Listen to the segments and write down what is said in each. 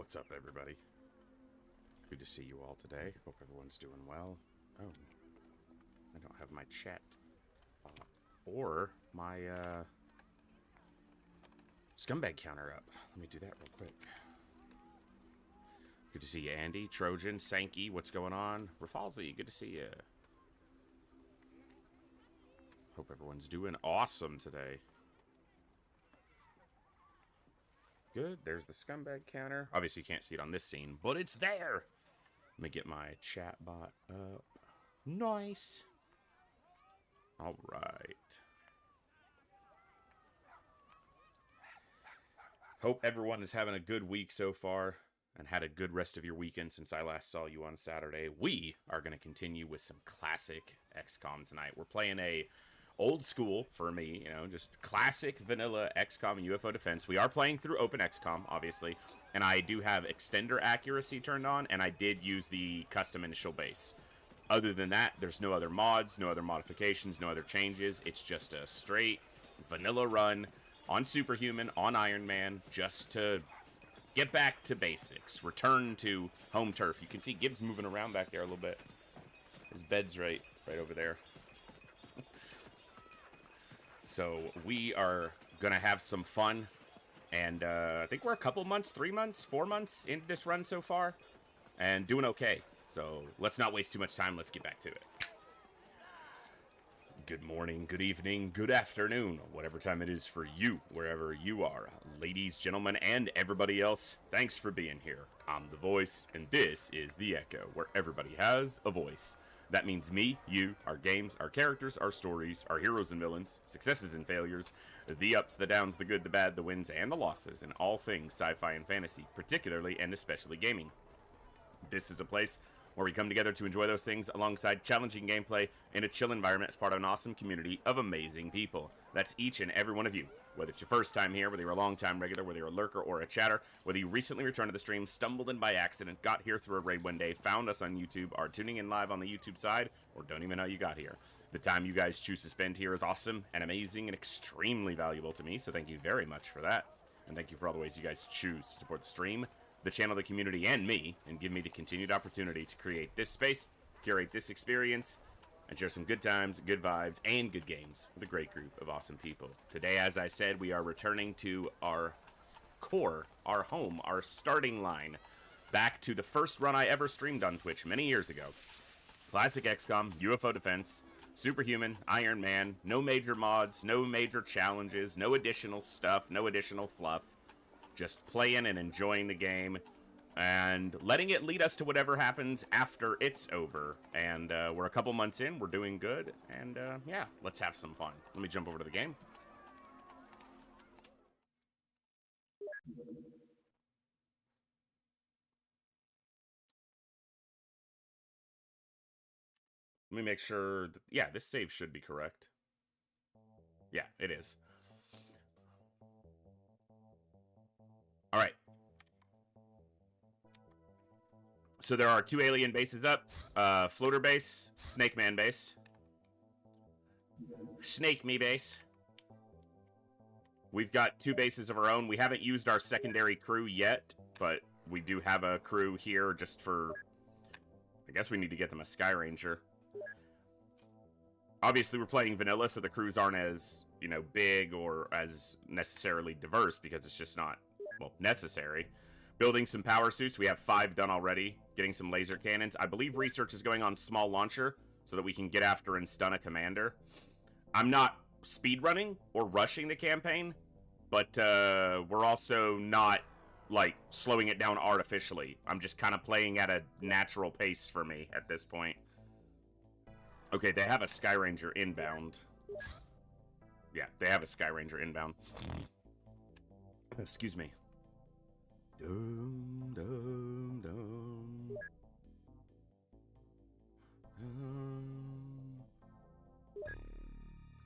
What's up, everybody? Good to see you all today. Hope everyone's doing well. Oh, I don't have my chat or my scumbag counter up. Let me do that real quick. Good to see you, Andy, Trojan, Sankey. What's going on? Rafalzi, good to see you. Hope everyone's doing awesome today. Good, there's the scumbag counter. Obviously, you can't see it on this scene, but it's there. Let me get my chat bot up. Nice. All right. Hope everyone is having a good week so far and had a good rest of your weekend since I last saw you on Saturday. We are going to continue with some classic XCOM tonight. We're playing a old school, for me, you know, just classic vanilla XCOM and UFO Defense. We are playing through Open XCOM, obviously, and I do have extender accuracy turned on, and I did use the custom initial base. Other than that, there's no other mods, no other modifications, no other changes. It's just a straight vanilla run on Superhuman, on Iron Man, just to get back to basics, return to home turf. You can see Gibbs moving around back there a little bit. His bed's right over there. So we are going to have some fun, and I think we're a couple months, 3 months, 4 months into this run so far, and doing okay. So let's not waste too much time. Let's get back to it. Good morning, good evening, good afternoon, whatever time it is for you, wherever you are. Ladies, gentlemen, and everybody else, thanks for being here. I'm The Voice, and this is The Echo, where everybody has a voice. That means me, you, our games, our characters, our stories, our heroes and villains, successes and failures, the ups, the downs, the good, the bad, the wins, and the losses, and all things sci-fi and fantasy, particularly and especially gaming. This is a place where we come together to enjoy those things alongside challenging gameplay in a chill environment as part of an awesome community of amazing people. That's each and every one of you. Whether it's your first time here, whether you're a long-time regular, whether you're a lurker or a chatter, whether you recently returned to the stream, stumbled in by accident, got here through a raid one day, found us on YouTube, are tuning in live on the YouTube side, or don't even know you got here. The time you guys choose to spend here is awesome and amazing and extremely valuable to me, so thank you very much for that. And thank you for all the ways you guys choose to support the stream, the channel, the community, and me, and give me the continued opportunity to create this space, curate this experience, and share some good times, good vibes, and good games with a great group of awesome people. Today, as I said, we are returning to our core, our home, our starting line, back to the first run I ever streamed on Twitch many years ago. Classic XCOM, UFO Defense, Superhuman, Iron Man, no major mods, no major challenges, no additional stuff, no additional fluff. Just playing and enjoying the game and letting it lead us to whatever happens after it's over. And we're a couple months in, we're doing good, and yeah, let's have some fun. Let me jump over to the game. Let me make sure that, yeah, this save should be correct. Yeah, it is. All right. So there are 2 alien bases up. Floater base, Snake Man base. Snake Me base. We've got 2 bases of our own. We haven't used our secondary crew yet, but we do have a crew here just for... I guess we need to get them a Sky Ranger. Obviously, we're playing vanilla, so the crews aren't as, you know, big or as necessarily diverse because it's just not, well, necessary. Building some power suits. We have 5 done already. Getting some laser cannons. I believe research is going on small launcher so that we can get after and stun a commander. I'm not speedrunning or rushing the campaign, but we're also not, like, slowing it down artificially. I'm just kind of playing at a natural pace for me at this point. Okay, they have a Sky Ranger inbound. Yeah, they have a Sky Ranger inbound. Excuse me. Dum, dum, dum.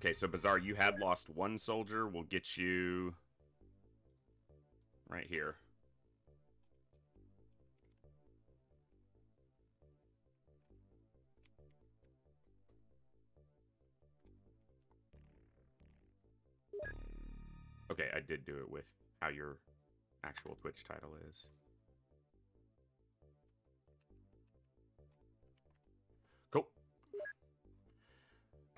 Okay, so Bizarre, you had lost 1 soldier. We'll get you right here. Okay, I did do it with how your actual Twitch title is.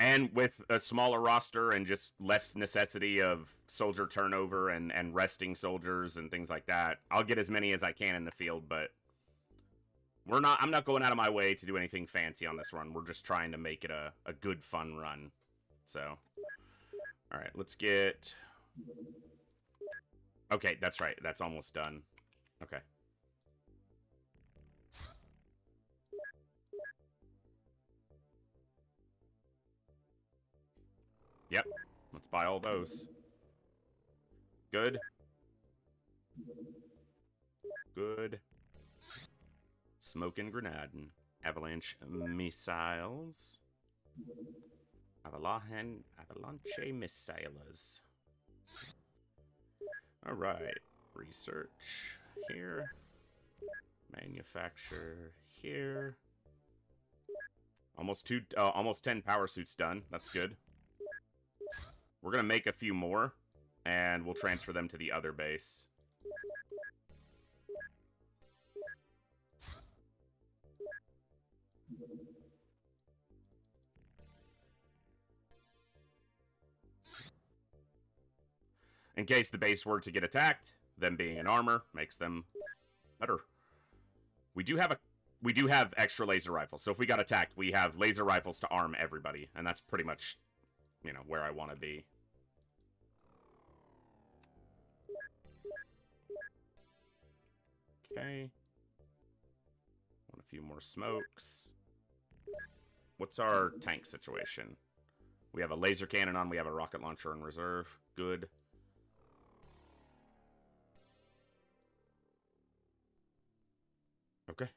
And with a smaller roster and just less necessity of soldier turnover and resting soldiers and things like that, I'll get as many as I can in the field, but I'm not going out of my way to do anything fancy on this run. We're just trying to make it a good, fun run. So, all right, let's get... Okay, that's right. That's almost done. Okay. Yep. Let's buy all those. Good. Good. Smoke and grenade and avalanche missiles. Avalanche missiles. Alright. Research here. Manufacture here. Almost 10 power suits done. That's good. We're gonna make a few more, and we'll transfer them to the other base. In case the base were to get attacked, them being in armor makes them better. We do have extra laser rifles, so if we got attacked, we have laser rifles to arm everybody, and that's pretty much, you know, where I want to be. Okay. Want a few more smokes. What's our tank situation? We have a laser cannon on, we have a rocket launcher in reserve. Good. Okay.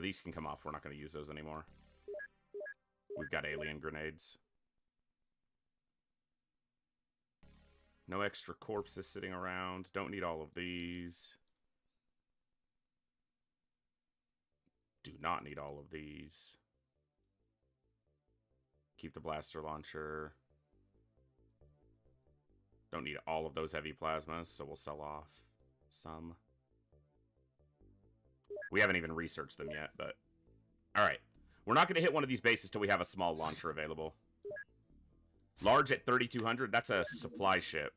These can come off. We're not going to use those anymore. We've got alien grenades. No extra corpses sitting around. Don't need all of these. Do not need all of these. Keep the blaster launcher. Don't need all of those heavy plasmas, so we'll sell off some. We haven't even researched them yet, but... Alright. We're not going to hit one of these bases till we have a small launcher available. Large at 3,200, that's a supply ship.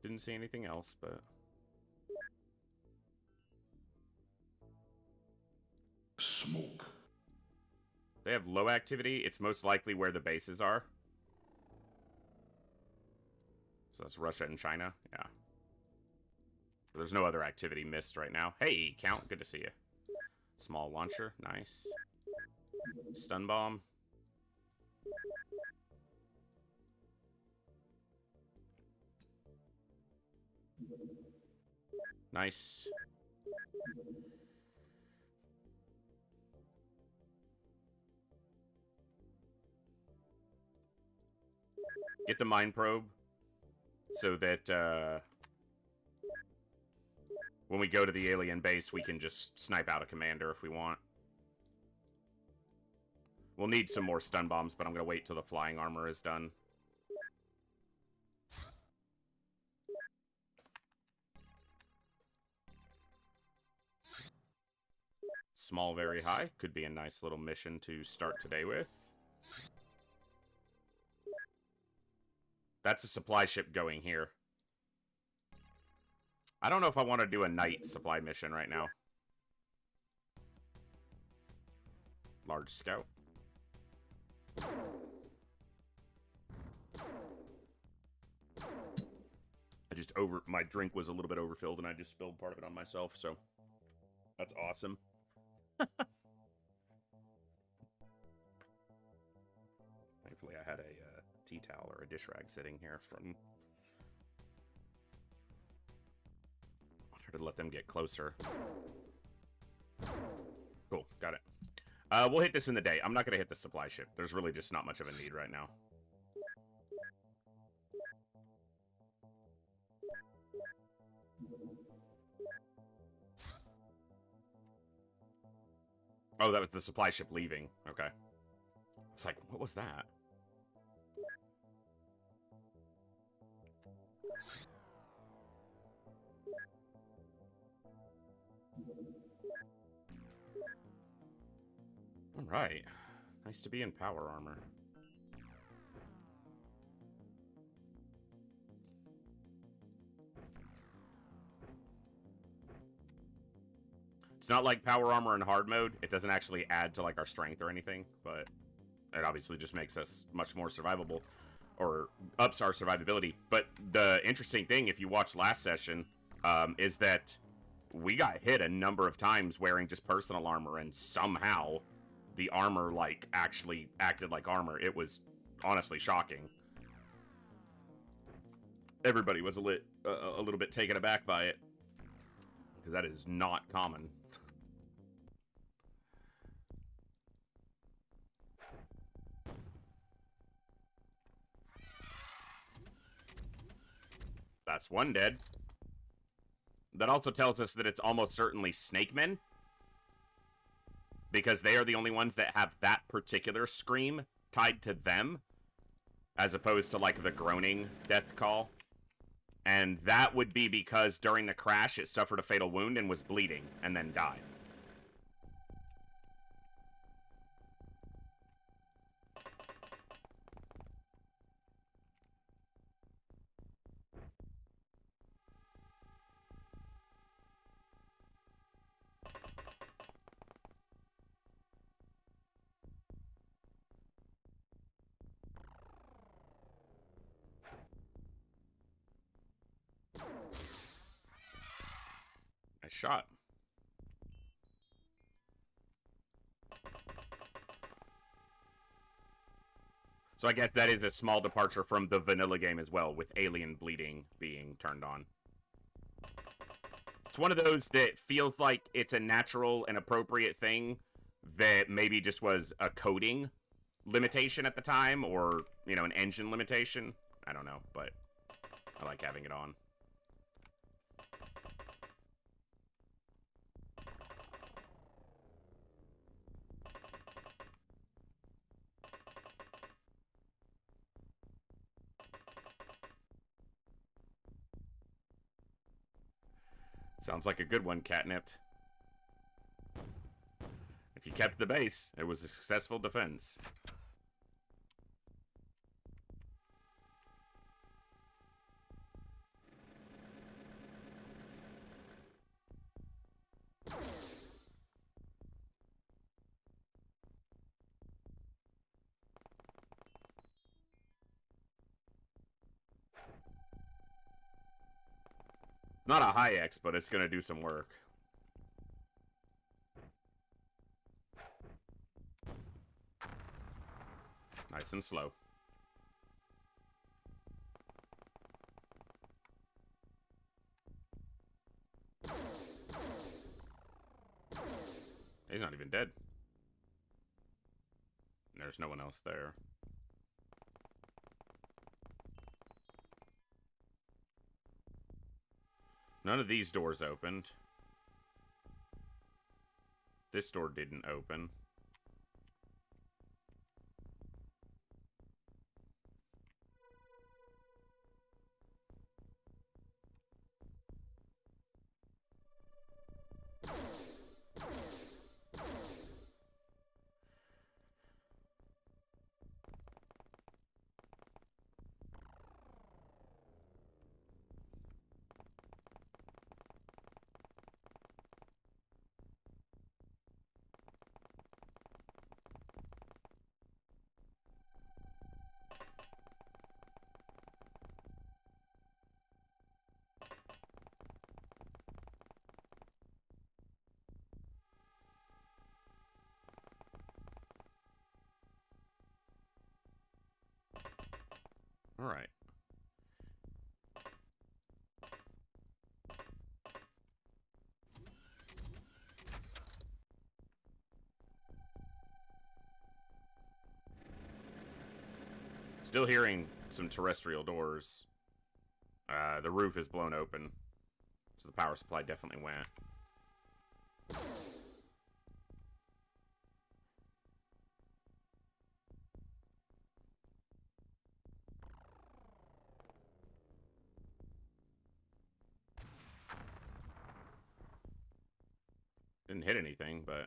Didn't see anything else, but... Smoke. They have low activity. It's most likely where the bases are. So that's Russia and China. Yeah. There's no other activity missed right now. Hey, Count. Good to see you. Small launcher. Nice. Stun bomb. Nice. Get the mine probe so that when we go to the alien base, we can just snipe out a commander if we want. We'll need some more stun bombs, but I'm going to wait till the flying armor is done. Small, very high. Could be a nice little mission to start today with. That's a supply ship going here. I don't know if I want to do a night supply mission right now. Large scout. My drink was a little bit overfilled and I just spilled part of it on myself, so that's awesome. Thankfully I had a tea towel or a dish rag sitting here from... I'll try to let them get closer. Cool, got it. We'll hit this in the day. I'm not going to hit the supply ship. There's really just not much of a need right now. Oh, that was the supply ship leaving. Okay. It's like, what was that? Alright. Nice to be in power armor. It's not like power armor in hard mode. It doesn't actually add to, like, our strength or anything, but it obviously just makes us much more survivable, or ups our survivability. But the interesting thing, if you watched last session, is that we got hit a number of times wearing just personal armor, and somehow the armor, like, actually acted like armor. It was honestly shocking. Everybody was a little bit taken aback by it, because that is not common. That's one dead. That also tells us that it's almost certainly snake men, because they are the only ones that have that particular scream tied to them, as opposed to, like, the groaning death call. And that would be because during the crash it suffered a fatal wound and was bleeding, and then died. Nice shot. So I guess that is a small departure from the vanilla game as well, with alien bleeding being turned on. It's one of those that feels like it's a natural and appropriate thing that maybe just was a coding limitation at the time, or, you know, an engine limitation. I don't know, but I like having it on. Sounds like a good one, Catnipped. If you kept the base, it was a successful defense. It's not a high X, but it's going to do some work. Nice and slow. He's not even dead. There's no one else there. None of these doors opened. This door didn't open. All right. Still hearing some terrestrial doors. The roof is blown open, so the power supply definitely went. Didn't hit anything, but...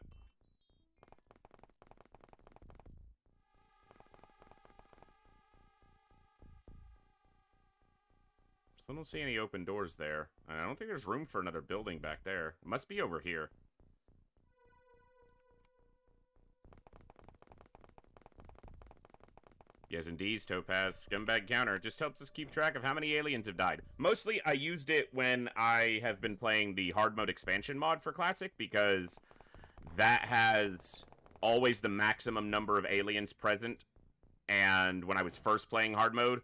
Still don't see any open doors there. And I don't think there's room for another building back there. It must be over here. Yes, indeed, Topaz. Scumbag counter. It just helps us keep track of how many aliens have died. Mostly, I used it when I have been playing the hard mode expansion mod for Classic, because that has always the maximum number of aliens present. And when I was first playing hard mode,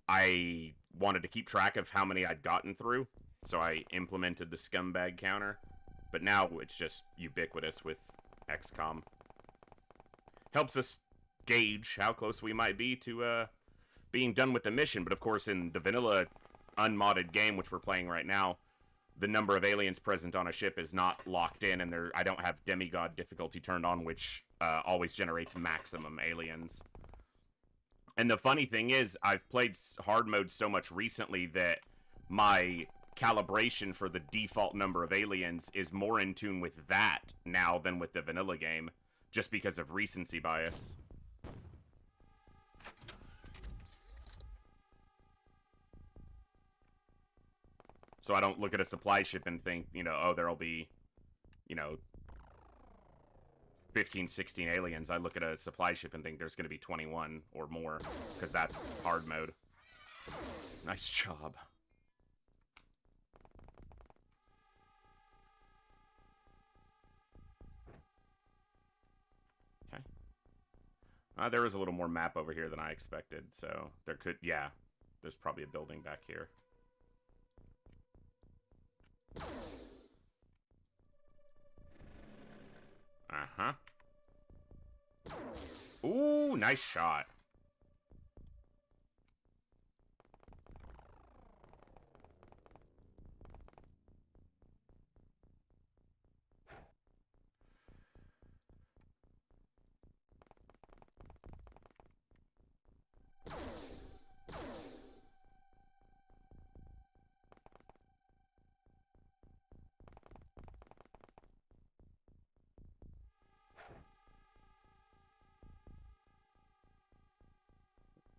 I wanted to keep track of how many I'd gotten through, so I implemented the scumbag counter. But now it's just ubiquitous with XCOM. Helps us gauge how close we might be to being done with the mission. But of course, in the vanilla unmodded game, which we're playing right now, the number of aliens present on a ship is not locked in, and I don't have demigod difficulty turned on, which always generates maximum aliens. And the funny thing is, I've played hard mode so much recently that my calibration for the default number of aliens is more in tune with that now than with the vanilla game, just because of recency bias. So I don't look at a supply ship and think, you know, oh, there'll be, you know, 15, 16 aliens. I look at a supply ship and think there's going to be 21 or more, because that's hard mode. Nice job. Okay. There was a little more map over here than I expected, so there could, yeah, there's probably a building back here. Uh-huh. Ooh, nice shot.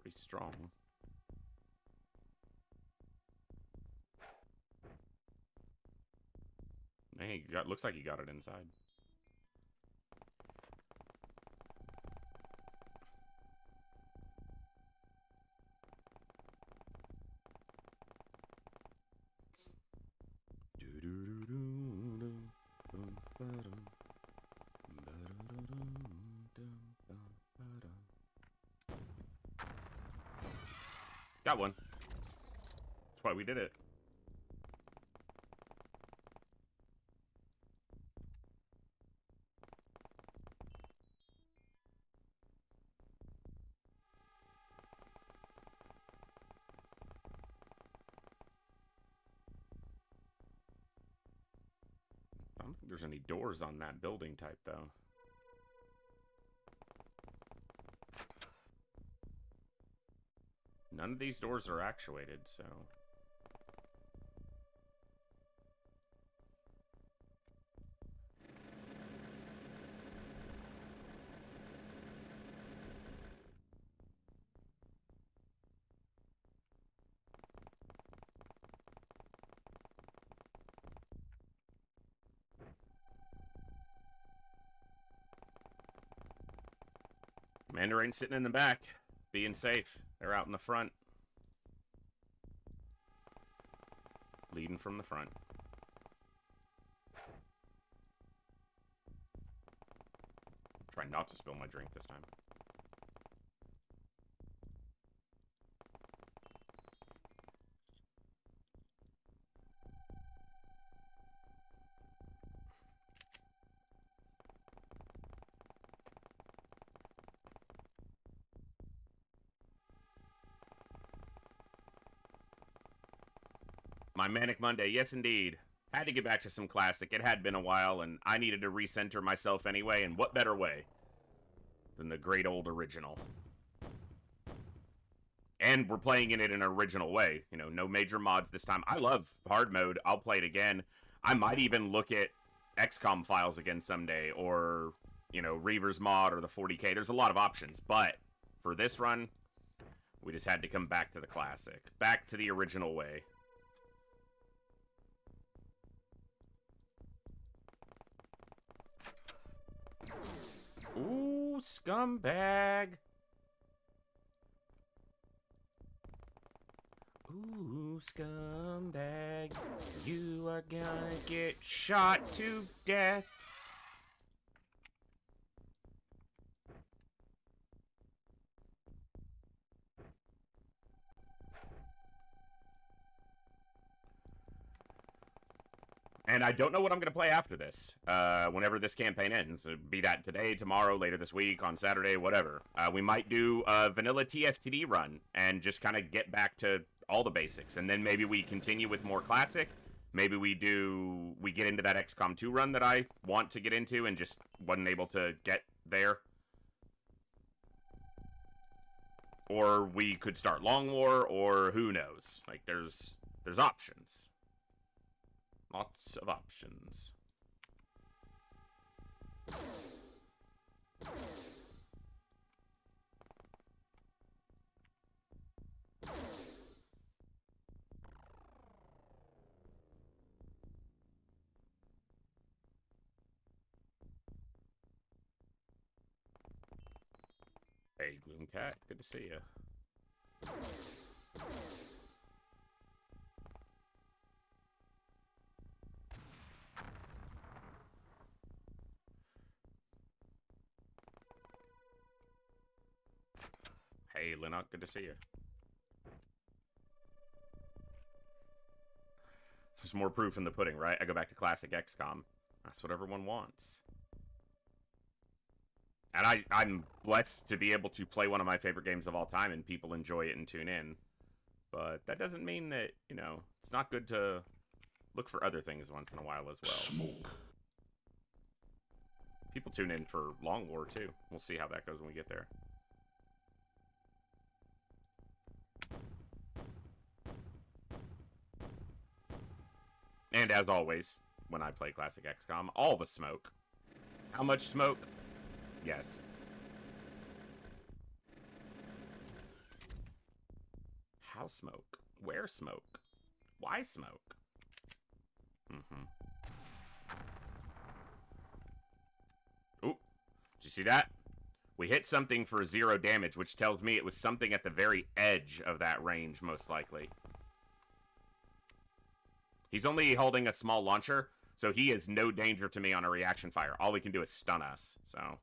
Pretty strong. Hey, looks like you got it inside. Got one. That's why we did it. I don't think there's any doors on that building type, though. None of these doors are actuated, so... Mandarain's sitting in the back, being safe. They're out in the front. Leading from the front. Try not to spill my drink this time. My Manic Monday, yes indeed. Had to get back to some classic. It had been a while, and I needed to recenter myself anyway, and what better way than the great old original. And we're playing it in an original way. You know, no major mods this time. I love hard mode. I'll play it again. I might even look at XCOM files again someday, or, you know, Reaver's mod or the 40K. There's a lot of options, but for this run, we just had to come back to the classic. Back to the original way. Ooh, scumbag. Ooh, scumbag. You are gonna get shot to death. And I don't know what I'm going to play after this, whenever this campaign ends. Be that today, tomorrow, later this week, on Saturday, whatever. We might do a vanilla TFTD run and just kind of get back to all the basics. And then maybe we continue with more classic. Maybe we get into that XCOM 2 run that I want to get into and just wasn't able to get there. Or we could start Long War, or who knows. Like, there's options. Lots of options. Hey, Gloomcat, good to see you. Hey, Linnock, good to see you. There's more proof in the pudding, right? I go back to classic XCOM. That's what everyone wants. And I'm blessed to be able to play one of my favorite games of all time and people enjoy it and tune in. But that doesn't mean that, you know, it's not good to look for other things once in a while as well. Smoke. People tune in for Long War, too. We'll see how that goes when we get there. And as always, when I play classic XCOM, all the smoke. How much smoke? Yes. How smoke? Where smoke? Why smoke? Ooh, did you see that? We hit something for 0 damage, which tells me it was something at the very edge of that range, most likely. He's only holding a small launcher, so he is no danger to me on a reaction fire. All he can do is stun us, so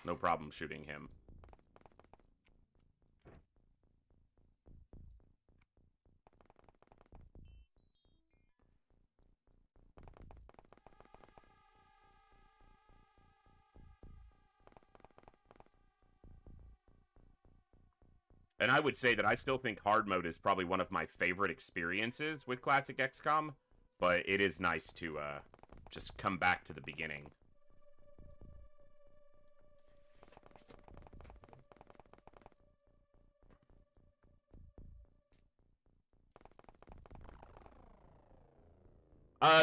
no problem shooting him. And I would say that I still think hard mode is probably one of my favorite experiences with classic XCOM, but it is nice to just come back to the beginning.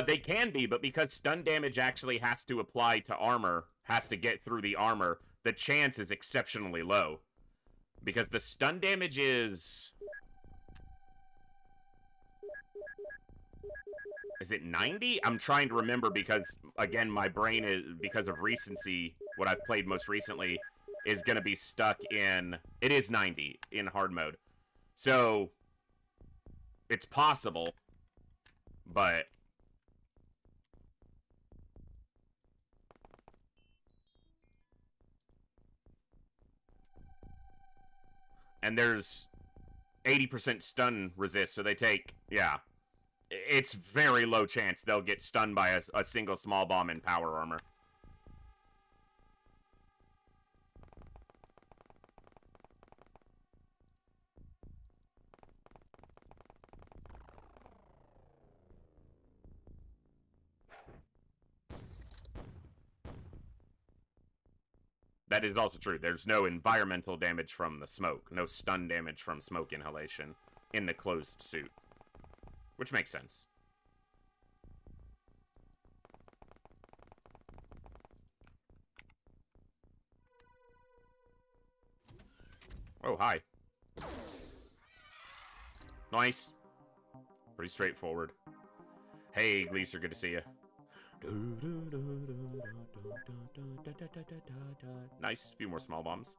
They can be, but because stun damage actually has to apply to armor, has to get through the armor, the chance is exceptionally low. Because the stun damage is... Is it 90? I'm trying to remember because, again, my brain is, because of recency, what I've played most recently, is going to be stuck in... It is 90 in hard mode. So, it's possible, but... And there's 80% stun resist, so they take, yeah. It's very low chance they'll get stunned by a single small bomb in power armor. That is also true. There's no environmental damage from the smoke. No stun damage from smoke inhalation in the closed suit. Which makes sense. Oh, hi. Nice. Pretty straightforward. Hey, Gleaser, good to see you. Nice. A few more small bombs.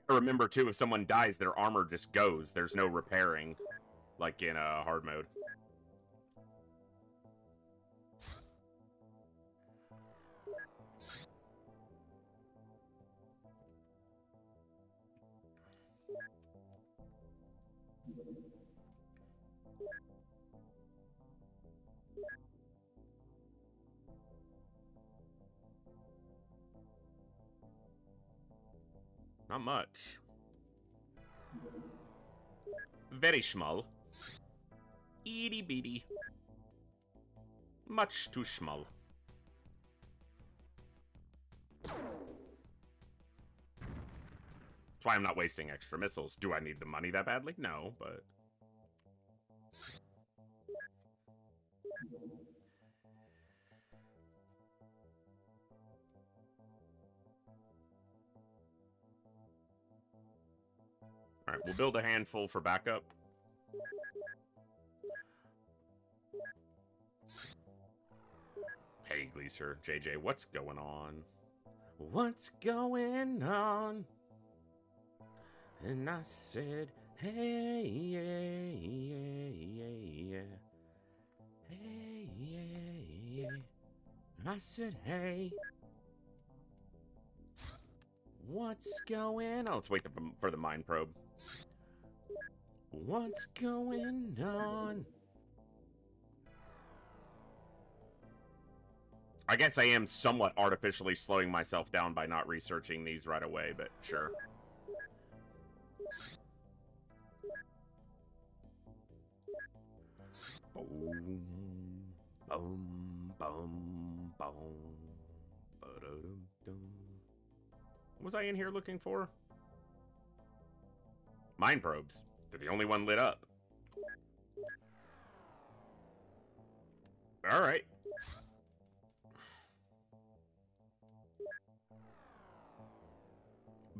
Remember, too, if someone dies, their armor just goes. There's no repairing, like in hard mode. Not much. Very small. Itty bitty. Much too small. That's why I'm not wasting extra missiles. Do I need the money that badly? No, but... Alright, we'll build a handful for backup. Hey, Gleaser, JJ, what's going on? What's going on? And I said, hey, yeah, yeah, yeah, yeah. Hey, yeah, yeah. I said, hey. What's going on? Let's wait for the mine probe. What's going on? I guess I am somewhat artificially slowing myself down by not researching these right away, but sure. Boom, boom, boom, boom. Ba-da-dum-dum. What was I in here looking for? Mine probes. They're the only one lit up. Alright.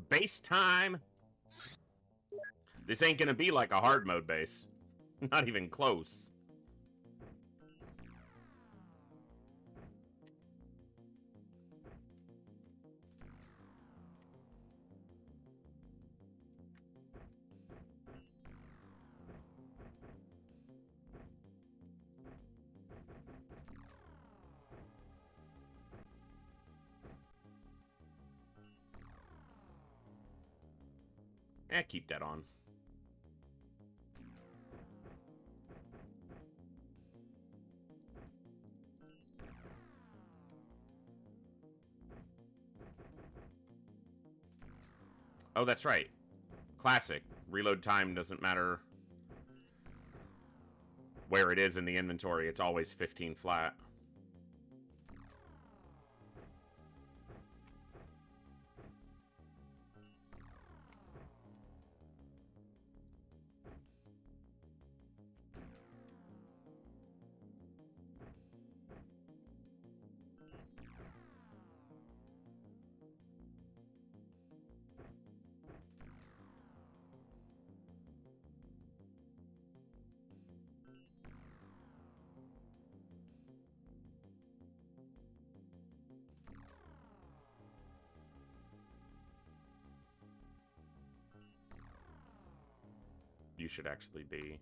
Base time! This ain't gonna be like a hard mode base. Not even close. Keep that on. Oh, that's right. Classic. Reload time doesn't matter where it is in the inventory. It's always 15 flat. You should actually be.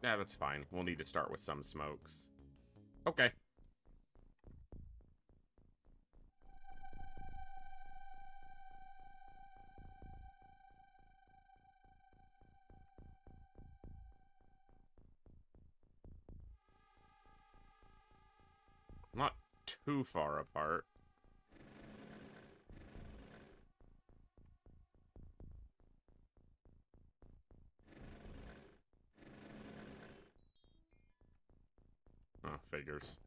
Yeah, that's fine. We'll need to start with some smokes. Okay. Not too far apart. Oh, figures.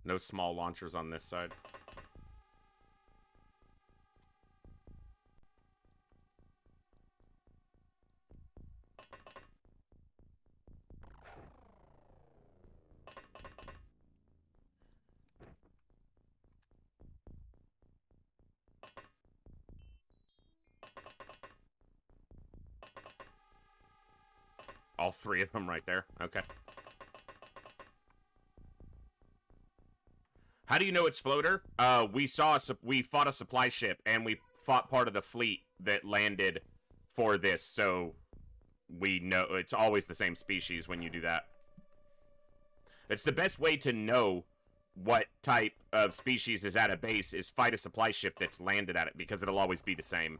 No small launchers on this side. All three of them right there. Okay. How do you know it's floater? We fought a supply ship, and we fought part of the fleet that landed for this, so we know it's always the same species when you do that. It's the best way to know what type of species is at a base is fight a supply ship that's landed at it, because it'll always be the same.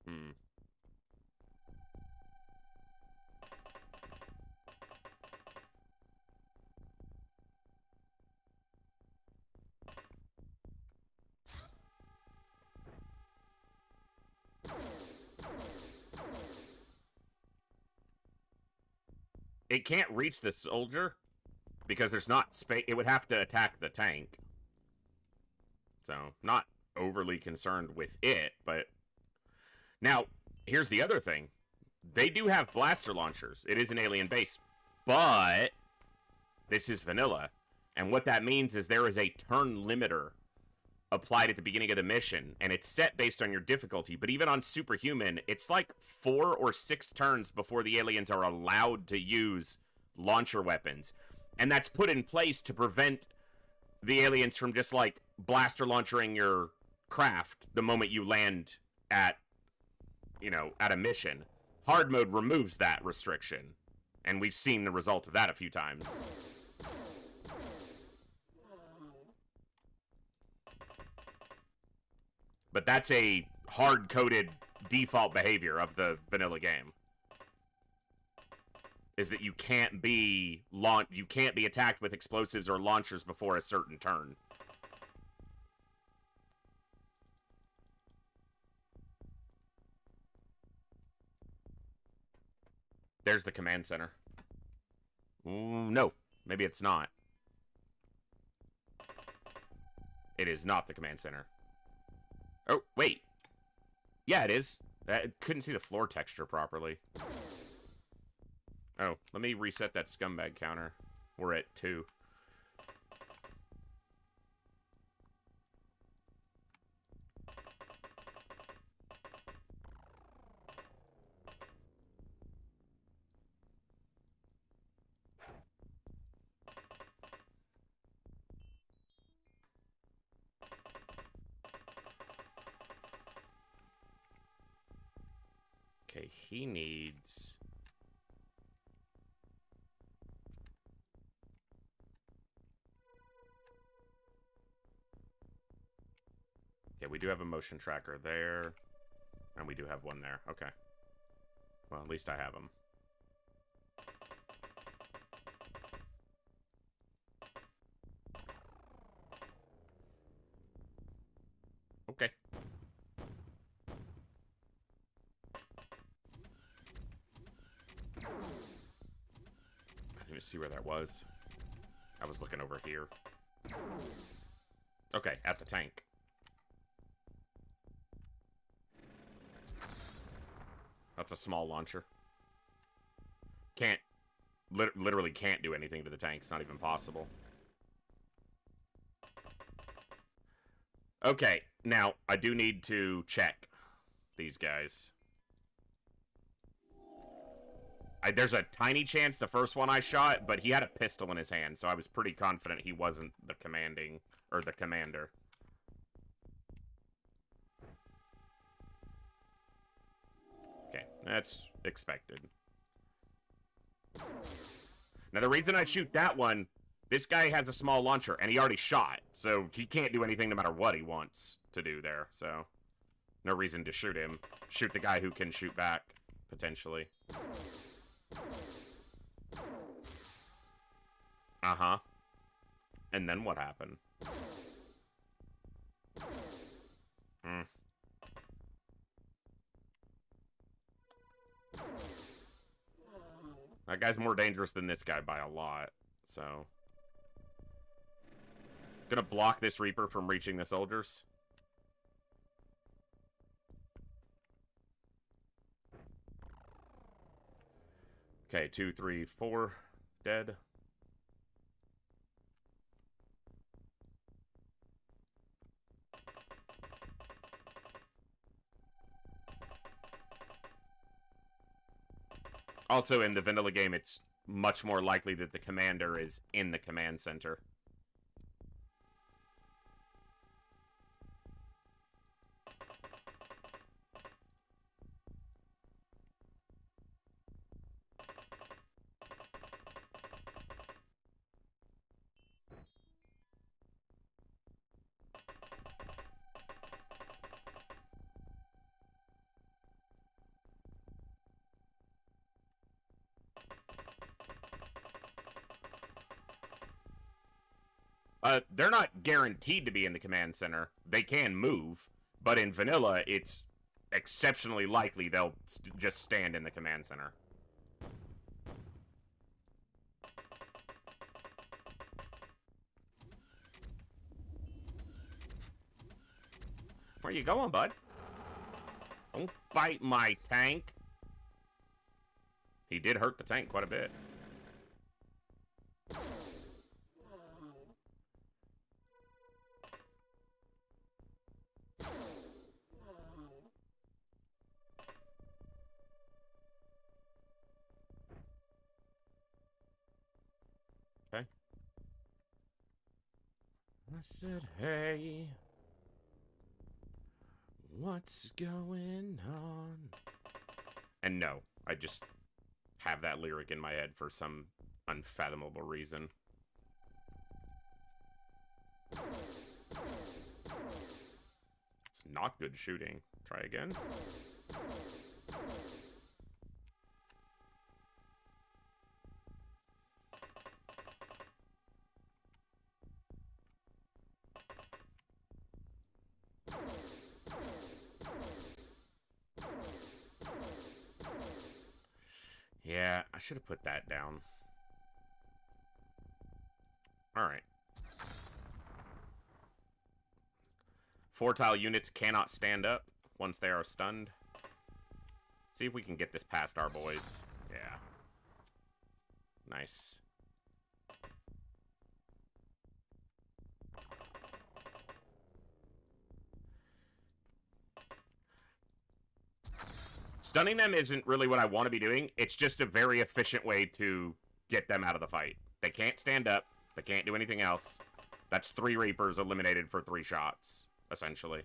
Hmm. It can't reach the soldier because there's not space. It would have to attack the tank. So, not overly concerned with it, but... Now, here's the other thing. They do have blaster launchers. It is an alien base. But this is vanilla. And what that means is there is a turn limiter applied at the beginning of the mission, and it's set based on your difficulty. But even on Superhuman, it's like 4 or 6 turns before the aliens are allowed to use launcher weapons. And that's put in place to prevent the aliens from just, like, blaster launchering your craft the moment you land at, you know, at a mission. Hard mode removes that restriction, and we've seen the result of that a few times. But that's a hard-coded default behavior of the vanilla game. Is that you can't be attacked with explosives or launchers before a certain turn. There's the command center. Ooh, no, maybe it's not. It is not the command center. Oh, wait. Yeah, it is. I couldn't see the floor texture properly. Oh, let me reset that scumbag counter. We're at 2. Okay, he needs... Okay, we do have a motion tracker there. And we do have one there. Okay. Well, at least I have them. Okay. just see where that was. I was looking over here. Okay, at the tank. That's a small launcher. Can't... literally can't do anything to the tank. It's not even possible. Okay, now, I do need to check these guys. There's a tiny chance the first one I shot, but he had a pistol in his hand, so I was pretty confident he wasn't the commanding, or the commander. Okay, that's expected. Now, the reason I shoot that one, this guy has a small launcher, and he already shot, so he can't do anything no matter what he wants to do there, so... no reason to shoot him. Shoot the guy who can shoot back, potentially. Uh-huh. And then what happened? That guy's more dangerous than this guy by a lot, so... gonna block this Reaper from reaching the soldiers. Okay, 2, 3, 4 dead. Also, in the vanilla game, it's much more likely that the commander is in the command center. They're not guaranteed to be in the command center. They can move, but in vanilla, it's exceptionally likely they'll just stand in the command center. Where you going, bud? Don't fight my tank. He did hurt the tank quite a bit. Okay. I said, hey, what's going on? And no, I just have that lyric in my head for some unfathomable reason. It's not good shooting. Try again. Yeah, I should have put that down. Alright. 4-tile units cannot stand up once they are stunned. See if we can get this past our boys. Yeah. Nice. Stunning them isn't really what I want to be doing. It's just a very efficient way to get them out of the fight. They can't stand up. They can't do anything else. That's 3 Reapers eliminated for 3 shots, essentially.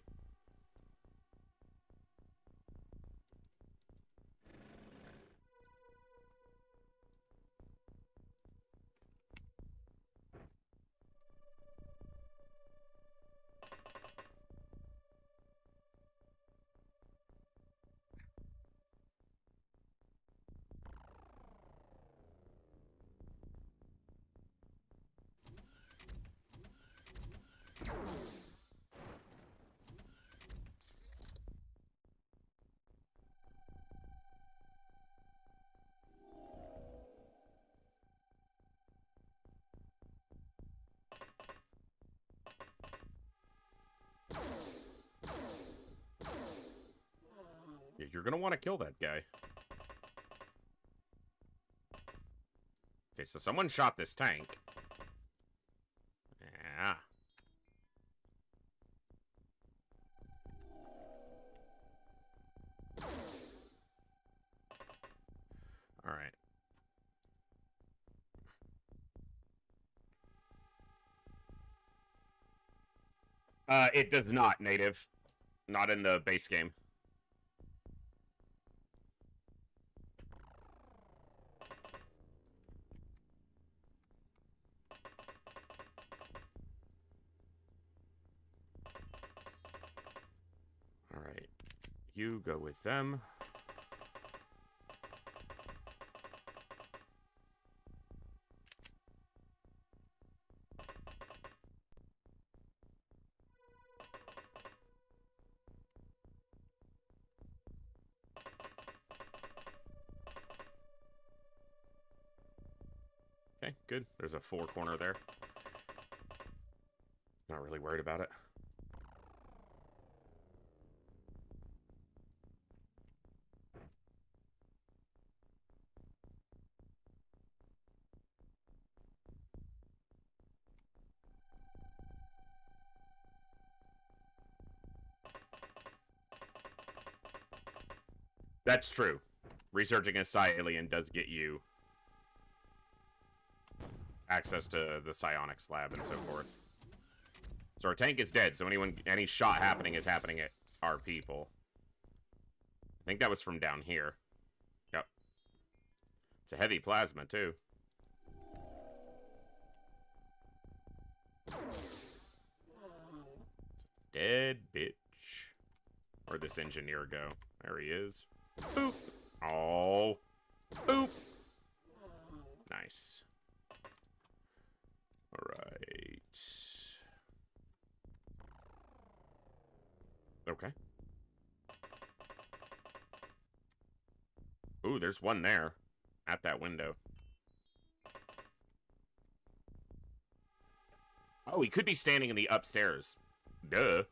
you're gonna want to kill that guy. Okay, so someone shot this tank. Yeah. Alright. It does not, native. Not in the base game. Alright. You go with them. Okay, good. There's a 4-corner there. Not really worried about it. That's true. Researching a psi-alien does get you access to the psionics lab and so forth. So our tank is dead, so any shot happening is happening at our people. I think that was from down here. Yep. It's a heavy plasma, too. Dead bitch. Where'd this engineer go? There he is. Boop. Oh. Boop. Nice. Alright. Okay. Ooh, there's one there. At that window. Oh, he could be standing in the upstairs. Duh.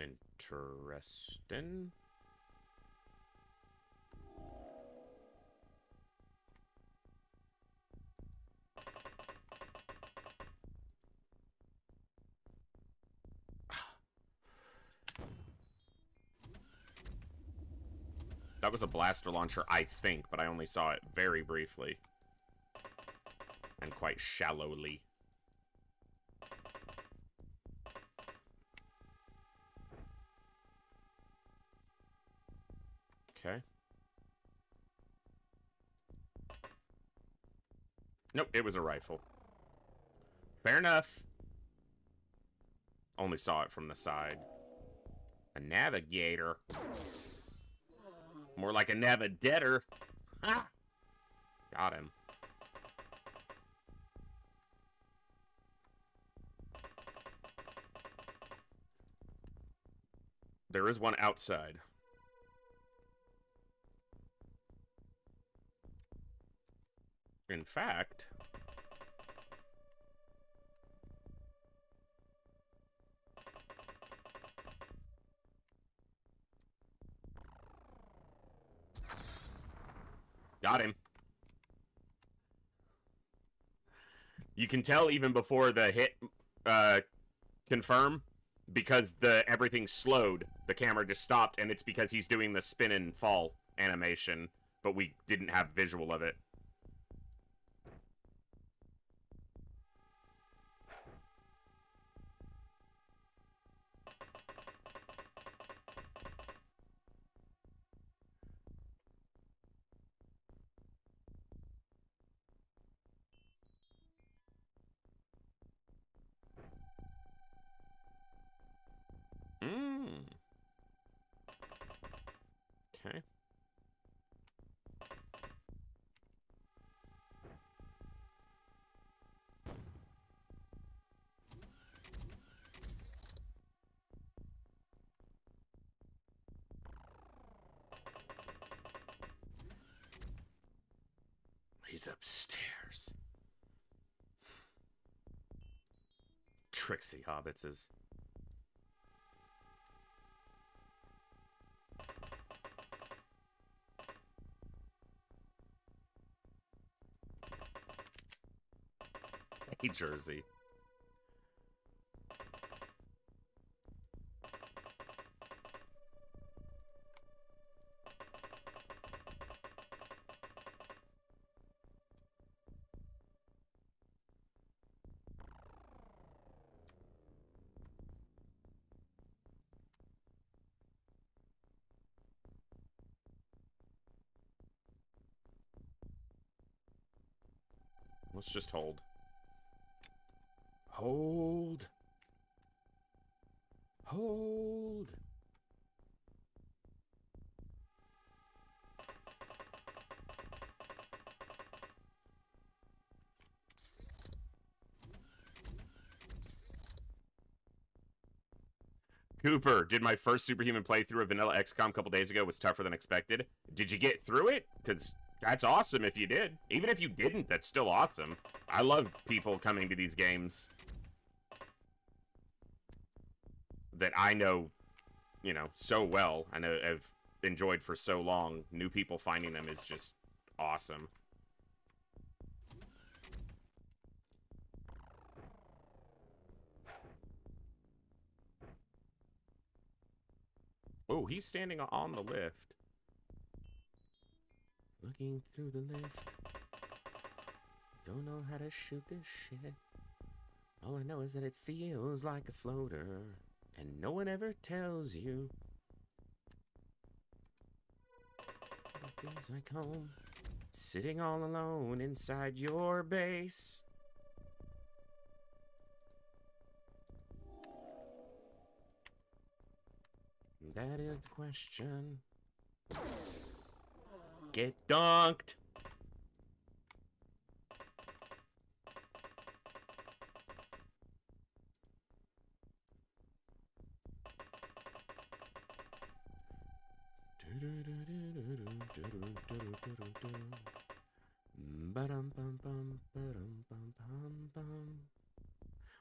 Interesting. That was a blaster launcher, I think, but I only saw it very briefly. And quite shallowly. Okay. Nope, it was a rifle. Fair enough. Only saw it from the side. A navigator. More like a navigator. Ha! Got him. There is one outside. In fact... Got him. You can tell even before the hit confirm, because everything slowed. The camera just stopped, and it's because he's doing the spin and fall animation, but we didn't have visual of it. Okay. He's upstairs. Tricksy hobbits is. Hey, Jersey. Let's just hold. Hold. Hold. Cooper, did my first Superhuman playthrough of Vanilla XCOM a couple days ago. Was tougher than expected. Did you get through it? Because that's awesome if you did. Even if you didn't, that's still awesome. I love people coming to these games that I know, you know, so well. I know I've enjoyed for so long. New people finding them is just awesome. Oh, he's standing on the lift. Looking through the lift. Don't know how to shoot this shit. All I know is that it feels like a floater. And no one ever tells you. It feels like home. Sitting all alone inside your base. That is the question. Get dunked.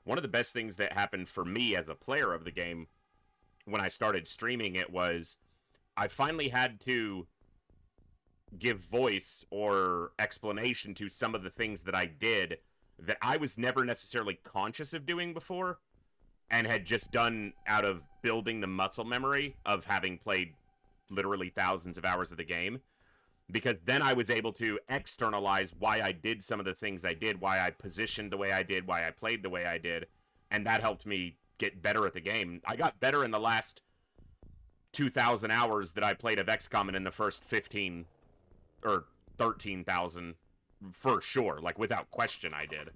One of the best things that happened for me as a player of the game when I started streaming it was I finally had to give voice or explanation to some of the things that I did that I was never necessarily conscious of doing before and had just done out of building the muscle memory of having played literally thousands of hours of the game. Because then I was able to externalize why I did some of the things I did, why I positioned the way I did, why I played the way I did, and that helped me get better at the game. I got better in the last 2,000 hours that I played of XCOM and in the first 15 or 13,000 for sure. Like, without question, I did.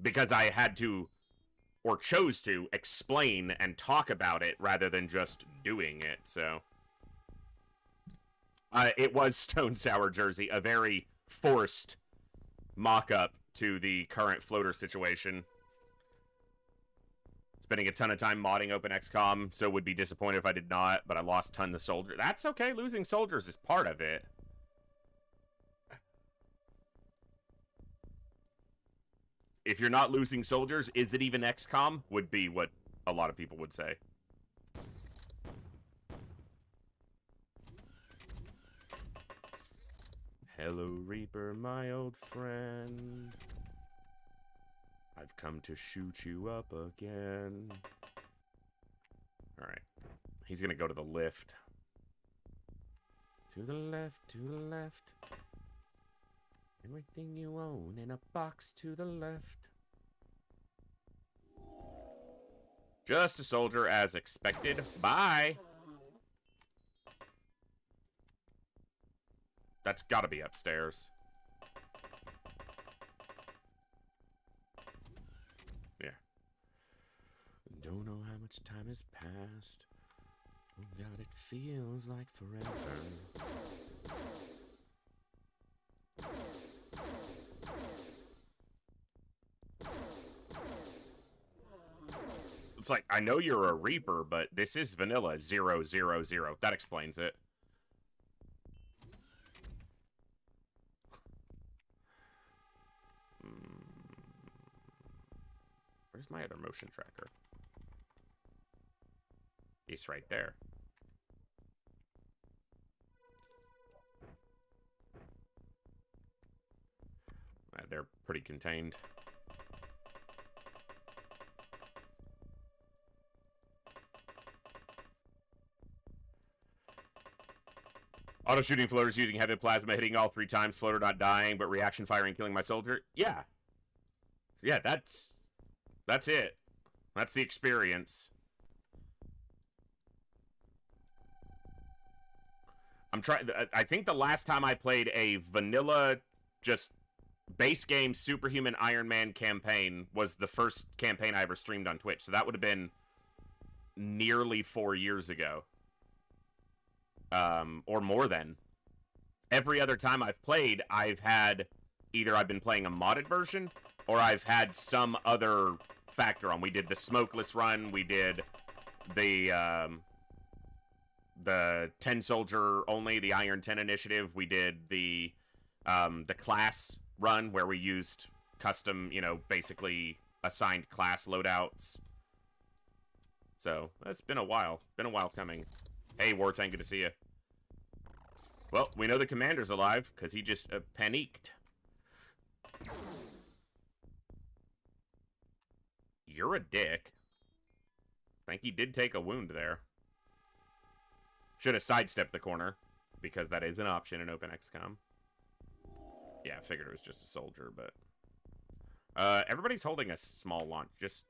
Because I had to, or chose to, explain and talk about it rather than just doing it, so. It was Stone Sour Jersey, a very forced mock-up to the current floater situation. Spending a ton of time modding Open XCOM, so would be disappointed if I did not, but I lost tons of soldiers. That's okay, losing soldiers is part of it. If you're not losing soldiers, is it even XCOM? Would be what a lot of people would say. Hello, Reaper, my old friend. I've come to shoot you up again. Alright. He's gonna go to the lift. To the left, to the left. Everything you own in a box to the left. Just a soldier as expected. Bye! That's gotta be upstairs. Yeah. Don't know how much time has passed. Oh God, out, it feels like forever. It's like, I know you're a Reaper, but this is vanilla 000. That explains it. Where's my other motion tracker? It's right there. They're pretty contained. Auto shooting floaters using heavy plasma, hitting all 3 times, floater not dying, but reaction firing, killing my soldier. Yeah. Yeah, that's it. That's the experience. I think the last time I played a vanilla, just base game Superhuman Ironman campaign was the first campaign I ever streamed on Twitch. So that would have been nearly 4 years ago. Or more than. Every other time I've played, I've had either I've been playing a modded version or I've had some other factor on. We did the smokeless run, we did the 10 soldier only, the Iron 10 initiative, we did the class run where we used custom, you know, basically assigned class loadouts. So, it's been a while. Been a while coming. Hey, Wartank, good to see you. Well, we know the commander's alive, because he just panicked. You're a dick. I think he did take a wound there. Should have sidestepped the corner, because that is an option in Open XCOM. Yeah, I figured it was just a soldier, but... everybody's holding a small launch. Just...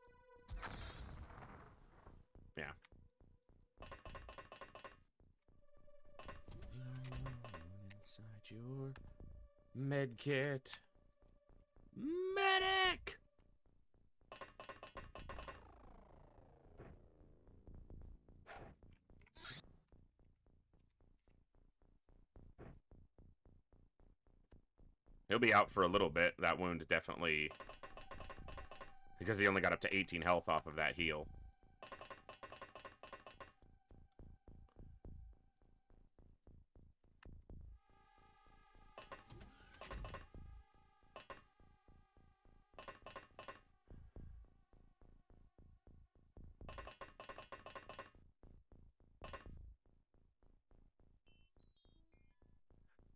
Yeah. Inside your medkit. Medic! He'll be out for a little bit. That wound definitely... Because he only got up to 18 health off of that heal.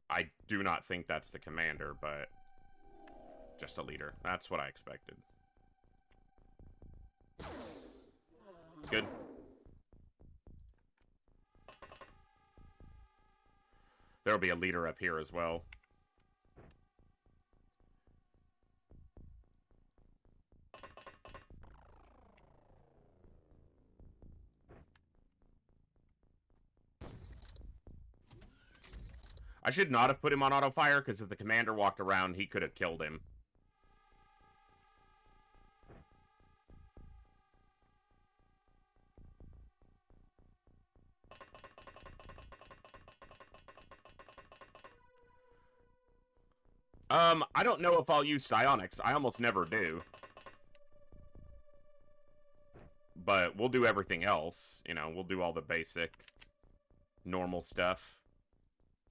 I do not think that's the commander, but just a leader. That's what I expected. Good. There'll be a leader up here as well. I should not have put him on auto fire, because if the commander walked around, he could have killed him. I don't know if I'll use psionics. I almost never do. But we'll do everything else. You know, we'll do all the basic, normal stuff.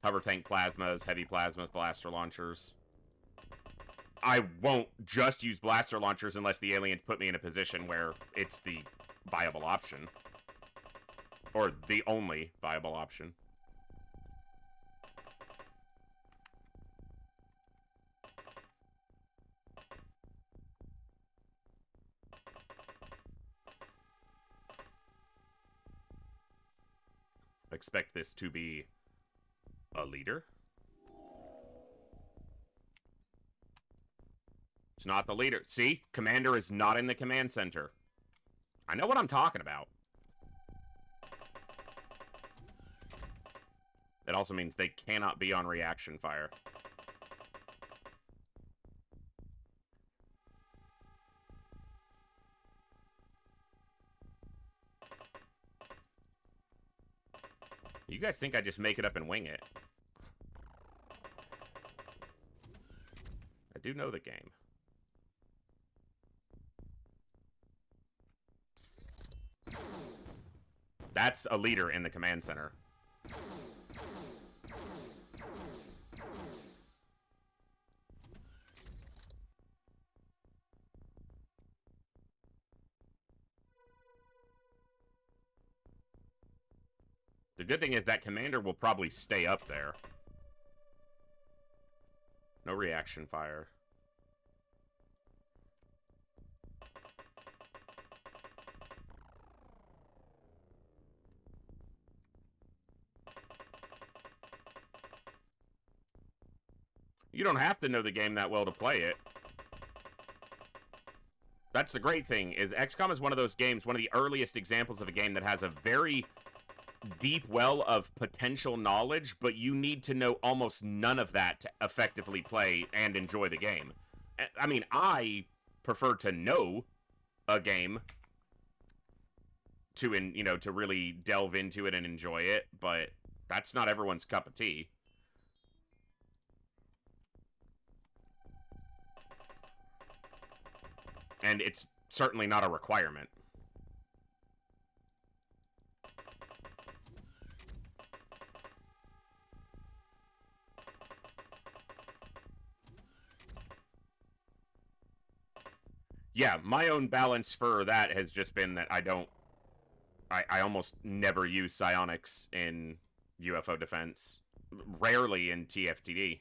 Hover tank plasmas, heavy plasmas, blaster launchers. I won't just use blaster launchers unless the aliens put me in a position where it's the viable option. Or the only viable option. Expect this to be a leader. It's not the leader. See? Commander is not in the command center. I know what I'm talking about. That also means they cannot be on reaction fire. You guys think I just make it up and wing it? I do know the game. That's a leader in the command center. The good thing is that commander will probably stay up there. No reaction fire. You don't have to know the game that well to play it. That's the great thing, is XCOM is one of those games, one of the earliest examples of a game that has a very deep well of potential knowledge, but you need to know almost none of that to effectively play and enjoy the game. I mean, I prefer to know a game to, to really delve into it and enjoy it, but that's not everyone's cup of tea. And it's certainly not a requirement. Yeah, my own balance for that has just been that I almost never use psionics in UFO Defense. Rarely in TFTD.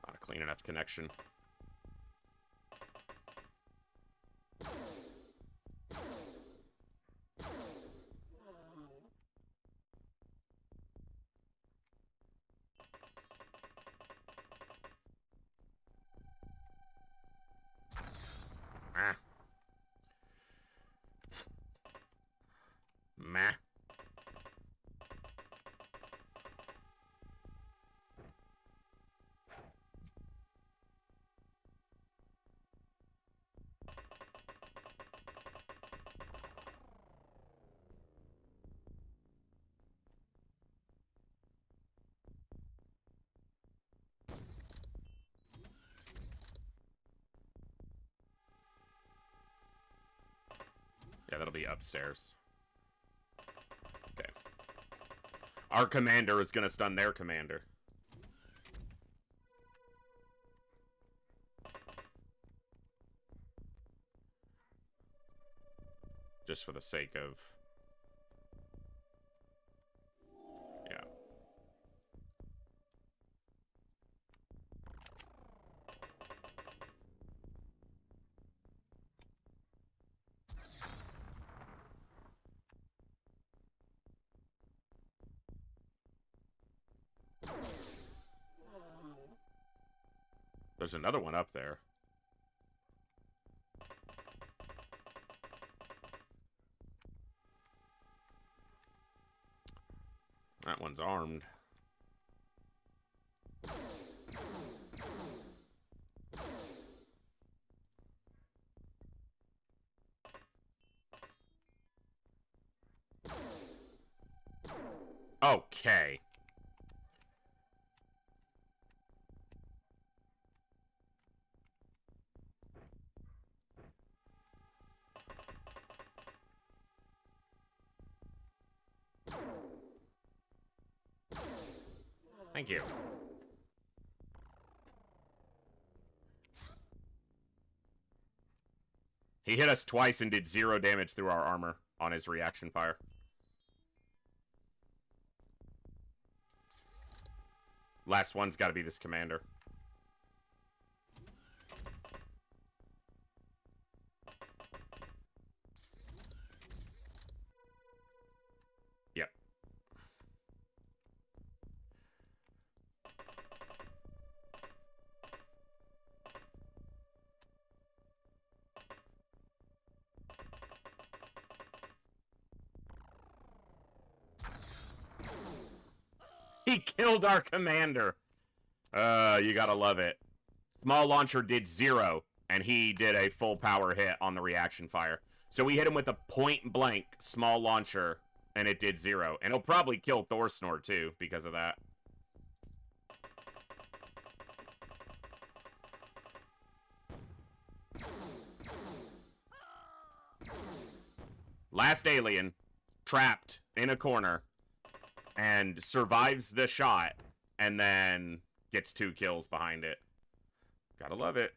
Not a clean enough connection. Ah. Meh. Yeah, that'll be upstairs. Okay. Our commander is gonna stun their commander. Just for the sake of... Yeah. There's another one up there. That one's armed. Okay. Thank you. He hit us twice and did 0 damage through our armor on his reaction fire. Last one's got to be this commander. Yep. He killed our commander. You gotta love it. Small launcher did 0, and he did a full power hit on the reaction fire. So we hit him with a point blank small launcher, and it did 0. And he'll probably kill Thorsnor too because of that. Last alien, trapped in a corner, and survives the shot, and then gets 2 kills behind it. Gotta love it.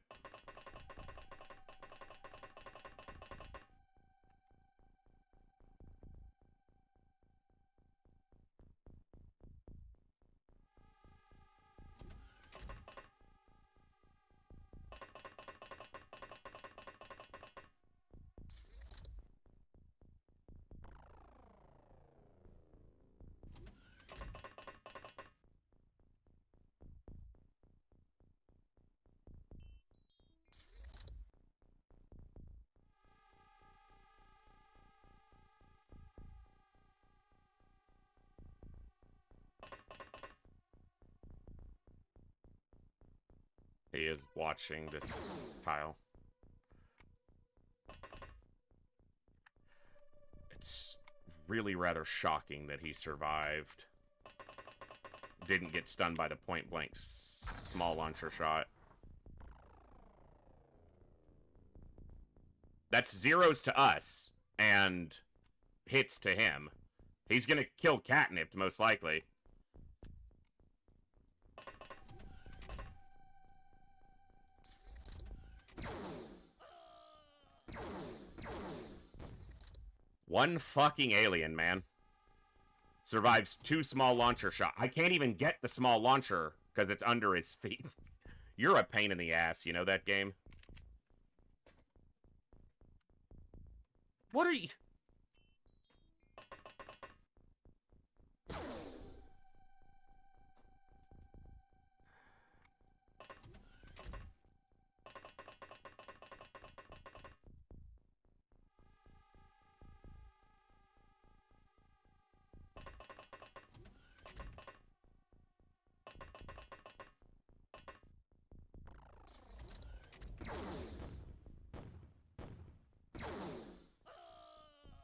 He is watching this tile. It's really rather shocking that he survived. Didn't get stunned by the point blank small launcher shot. That's 0s to us and hits to him. He's gonna kill Catnipped, most likely. One fucking alien, man. Survives 2 small launcher shots. I can't even get the small launcher because it's under his feet. You're a pain in the ass, you know that game? What are you...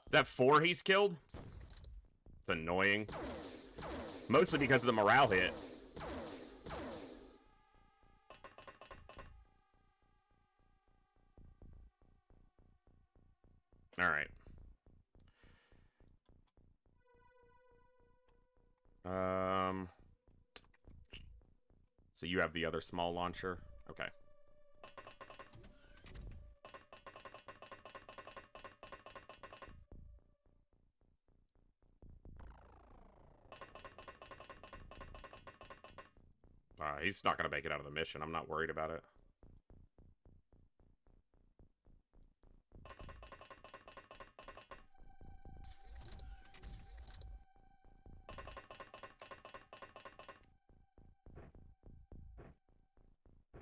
Is that 4 he's killed? It's annoying. Mostly because of the morale hit. Alright. So you have the other small launcher? Okay. He's not going to make it out of the mission. I'm not worried about it.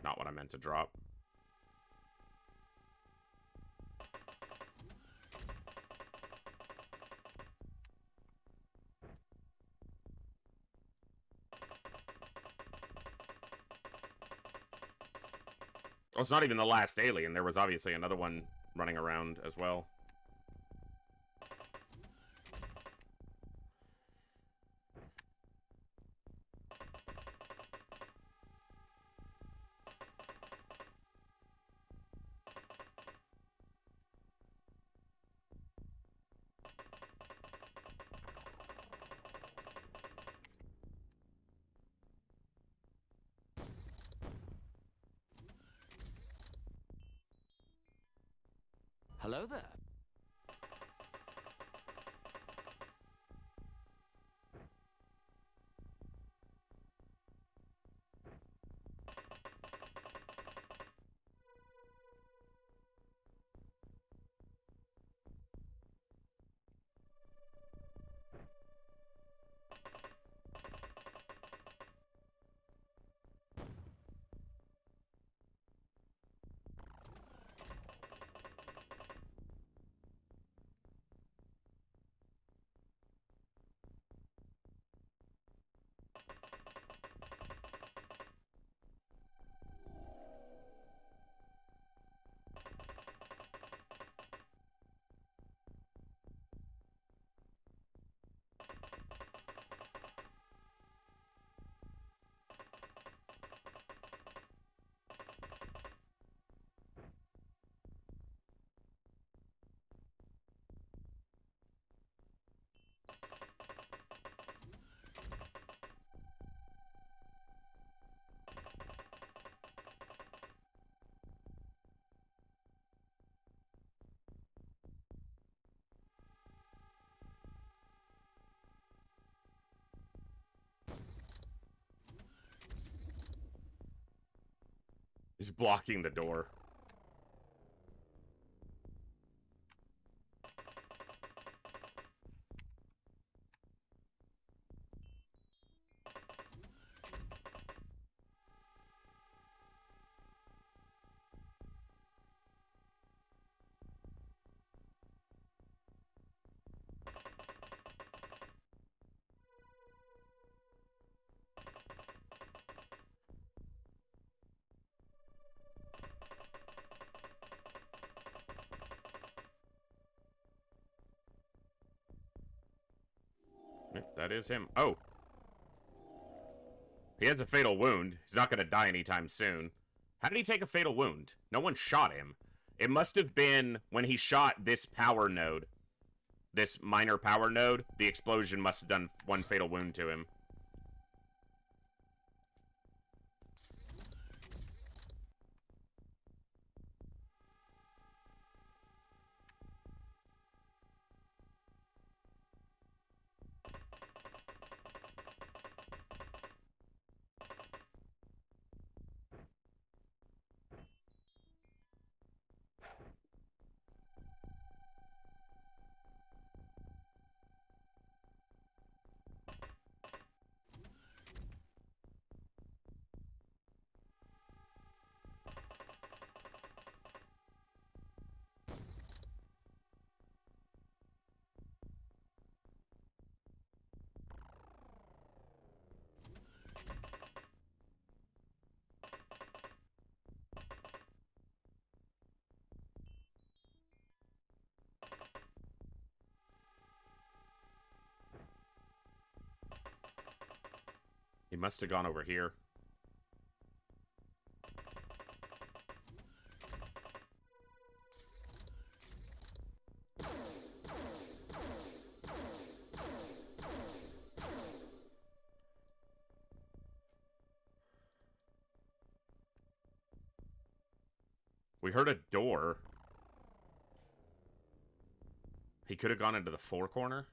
Not what I meant to drop. Well, it's not even the last alien. There was obviously another one running around as well. Hello there. He's blocking the door. That is him. Oh. He has a fatal wound. He's not going to die anytime soon. How did he take a fatal wound? No one shot him. It must have been when he shot this power node. This minor power node. The explosion must have done one fatal wound to him. He must have gone over here. We heard a door. He could have gone into the four corner.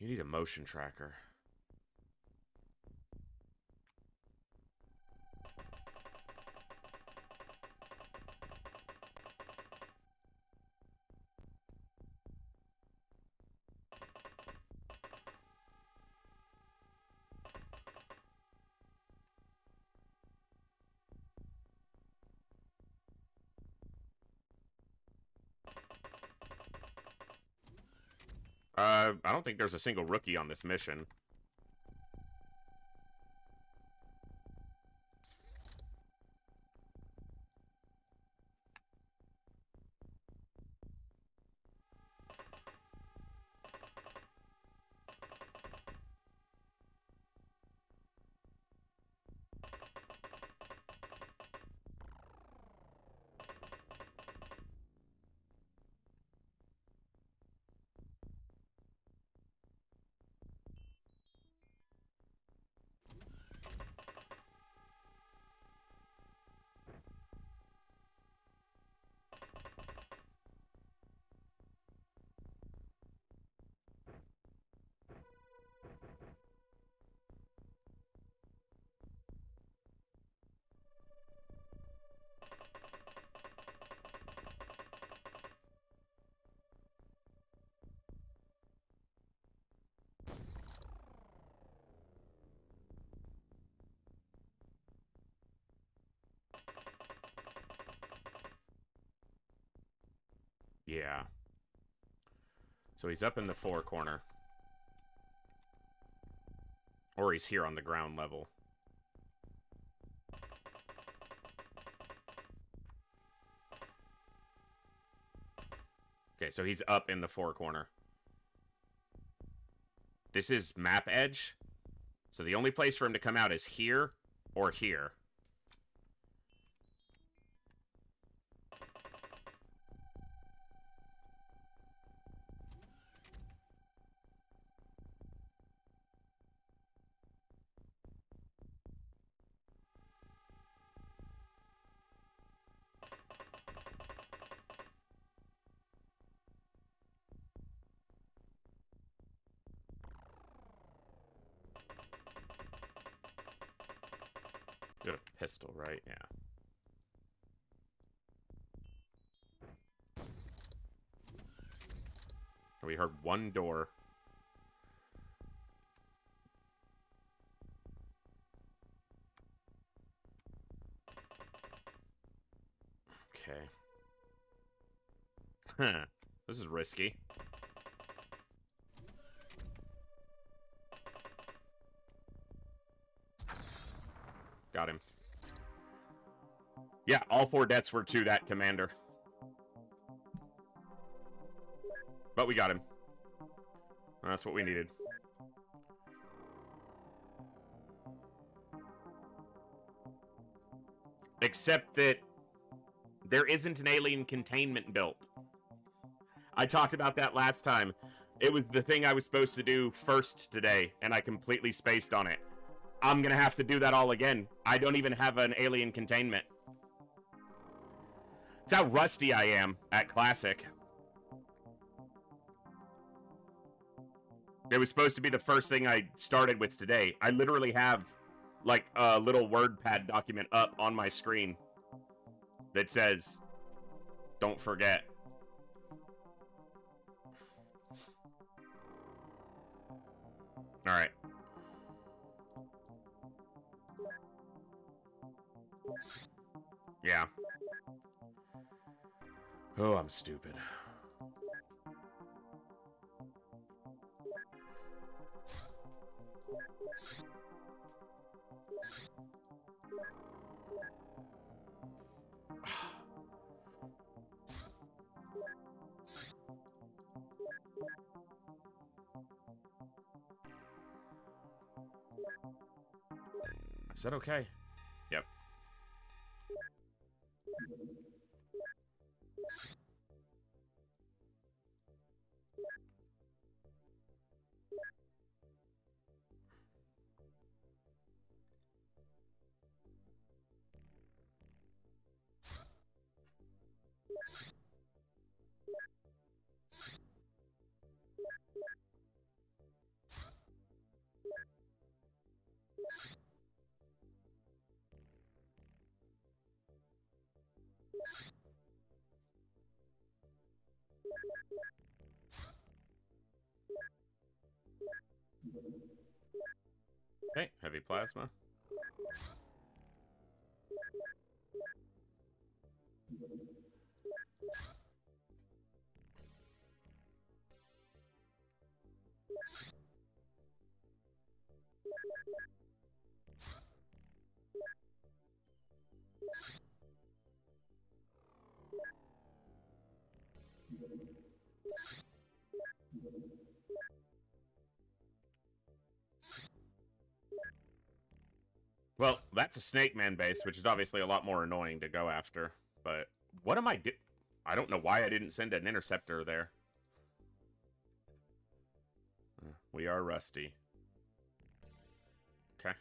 You need a motion tracker. I don't think there's a single rookie on this mission. Yeah. So he's up in the 4 corner. Or he's here on the ground level. Okay, so he's up in the 4 corner. This is map edge. So the only place for him to come out is here or here. Got a pistol, right? Yeah. We heard one door. Okay. Huh. This is risky. Got him. Yeah, all 4 deaths were to that commander. But we got him. That's what we needed. Except that there isn't an alien containment built. I talked about that last time. It was the thing I was supposed to do first today, and I completely spaced on it. I'm gonna have to do that all again. I don't even have an alien containment. It's how rusty I am at Classic. It was supposed to be the first thing I started with today. I literally have, like, a little WordPad document up on my screen that says, don't forget. Alright. Yeah. Oh, I'm stupid. Is that okay? Yep. Okay, heavy plasma. Well, that's a Snake Man base, which is obviously a lot more annoying to go after. But what am I do? I don't know why I didn't send an interceptor there. We are rusty. Okay.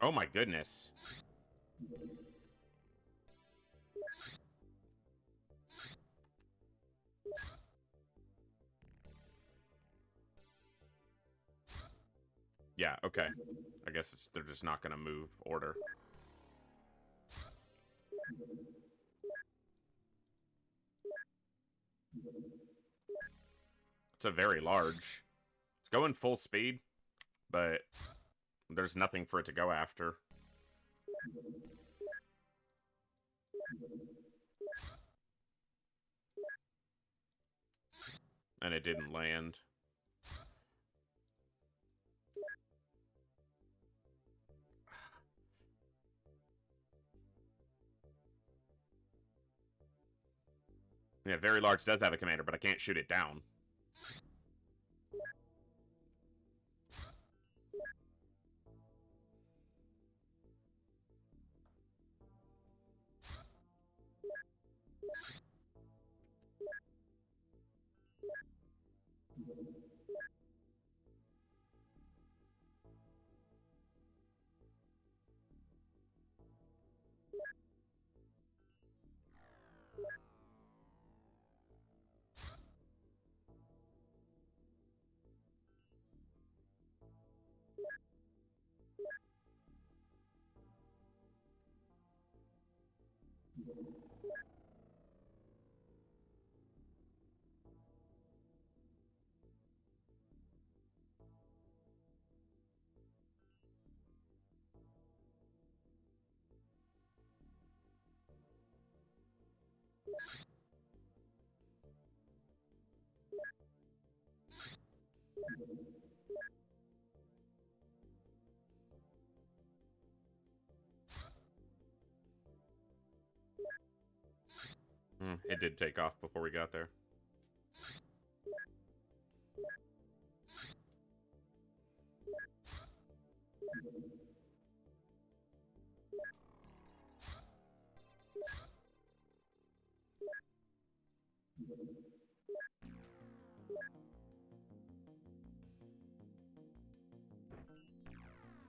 Oh my goodness. Yeah, okay. I guess they're just not gonna move order. It's a very large. It's going full speed, but there's nothing for it to go after. And it didn't land. Yeah, very large does have a commander, but I can't shoot it down. It did take off before we got there.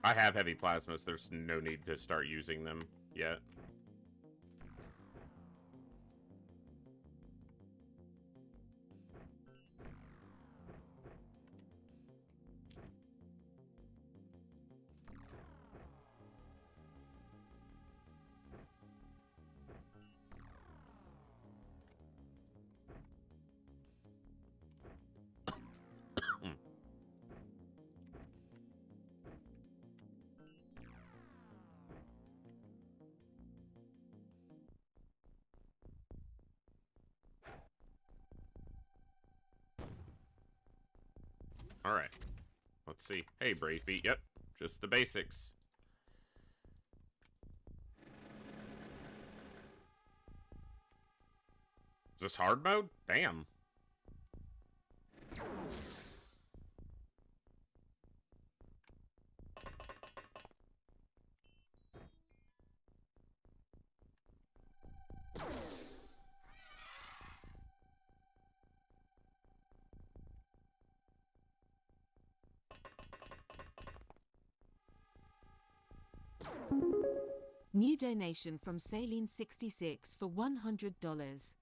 I have heavy plasmas. There's no need to start using them yet. Alright. Let's see. Hey, Brave Beat. Yep. Just the basics. Is this hard mode? Damn. New donation from Saline66 for $100.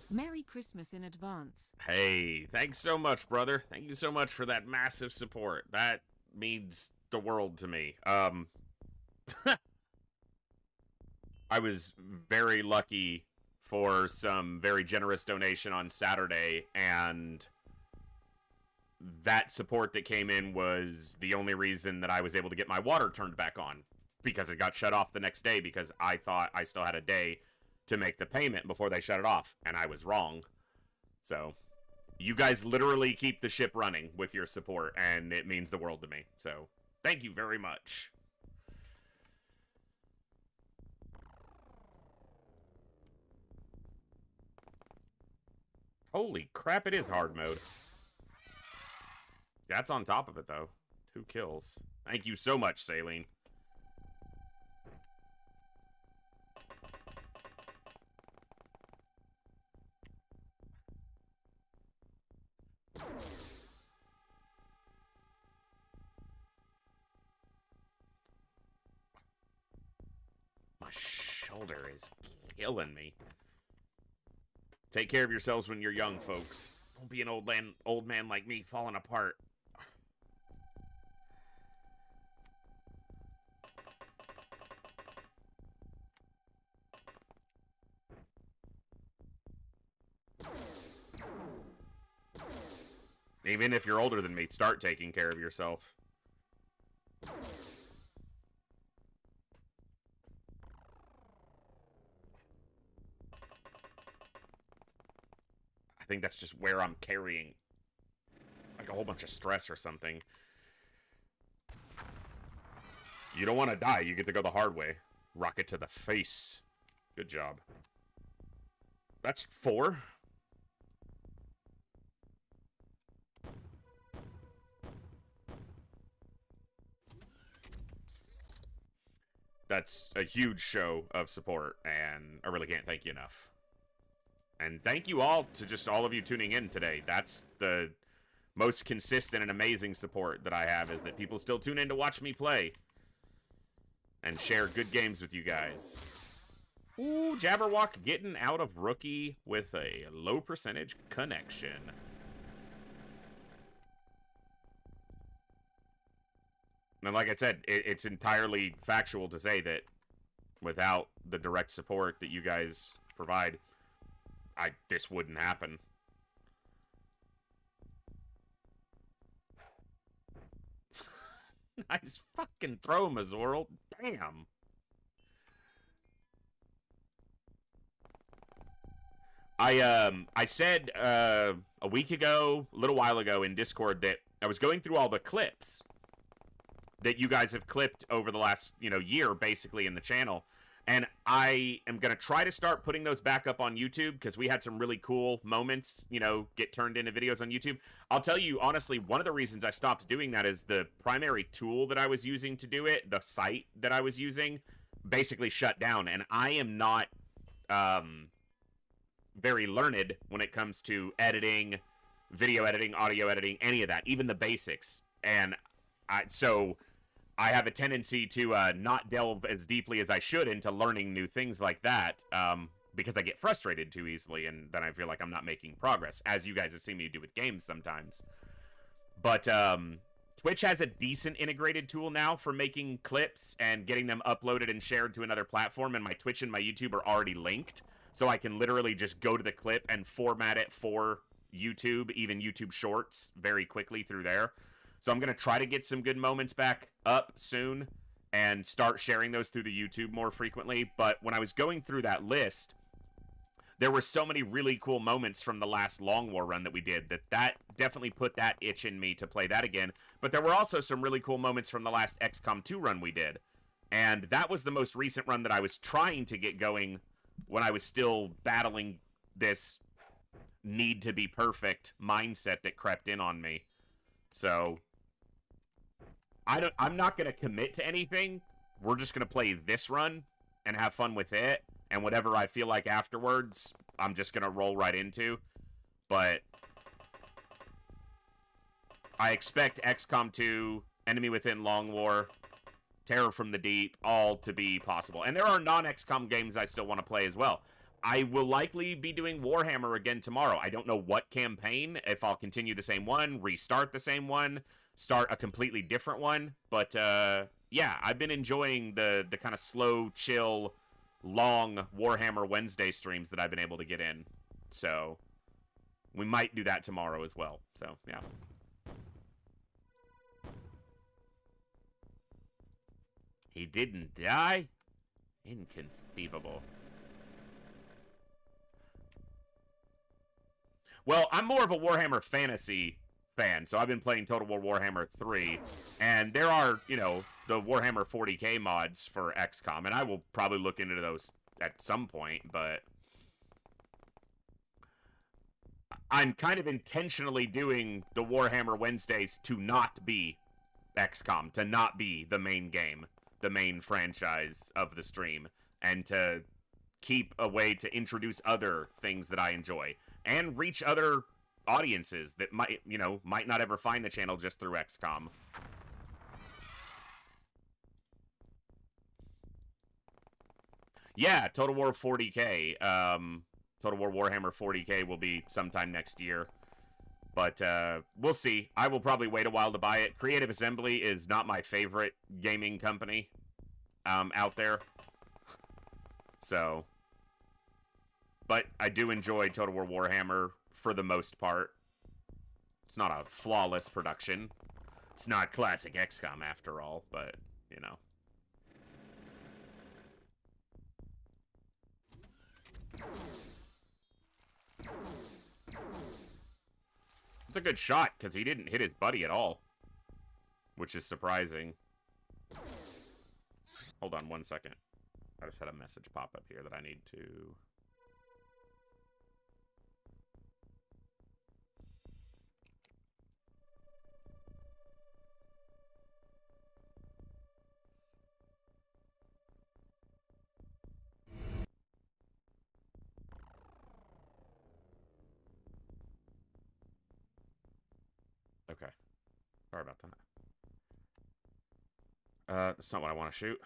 Merry Christmas in advance. Hey, thanks so much, brother. Thank you so much for that massive support. That means the world to me. I was very lucky for some very generous donation on Saturday, and that support that came in was the only reason that I was able to get my water turned back on, because it got shut off the next day because I thought I still had a day to make the payment before they shut it off, and I was wrong. So, you guys literally keep the ship running with your support, and it means the world to me. So, thank you very much. Holy crap, it is hard mode. That's on top of it, though. 2 kills. Thank you so much, Saline. My shoulder is killing me. Take care of yourselves when you're young, folks. Don't be an old man like me falling apart. Even if you're older than me, start taking care of yourself. I think that's just where I'm carrying like a whole bunch of stress or something. You don't want to die. You get to go the hard way. Rocket to the face. Good job. That's 4. That's a huge show of support, and I really can't thank you enough. And thank you all to just all of you tuning in today. That's the most consistent and amazing support that I have, is that people still tune in to watch me play and share good games with you guys. Ooh, Jabberwock getting out of rookie with a low percentage connection. And like I said, it's entirely factual to say that without the direct support that you guys provide, this wouldn't happen. Nice fucking throw, Mazorl. Damn. I said a week ago, a little while ago in Discord, that I was going through all the clips that you guys have clipped over the last, year, basically, in the channel. And I am going to try to start putting those back up on YouTube, because we had some really cool moments, get turned into videos on YouTube. I'll tell you, honestly, one of the reasons I stopped doing that is the primary tool that I was using to do it, the site that I was using, basically shut down. And I am not very learned when it comes to editing, video editing, audio editing, any of that, even the basics. And so I have a tendency to not delve as deeply as I should into learning new things like that, because I get frustrated too easily, and then I feel like I'm not making progress, as you guys have seen me do with games sometimes. But Twitch has a decent integrated tool now for making clips and getting them uploaded and shared to another platform, and my Twitch and my YouTube are already linked, so I can literally just go to the clip and format it for YouTube, even YouTube Shorts, very quickly through there. So I'm going to try to get some good moments back up soon and start sharing those through the YouTube more frequently. But when I was going through that list, there were so many really cool moments from the last Long War run that we did that definitely put that itch in me to play that again. But there were also some really cool moments from the last XCOM 2 run we did. And that was the most recent run that I was trying to get going when I was still battling this need to be perfect mindset that crept in on me. So I'm not going to commit to anything. We're just going to play this run and have fun with it. And whatever I feel like afterwards, I'm just going to roll right into. But I expect XCOM 2, Enemy Within Long War, Terror from the Deep, all to be possible. And there are non-XCOM games I still want to play as well. I will likely be doing Warhammer again tomorrow. I don't know what campaign, if I'll continue the same one, restart the same one, start a completely different one. But, yeah, I've been enjoying the kind of slow, chill, long Warhammer Wednesday streams that I've been able to get in. So, we might do that tomorrow as well. So, yeah. He didn't die? Inconceivable. Well, I'm more of a Warhammer Fantasy fan, so I've been playing Total War Warhammer 3, and there are, the Warhammer 40k mods for XCOM, and I will probably look into those at some point, but I'm kind of intentionally doing the Warhammer Wednesdays to not be XCOM, to not be the main game, the main franchise of the stream, and to keep a way to introduce other things that I enjoy and reach other audiences that might not ever find the channel just through XCOM. Yeah, Total War 40k. Total War Warhammer 40k will be sometime next year. But we'll see. I will probably wait a while to buy it. Creative Assembly is not my favorite gaming company out there. So, but I do enjoy Total War Warhammer for the most part. It's not a flawless production. It's not classic XCOM after all, but, you know. It's a good shot, because he didn't hit his buddy at all. Which is surprising. Hold on 1 second. I just had a message pop up here that I need to... Okay. Sorry about that. That's not what I want to shoot.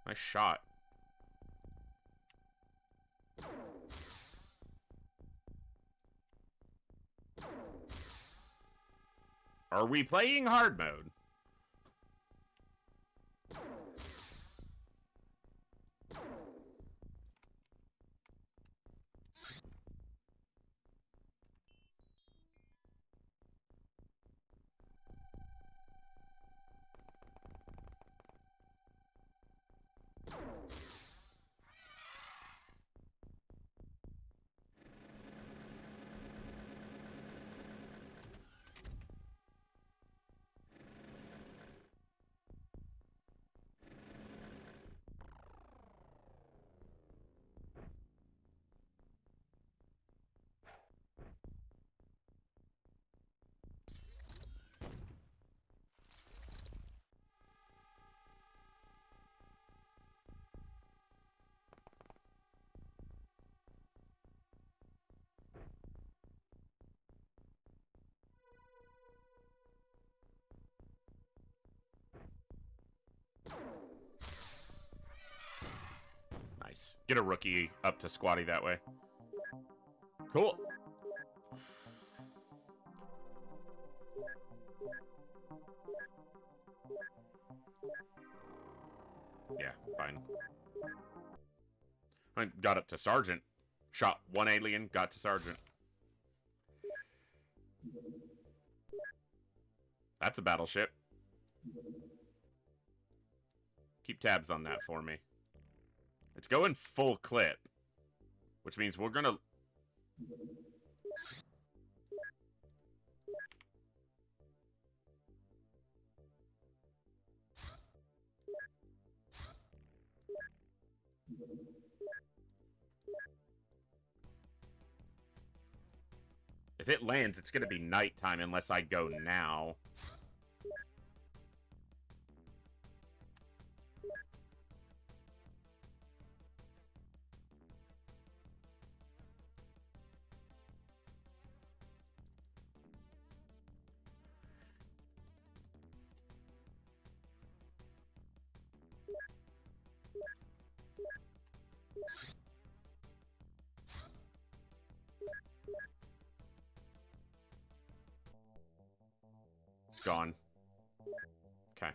Nice shot. Are we playing hard mode? Nice. Get a rookie up to squatty that way. Cool. Yeah, fine. I got up to sergeant. Shot one alien, got to sergeant. That's a battleship. Keep tabs on that for me. It's going full clip, which means we're gonna... If it lands, it's gonna be nighttime unless I go now. Gone. Okay.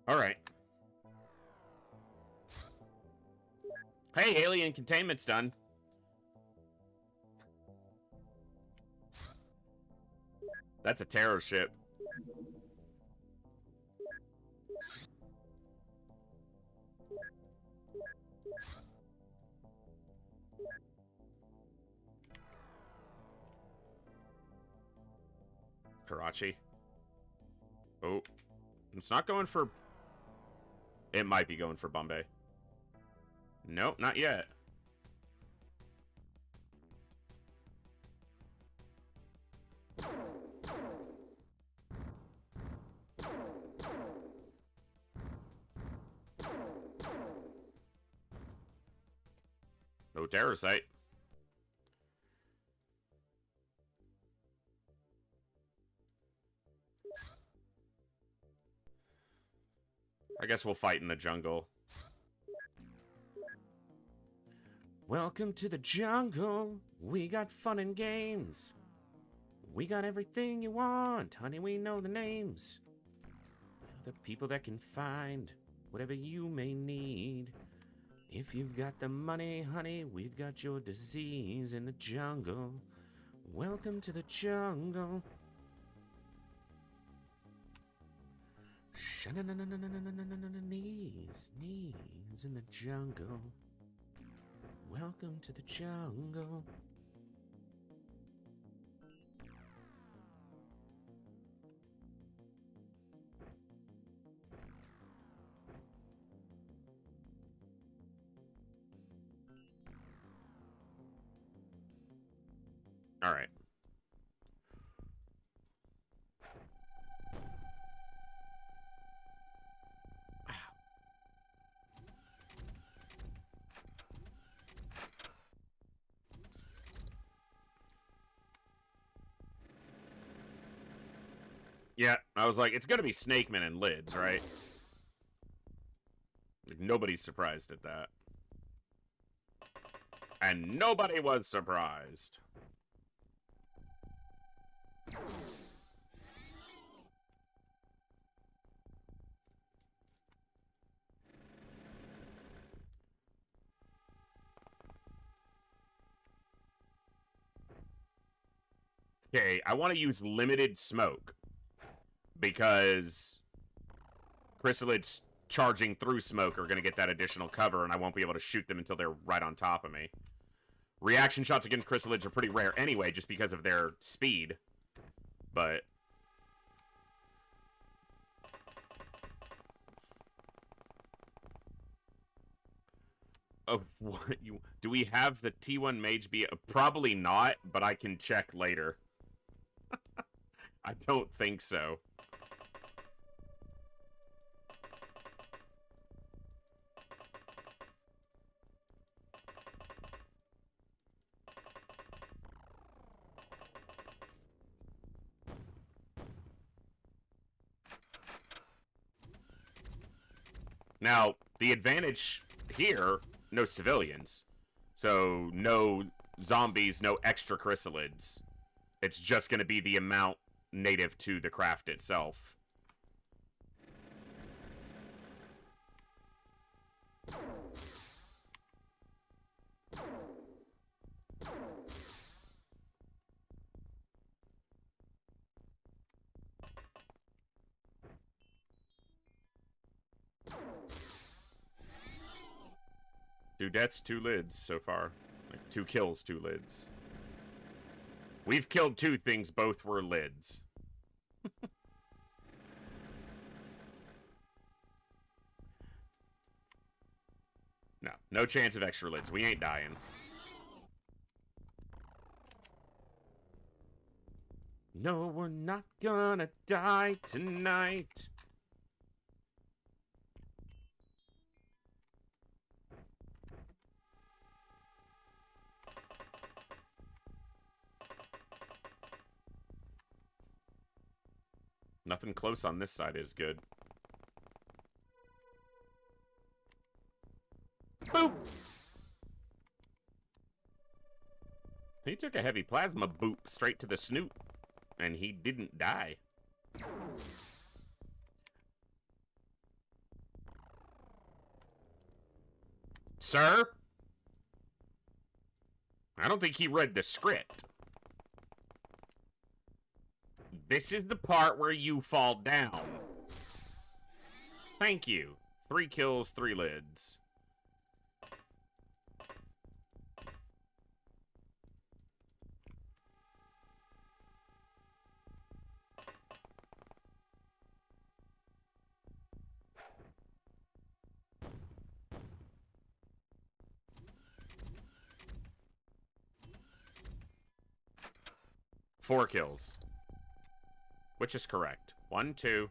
All right. Hey, alien containment's done. That's a terror ship. Karachi. Oh. It's not going for... It might be going for Bombay. Nope, not yet. No terror site. guess we'll fight in the jungle. Welcome to the jungle. We got fun and games. We got everything you want, honey. We know the names. The people that can find whatever you may need. If you've got the money, honey, we've got your disease in the jungle. Welcome to the jungle. Knees in the jungle. Welcome to the jungle. All right. Yeah, I was like, it's gonna be snakemen and lids, right? Like, nobody's surprised at that. And nobody was surprised. Okay, I want to use limited smoke. Because chrysalids charging through smoke are going to get that additional cover, and I won't be able to shoot them until they're right on top of me. Reaction shots against chrysalids are pretty rare anyway, just because of their speed. But... oh, what you... do we have the T1 Mage be... probably not, but I can check later. I don't think so. Now, the advantage here, no civilians. So, no zombies, no extra chrysalids. It's just going to be the amount native to the craft itself. Two deaths, two lids so far. Like, 2 kills, 2 lids. We've killed 2 things, both were lids. No, no chance of extra lids. We ain't dying. No, we're not gonna die tonight. Nothing close on this side is good. Boop! He took a heavy plasma boop straight to the snoot, and he didn't die. Sir? I don't think he read the script. This is the part where you fall down. Thank you. 3 kills, 3 lids. Four kills. Which is correct. 1, 2,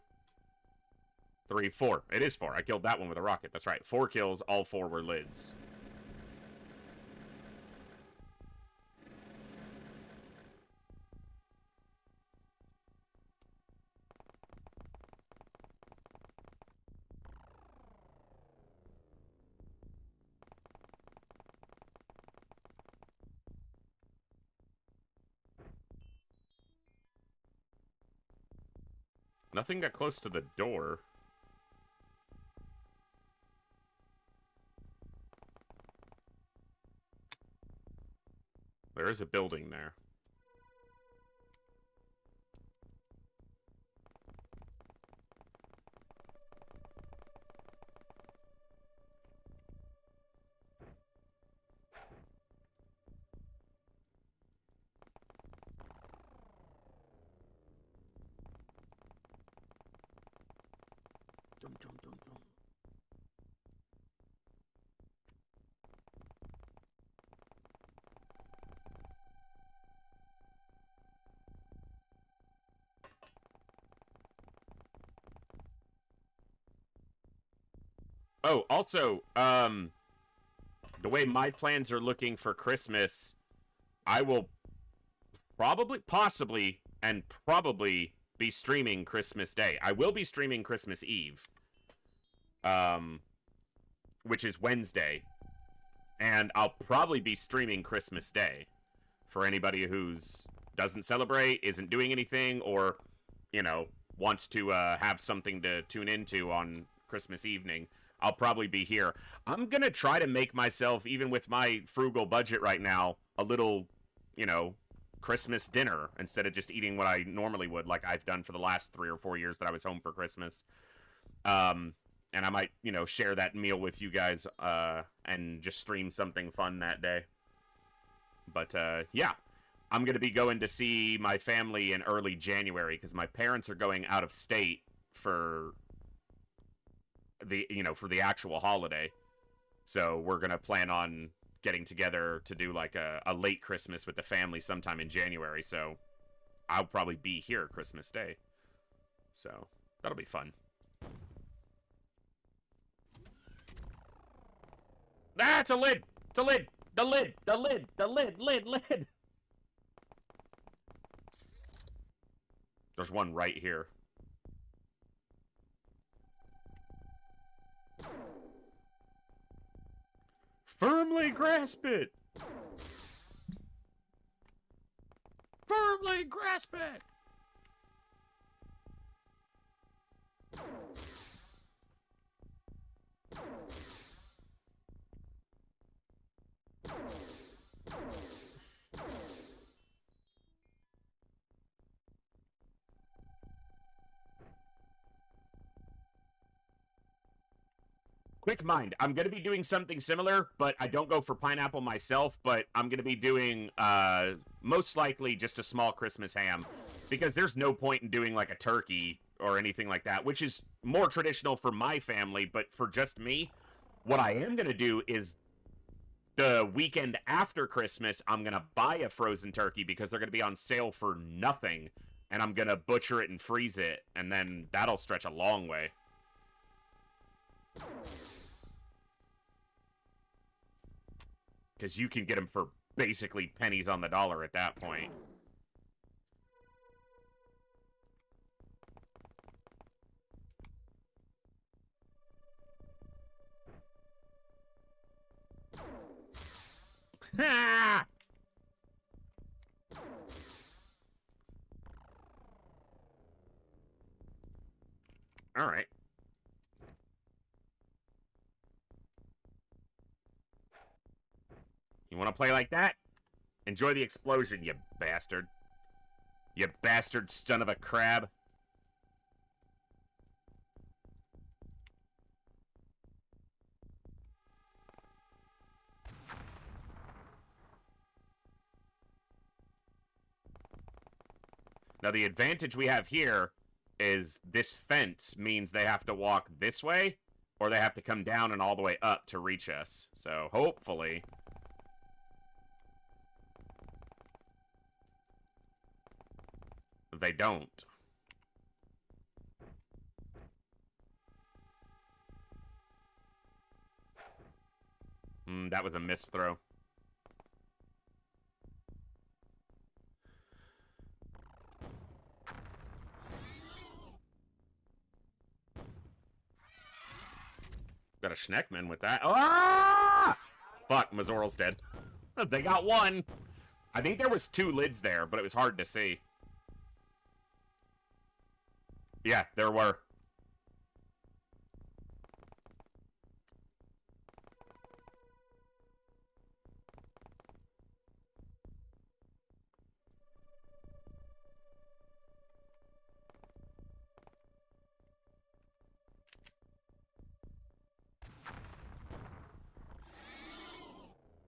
3, 4. It is 4. I killed that one with a rocket. That's right. 4 kills. All 4 were lids. Nothing got close to the door. There is a building there. Dum, dum, dum, dum. Oh, also, the way my plans are looking for Christmas, I will possibly be streaming Christmas Day. I will be streaming Christmas Eve, which is Wednesday, and I'll probably be streaming Christmas Day for anybody who's doesn't celebrate, isn't doing anything, or, you know, wants to have something to tune into on Christmas evening. I'll probably be here. I'm going to try to make myself, even with my frugal budget right now, a little, you know, Christmas dinner instead of just eating what I normally would, like I've done for the last 3 or 4 years that I was home for Christmas. And I might, you know, share that meal with you guys and just stream something fun that day. But, yeah. I'm going to be going to see my family in early January because my parents are going out of state for the actual holiday. So we're gonna plan on getting together to do like a late Christmas with the family sometime in January. So I'll probably be here Christmas Day. So that'll be fun. That's a lid! It's a lid! The lid! The lid! The lid! There's one right here. Firmly grasp it! Firmly grasp it! Quick mind, I'm going to be doing something similar, but I don't go for pineapple myself, but I'm going to be doing, most likely just a small Christmas ham, because there's no point in doing, like, a turkey or anything like that, which is more traditional for my family, but for just me, what I am going to do is the weekend after Christmas, I'm going to buy a frozen turkey because they're going to be on sale for nothing, and I'm going to butcher it and freeze it, and then that'll stretch a long way. Because you can get them for basically pennies on the dollar at that point. Ha! All right. You want to play like that? Enjoy the explosion, you bastard. You bastard son of a crab. Now, the advantage we have here is this fence means they have to walk this way, or they have to come down and all the way up to reach us. So, hopefully... they don't. That was a missed throw. Got a Schneckman with that. Ah! Fuck, Mazoral's dead. They got one. I think there was 2 lids there, but it was hard to see. Yeah, there were.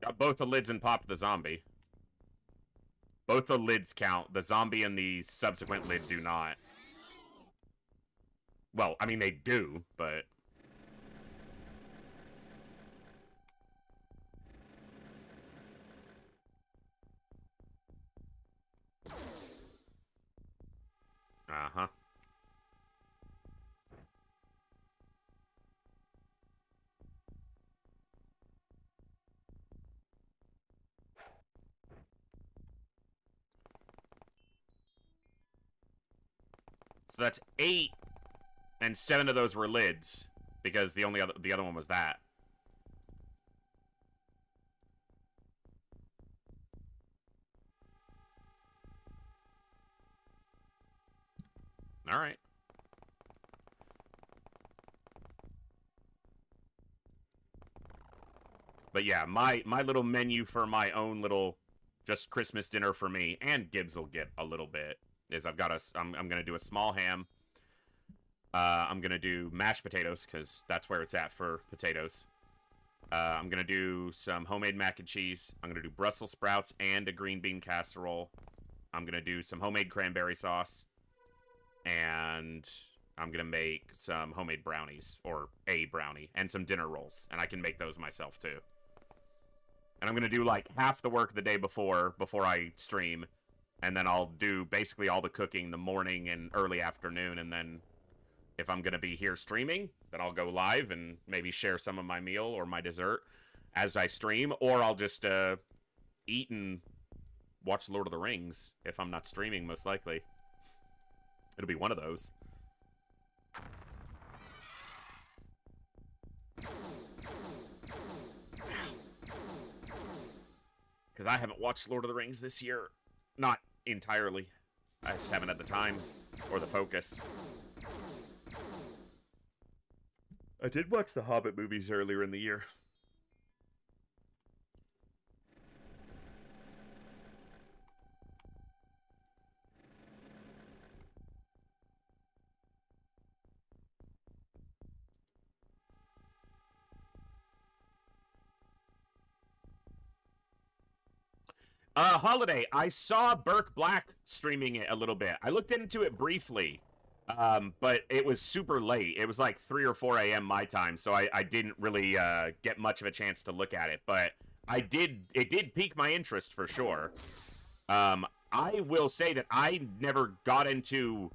Got both the lids and popped the zombie. Both the lids count. The zombie and the subsequent lid do not. Well, I mean, they do, but... Uh-huh. So that's 8, and 7 of those were lids, because the other one was that. All right. But yeah, my little menu for my own little just Christmas dinner for me, and Gibbs will get a little bit, is I'm gonna do a small ham. I'm gonna do mashed potatoes because that's where it's at for potatoes. I'm gonna do some homemade mac and cheese. I'm gonna do Brussels sprouts and a green bean casserole. I'm gonna do some homemade cranberry sauce, and I'm gonna make some homemade brownies, or a brownie, and some dinner rolls, and I can make those myself too. And I'm gonna do like half the work the day before I stream, and then I'll do basically all the cooking the morning and early afternoon, and then if I'm gonna be here streaming, then I'll go live and maybe share some of my meal or my dessert as I stream, or I'll just eat and watch Lord of the Rings if I'm not streaming, most likely. It'll be one of those. Because I haven't watched Lord of the Rings this year. Not entirely. I just haven't had the time or the focus. I did watch the Hobbit movies earlier in the year. Holiday, I saw Burke Black streaming it a little bit. I looked into it briefly, but it was super late. It was like 3 or 4 a.m. my time, so I didn't really get much of a chance to look at it. But it did pique my interest for sure. I will say that I never got into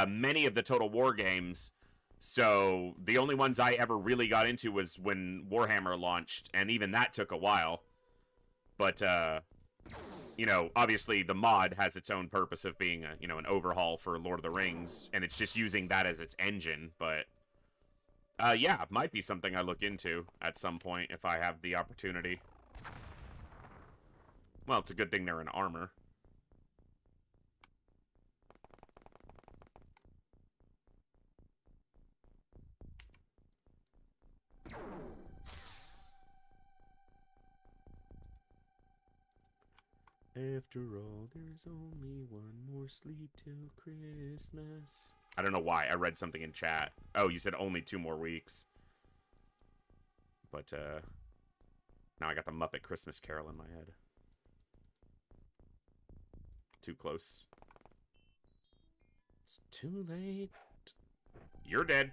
many of the Total War games, so the only ones I ever really got into was when Warhammer launched, and even that took a while. But, you know, obviously the mod has its own purpose of being, you know, an overhaul for Lord of the Rings, and it's just using that as its engine, but, yeah, it might be something I look into at some point if I have the opportunity. Well, it's a good thing they're in armor. After all, there's only one more sleep till Christmas. I don't know why. I read something in chat. Oh, you said only 2 more weeks. But, now I got the Muppet Christmas Carol in my head. Too close. It's too late. You're dead.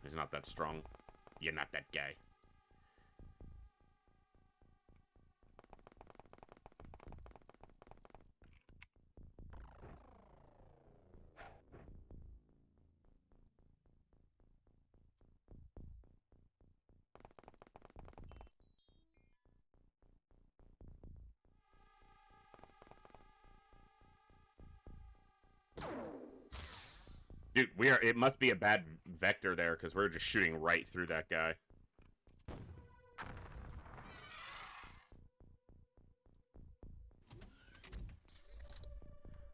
He's not that strong. You're not that guy. Dude, it must be a bad vector there, because we're just shooting right through that guy.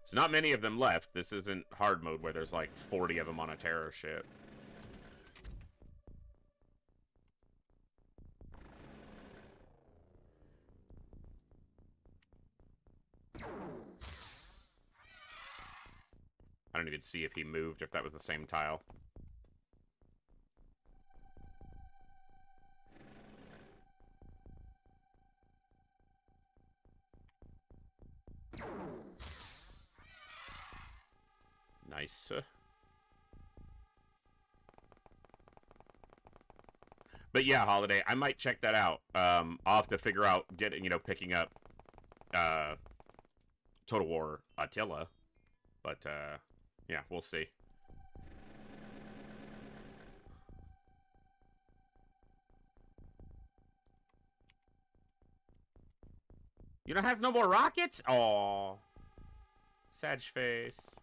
There's not many of them left. This isn't hard mode where there's like 40 of them on a terror ship. I don't even see if he moved, if that was the same tile. Nice. But yeah, Holiday, I might check that out. I'll have to figure out picking up Total War Attila. But yeah, we'll see. You don't have no more rockets? Aw. Sad face.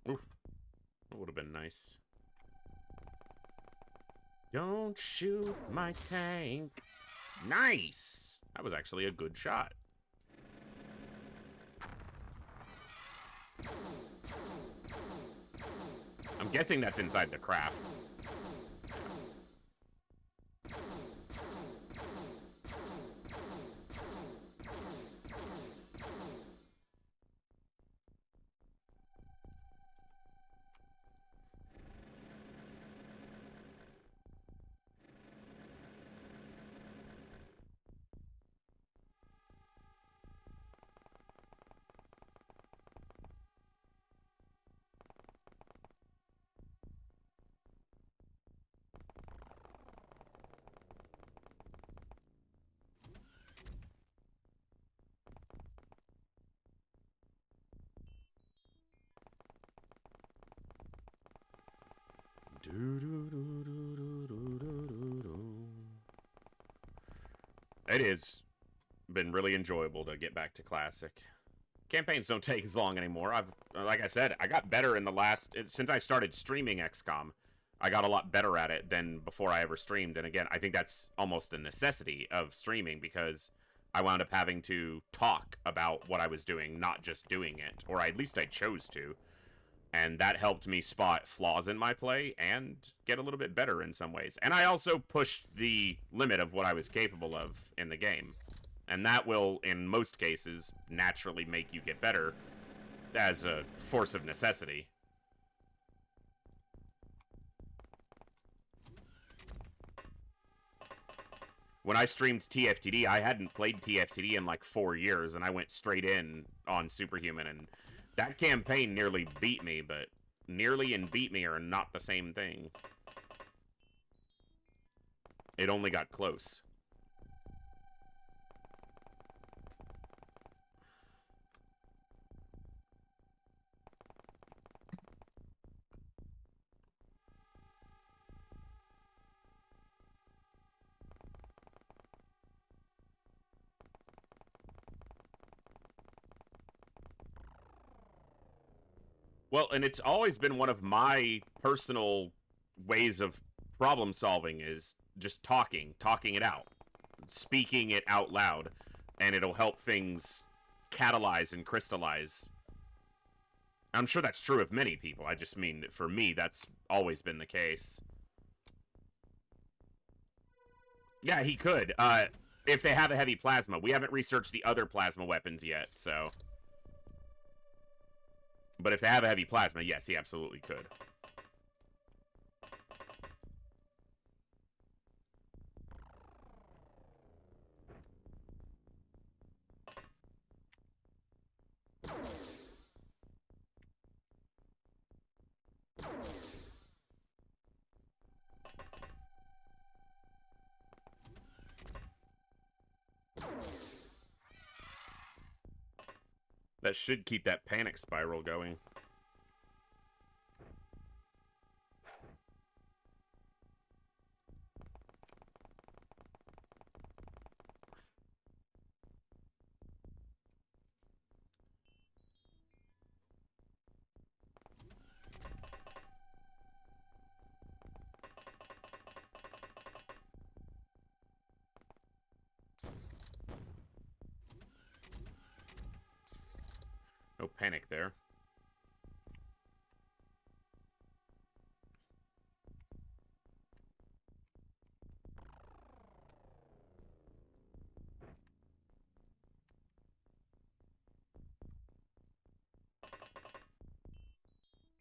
Oof. That would have been nice. Don't shoot my tank. Nice! That was actually a good shot. I'm guessing that's inside the craft. It has been really enjoyable to get back to Classic. Campaigns don't take as long anymore. Like I said, I got better in the since I started streaming XCOM. I got a lot better at it than before I ever streamed. And again, I think that's almost a necessity of streaming because I wound up having to talk about what I was doing, not just doing it. Or at least I chose to. And that helped me spot flaws in my play and get a little bit better in some ways. And I also pushed the limit of what I was capable of in the game. And that will, in most cases, naturally make you get better as a force of necessity. When I streamed TFTD, I hadn't played TFTD in like 4 years, and I went straight in on Superhuman, and that campaign nearly beat me, but nearly and beat me are not the same thing. It only got close. Well, and it's always been one of my personal ways of problem solving is just talking it out, speaking it out loud, and it'll help things catalyze and crystallize. I'm sure that's true of many people. I just mean that for me, that's always been the case. Yeah, he could. If they have a heavy plasma. We haven't researched the other plasma weapons yet, so... But if they have a heavy plasma, yes, he absolutely could. That should keep that panic spiral going. No panic there.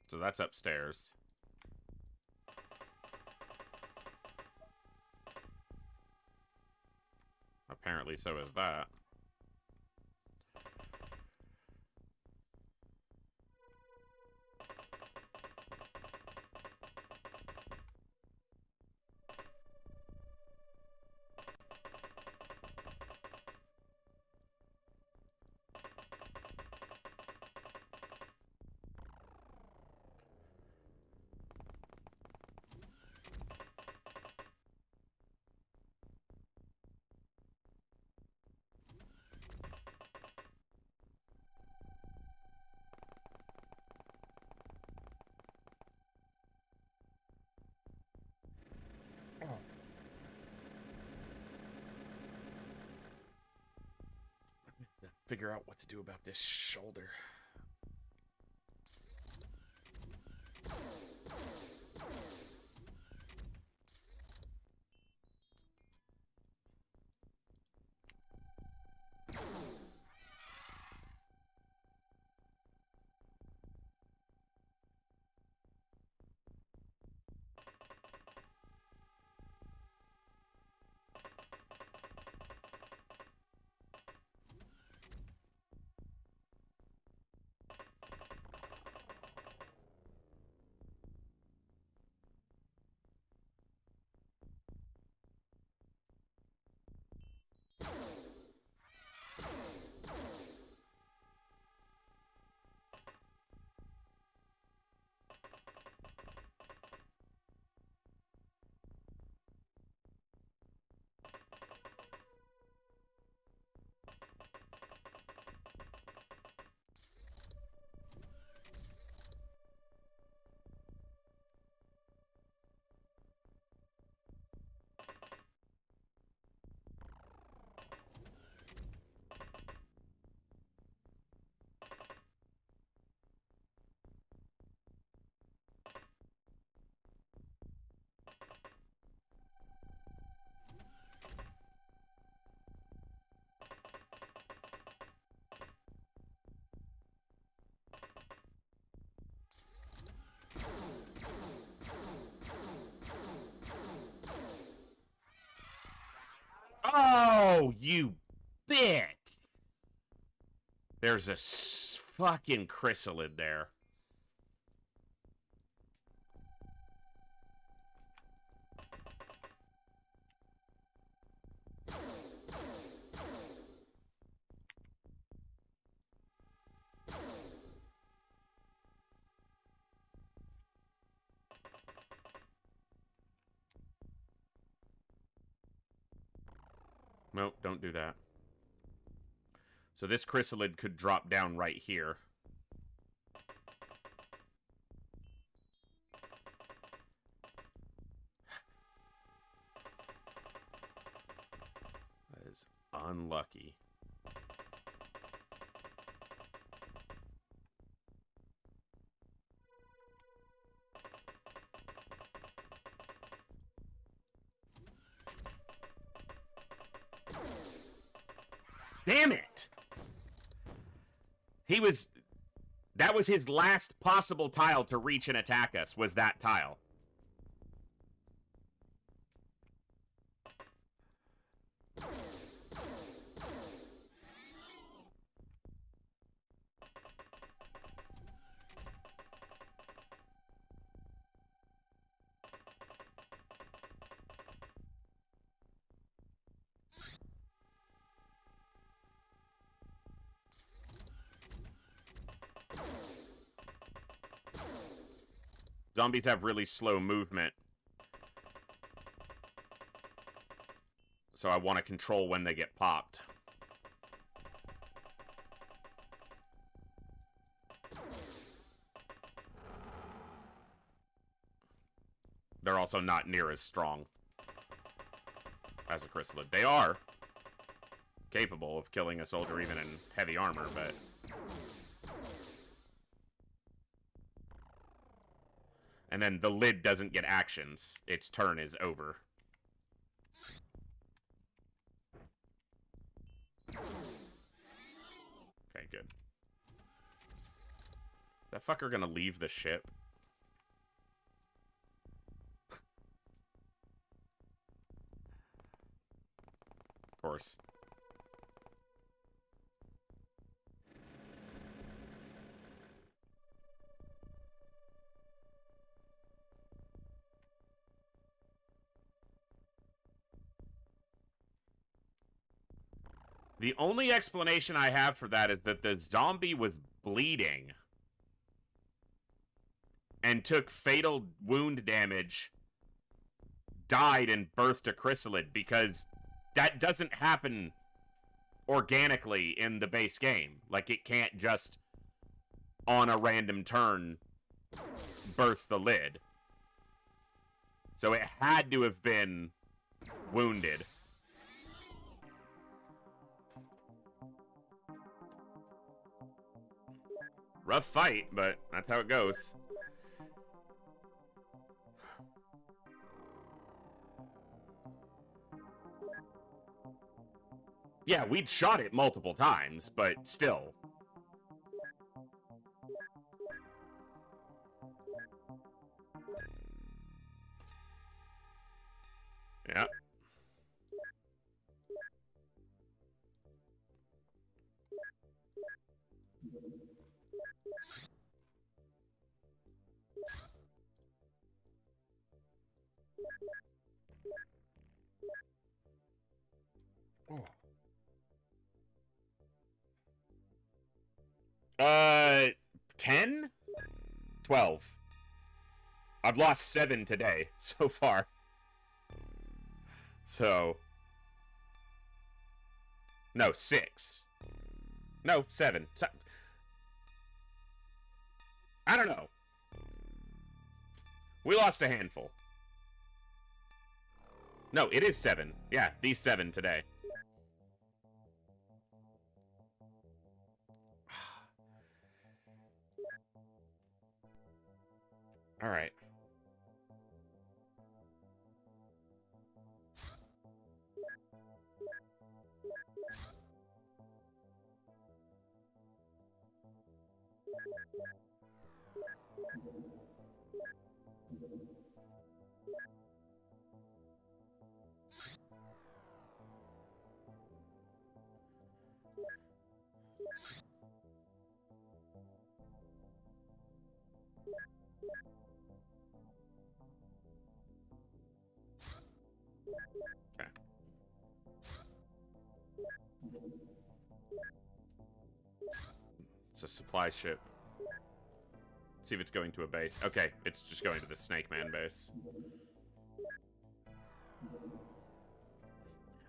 So that's upstairs. Apparently so is that. Figure out what to do about this shoulder. Oh, you bitch! There's a fucking chrysalid there. Nope, don't do that. So this chrysalid could drop down right here. That is unlucky. Damn it! That was his last possible tile to reach and attack us, was that tile. Zombies have really slow movement. So I want to control when they get popped. They're also not near as strong as a chrysalid. They are capable of killing a soldier even in heavy armor, but... And then the lid doesn't get actions. Its turn is over. Okay, good. That fucker gonna leave the ship? Of course. The only explanation I have for that is that the zombie was bleeding and took fatal wound damage, died, and birthed a chrysalid, because that doesn't happen organically in the base game. Like, it can't just, on a random turn, birth the lid. So it had to have been wounded. Rough fight, but that's how it goes. Yeah, we'd shot it multiple times, but still. Yeah. Oh. 10? 12. I've lost 7 today so far. So. No, 6. No, 7. I don't know. We lost a handful. No, it is 7. Yeah, these 7 today. All right. Okay. It's a supply ship. See if it's going to a base. Okay, it's just going to the Snake Man base.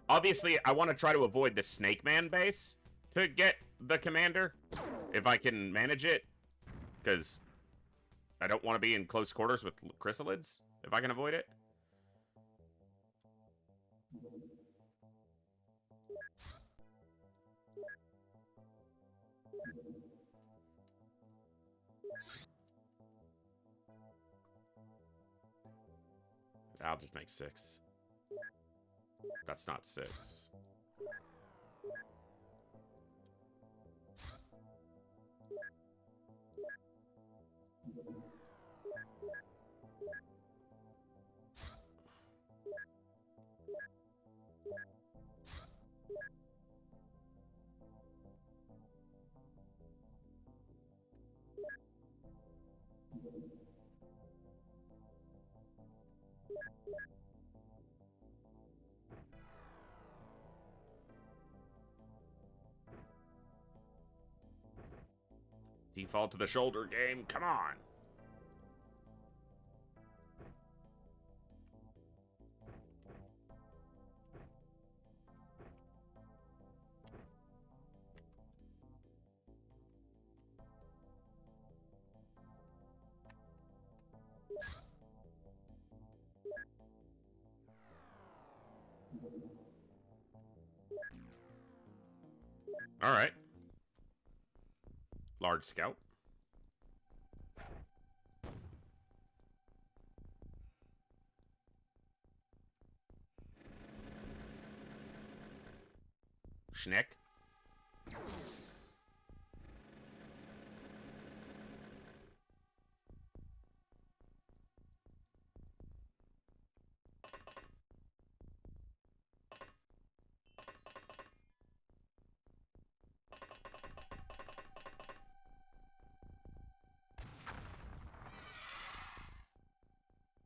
Obviously, I want to try to avoid the Snake Man base to get the commander, if I can manage it, because I don't want to be in close quarters with chrysalids, if I can avoid it. I'll just make 6. That's not 6. Default to the shoulder game, come on. Alright. Large scout. Schneck.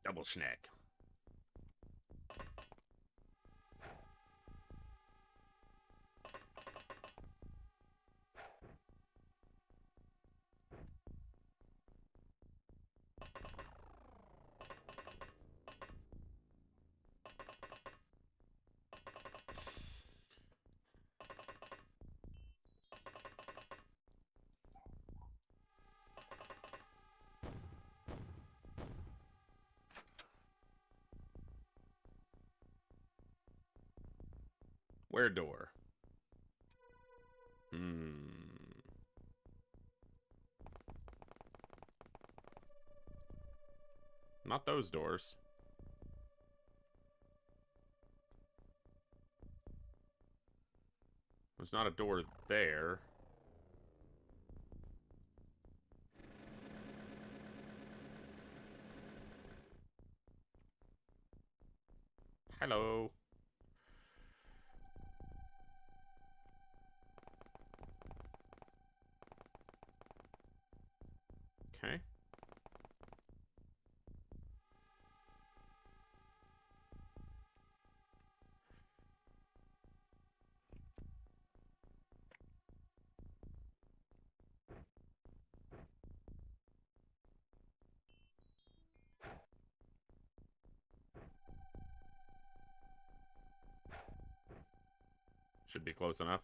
Double Schneck. Where door? Not those doors. There's not a door there. Hello. Okay. Should be close enough.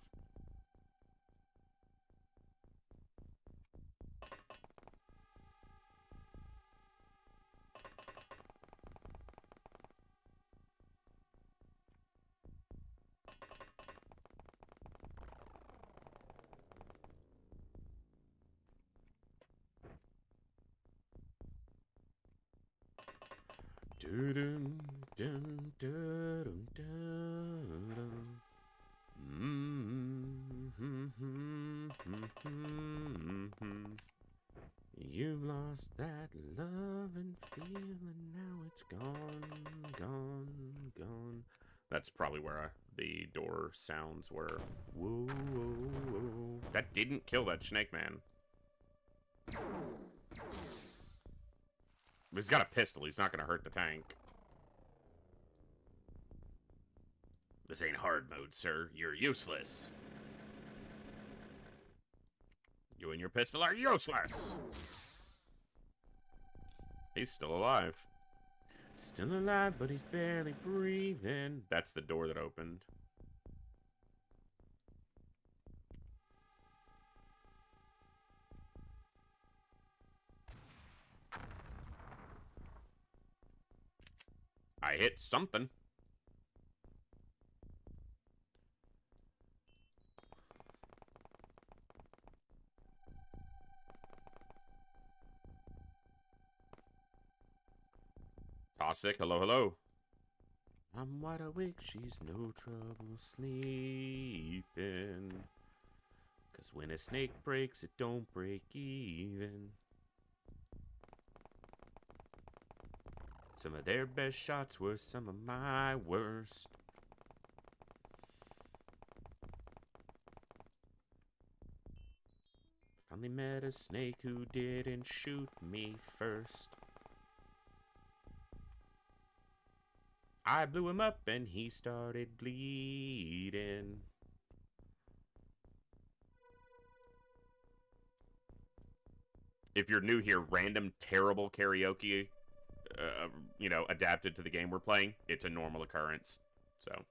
Dun, dun, dun, dun, dun. You lost that love and feeling, now it's gone, gone, gone. That's probably where the door sounds were. Whoa, whoa, whoa. That didn't kill that snake man. He's got a pistol. He's not going to hurt the tank. This ain't hard mode, sir. You're useless. You and your pistol are useless. He's still alive. Still alive, but he's barely breathing. That's the door that opened. I hit something. Toxic, hello, hello. I'm wide awake, she's no trouble sleeping. 'Cause when a snake breaks, it don't break even. Some of their best shots were some of my worst. Finally met a snake who didn't shoot me first. I blew him up and he started bleeding. If you're new here, random terrible karaoke, you know, adapted to the game we're playing, it's a normal occurrence. So.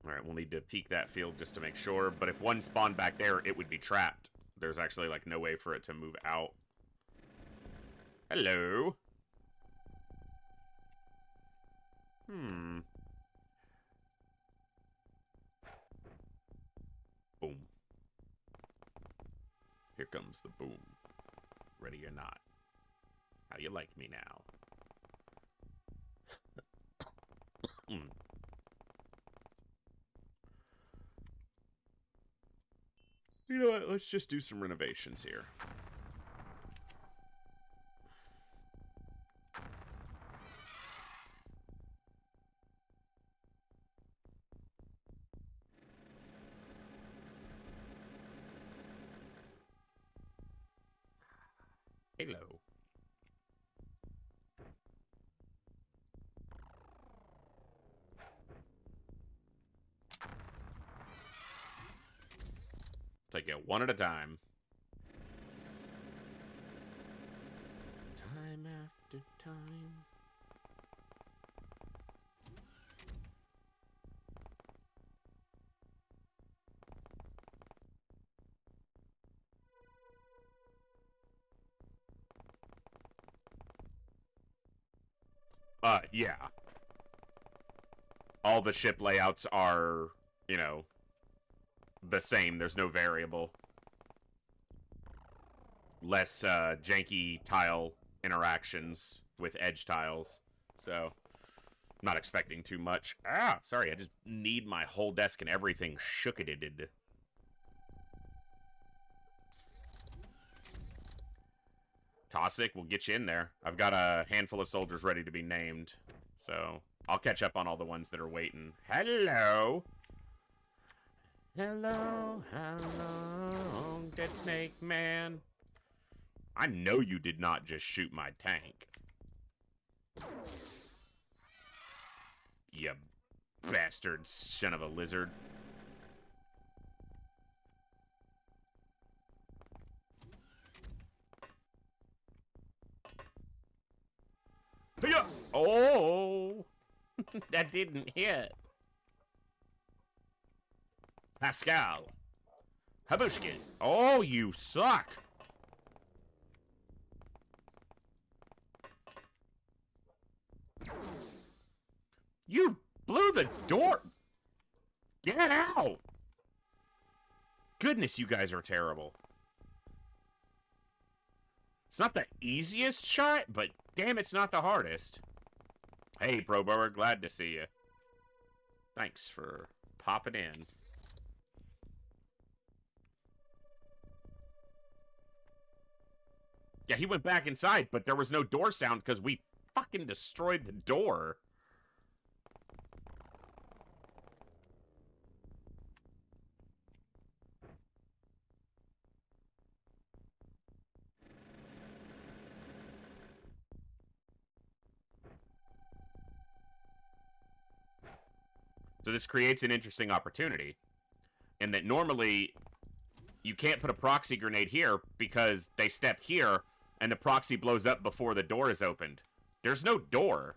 Alright, we'll need to peek that field just to make sure. But if one spawned back there, it would be trapped. There's actually, like, no way for it to move out. Hello. Boom. Here comes the boom. Ready or not. How you like me now? You know what? Let's just do some renovations here. Hello. Take it one at a time. Time after time. Yeah. All the ship layouts are, you know, the same. There's no variable. Less janky tile interactions with edge tiles. So, not expecting too much. Ah, sorry, I just need my whole desk and everything shooketed. Tossic, we'll get you in there. I've got a handful of soldiers ready to be named. So, I'll catch up on all the ones that are waiting. Hello! Hello, hello, Dead Snake Man. I know you did not just shoot my tank. You bastard son of a lizard. Oh! That didn't hit. Pascal. Habushkin. Oh, you suck. You blew the door. Get out. Goodness, you guys are terrible. It's not the easiest shot, but damn, it's not the hardest. Hey, Proboer, glad to see you. Thanks for popping in. Yeah, he went back inside, but there was no door sound because we fucking destroyed the door. So this creates an interesting opportunity in that normally you can't put a proxy grenade here because they step here and the proxy blows up before the door is opened. There's no door.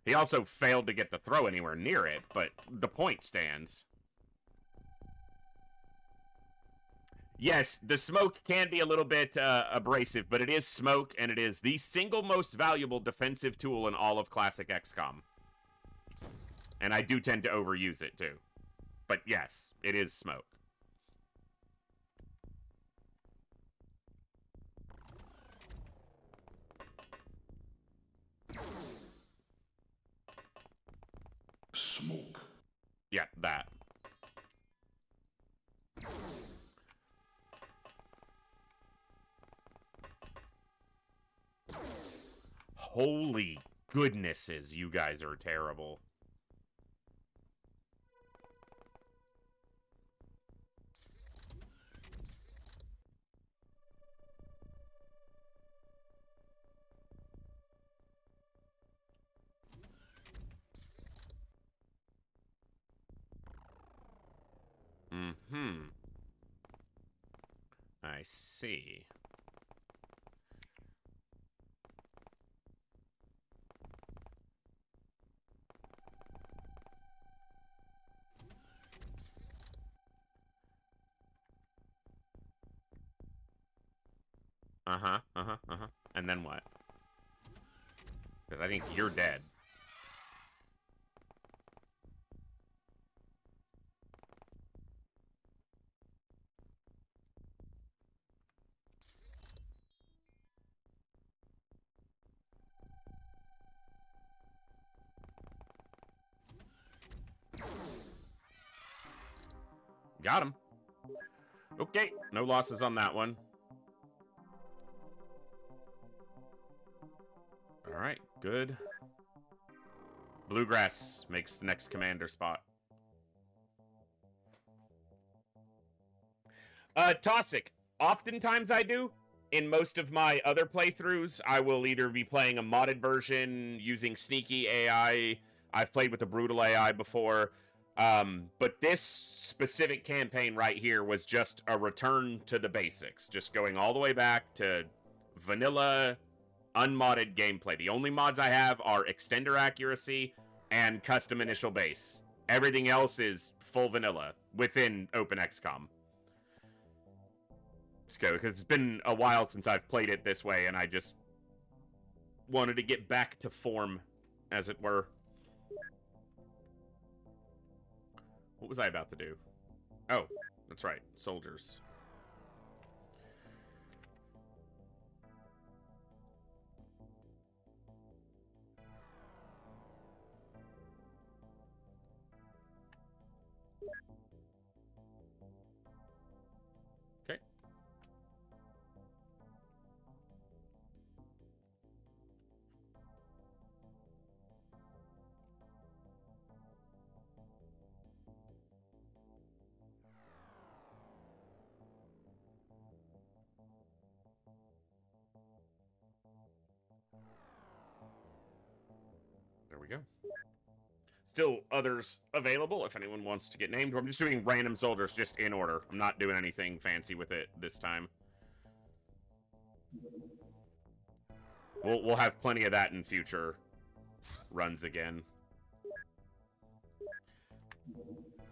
He also failed to get the throw anywhere near it, but the point stands. Yes, the smoke can be a little bit abrasive, but it is smoke, and it is the single most valuable defensive tool in all of Classic XCOM. And I do tend to overuse it, too. But yes, it is smoke. Smoke. Yeah, that. Holy goodnesses, you guys are terrible. Mm-hmm. I see. Uh-huh, uh-huh, uh-huh. And then what? Because I think you're dead. Got him. Okay, no losses on that one. Alright, good. Bluegrass makes the next commander spot. Tossic. Oftentimes I do. In most of my other playthroughs, I will either be playing a modded version using sneaky AI. I've played with a brutal AI before. But this specific campaign right here was just a return to the basics. Just going all the way back to vanilla, unmodded gameplay. The only mods I have are extender accuracy and custom initial base. Everything else is full vanilla within OpenXCOM. Let's go, because it's been a while since I've played it this way, and I just wanted to get back to form, as it were. What was I about to do? Oh, that's right, soldiers. Okay. There we go. Still others available if anyone wants to get named. I'm just doing random soldiers just in order. I'm not doing anything fancy with it this time. We'll have plenty of that in future runs again.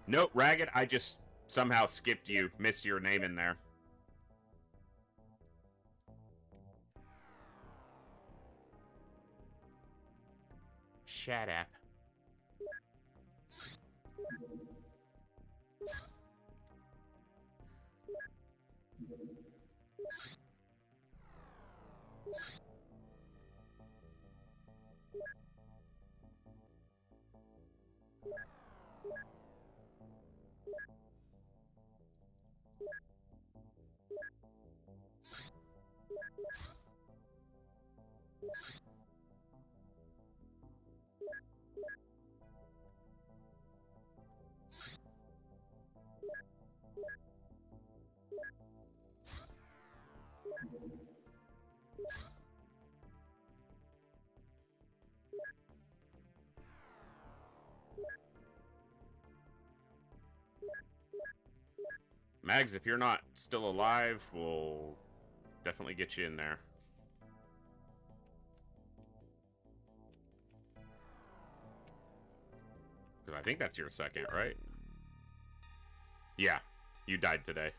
Nope, Ragged, I just somehow skipped you. Missed your name in there. Shut up. Mags, if you're not still alive, we'll definitely get you in there. Because I think that's your second, right? Yeah, you died today.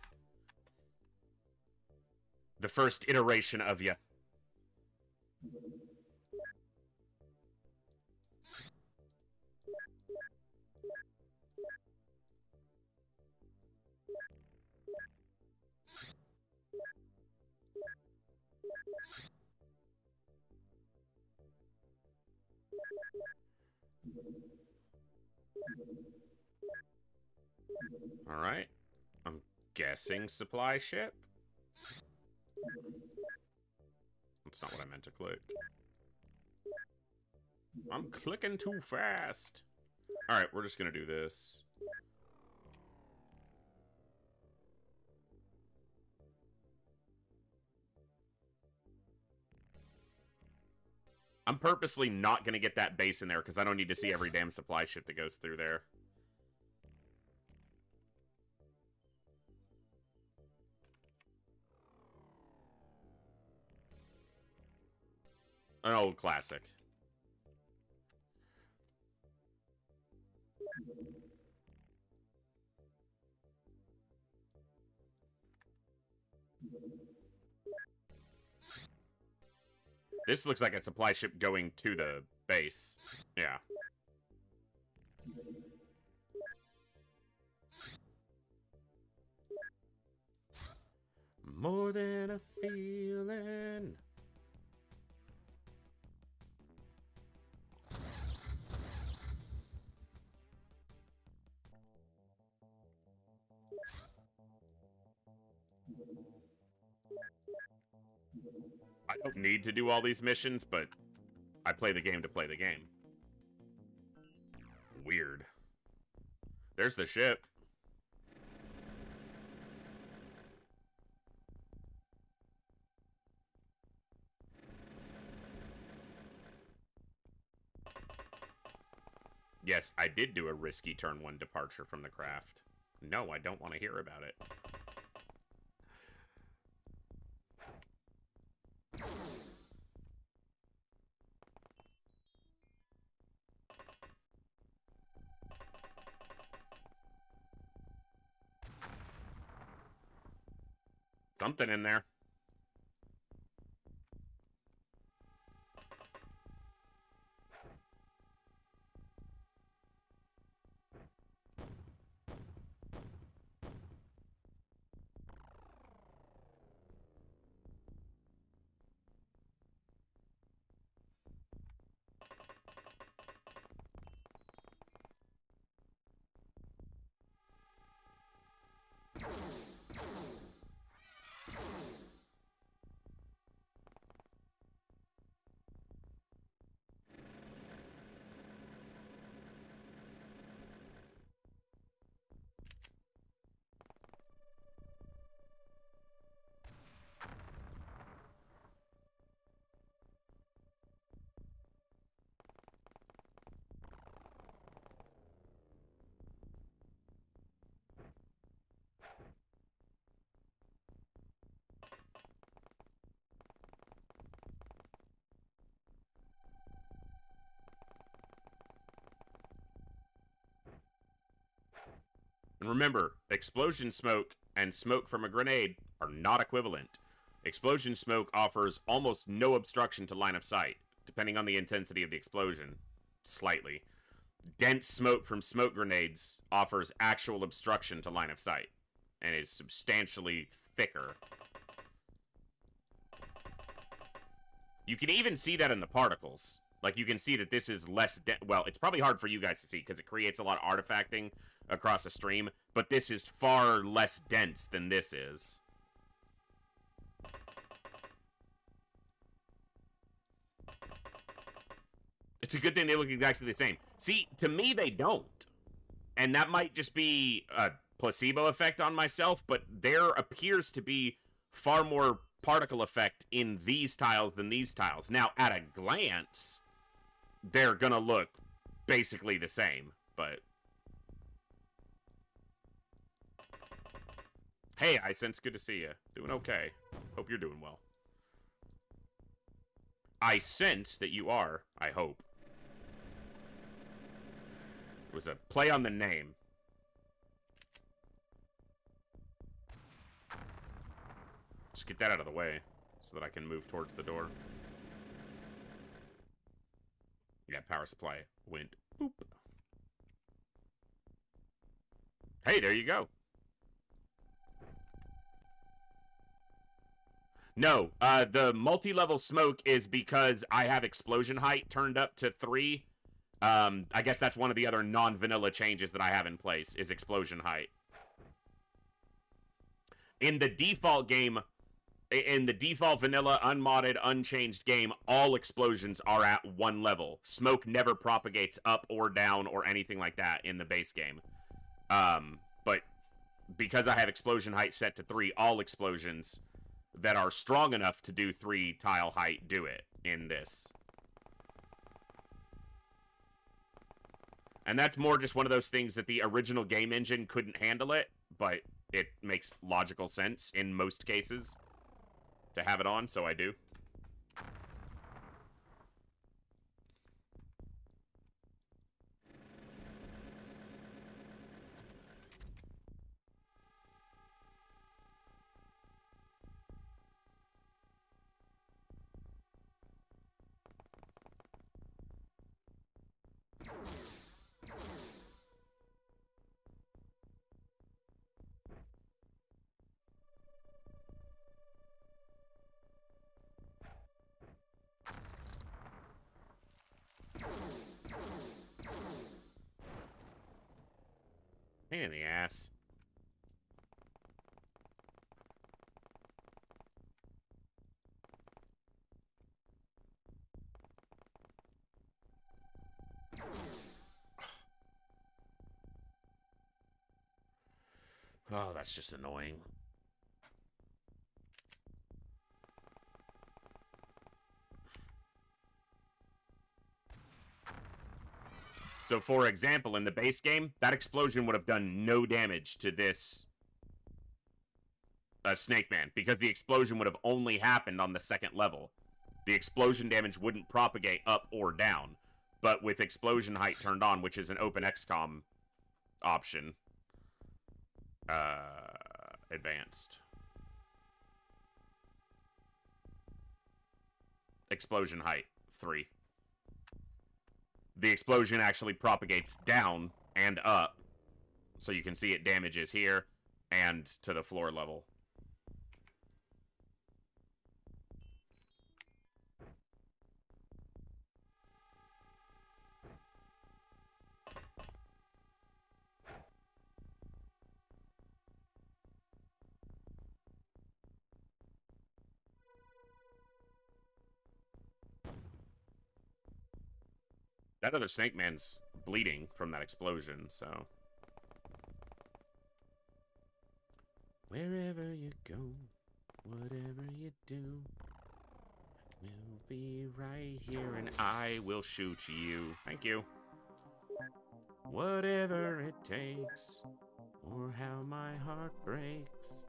The first iteration of you. Alright. I'm guessing supply ship? That's not what I meant to click. I'm clicking too fast. Alright, we're just gonna do this. I'm purposely not gonna get that base in there because I don't need to see every damn supply ship that goes through there. An old classic. This looks like a supply ship going to the base. Yeah. More than a feeling. I don't need to do all these missions, but I play the game to play the game. Weird. There's the ship. Yes, I did do a risky turn 1 departure from the craft. No, I don't want to hear about it. Something in there. And remember, explosion smoke and smoke from a grenade are not equivalent. Explosion smoke offers almost no obstruction to line of sight, depending on the intensity of the explosion. Slightly. Dense smoke from smoke grenades offers actual obstruction to line of sight, and is substantially thicker. You can even see that in the particles. Like, you can see that this is less well, it's probably hard for you guys to see because it creates a lot of artifacting across a stream, but this is far less dense than this is. It's a good thing they look exactly the same. See, to me, they don't. And that might just be a placebo effect on myself, but there appears to be far more particle effect in these tiles than these tiles. Now, at a glance, they're gonna look basically the same, but... Hey, Isense, good to see you. Doing okay. Hope you're doing well. I sense that you are, I hope. It was a play on the name. Just get that out of the way so that I can move towards the door. Yeah, power supply went boop. Hey, there you go. No, the multi-level smoke is because I have explosion height turned up to 3. I guess that's one of the other non-vanilla changes that I have in place, is explosion height. In the default game, in the default vanilla, unmodded, unchanged game, all explosions are at 1 level. Smoke never propagates up or down or anything like that in the base game. But because I have explosion height set to 3, all explosions that are strong enough to do 3 tile height do it in this. And that's more just one of those things that the original game engine couldn't handle it, but it makes logical sense in most cases to have it on, so I do. Pain in the ass. Oh, that's just annoying. So, for example, in the base game, that explosion would have done no damage to this Snake Man, because the explosion would have only happened on the second level. The explosion damage wouldn't propagate up or down. But with explosion height turned on, which is an open XCOM option, advanced. Explosion height, 3. The explosion actually propagates down and up, so you can see it damages here and to the floor level. That other Snake Man's bleeding from that explosion, so. Wherever you go, whatever you do, we'll be right here and I will shoot you. Thank you. Whatever it takes, or how my heart breaks.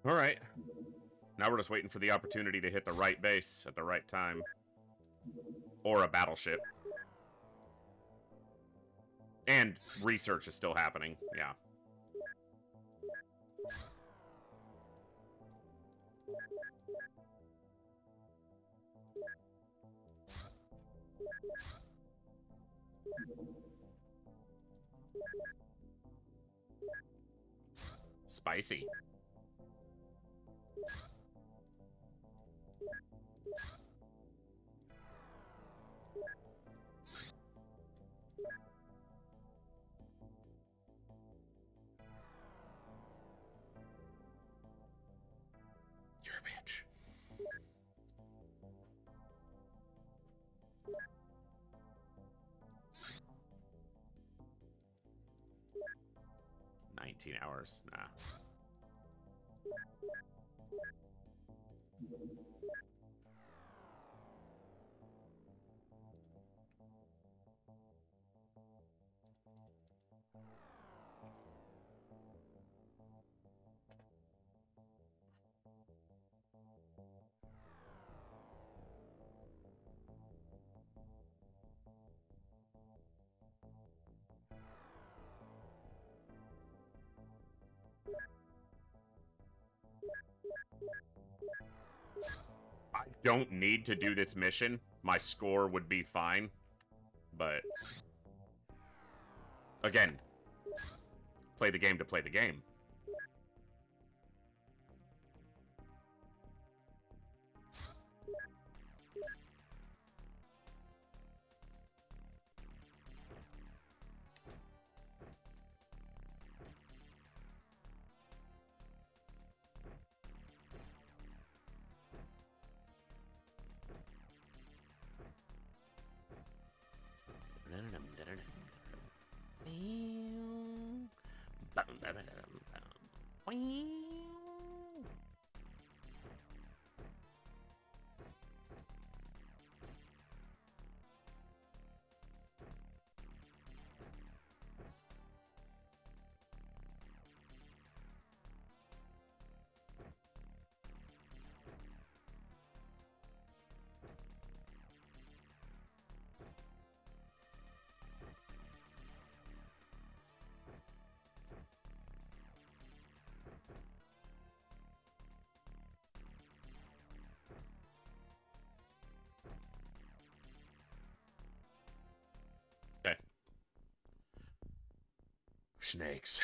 All right. Now we're just waiting for the opportunity to hit the right base at the right time. Or a battleship. And research is still happening, yeah. Spicy. You're a bitch. $19, nah. I don't need to do this mission. My score would be fine. But again, play the game to play the game. snakes.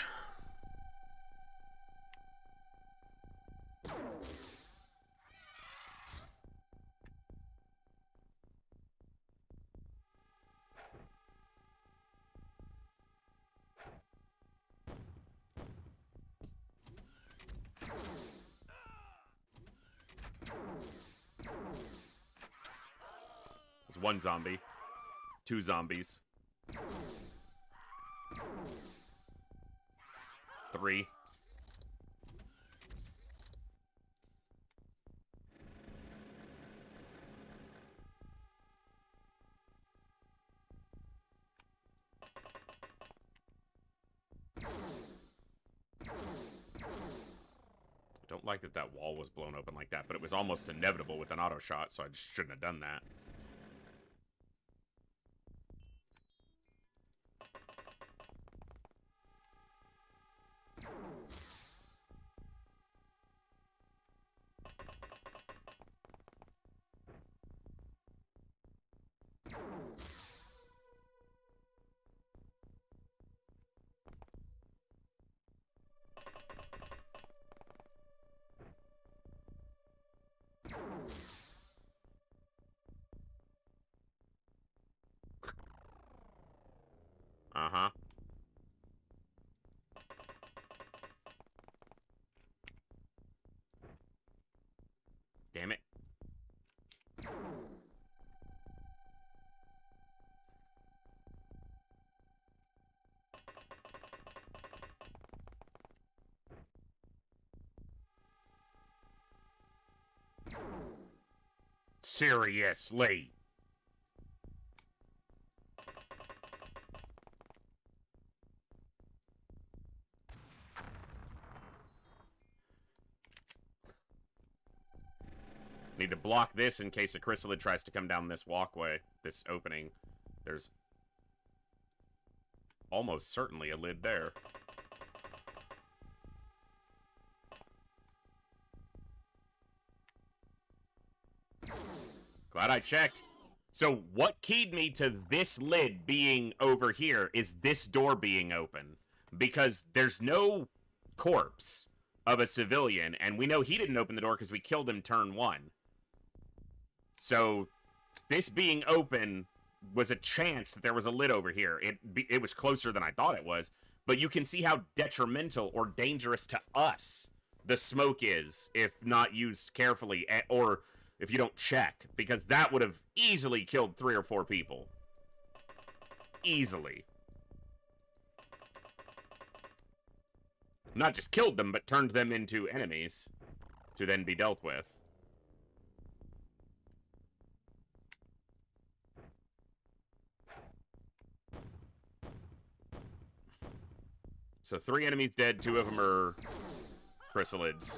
There's one zombie. Two zombies. Three. I don't like that that wall was blown open like that, but it was almost inevitable with an auto shot, so I just shouldn't have done that. Uh-huh. Damn it. Seriously. Need to block this in case a chrysalid tries to come down this walkway, this opening. There's almost certainly a lid there. Glad I checked. So what keyed me to this lid being over here is this door being open. Because there's no corpse of a civilian, and we know he didn't open the door because we killed him turn one. So this being open was a chance that there was a lid over here. It was closer than I thought it was, but you can see how detrimental or dangerous to us the smoke is if not used carefully, or if you don't check, because that would have easily killed 3 or 4 people. Easily. Not just killed them, but turned them into enemies to then be dealt with. So 3 enemies dead, 2 of them are chrysalids.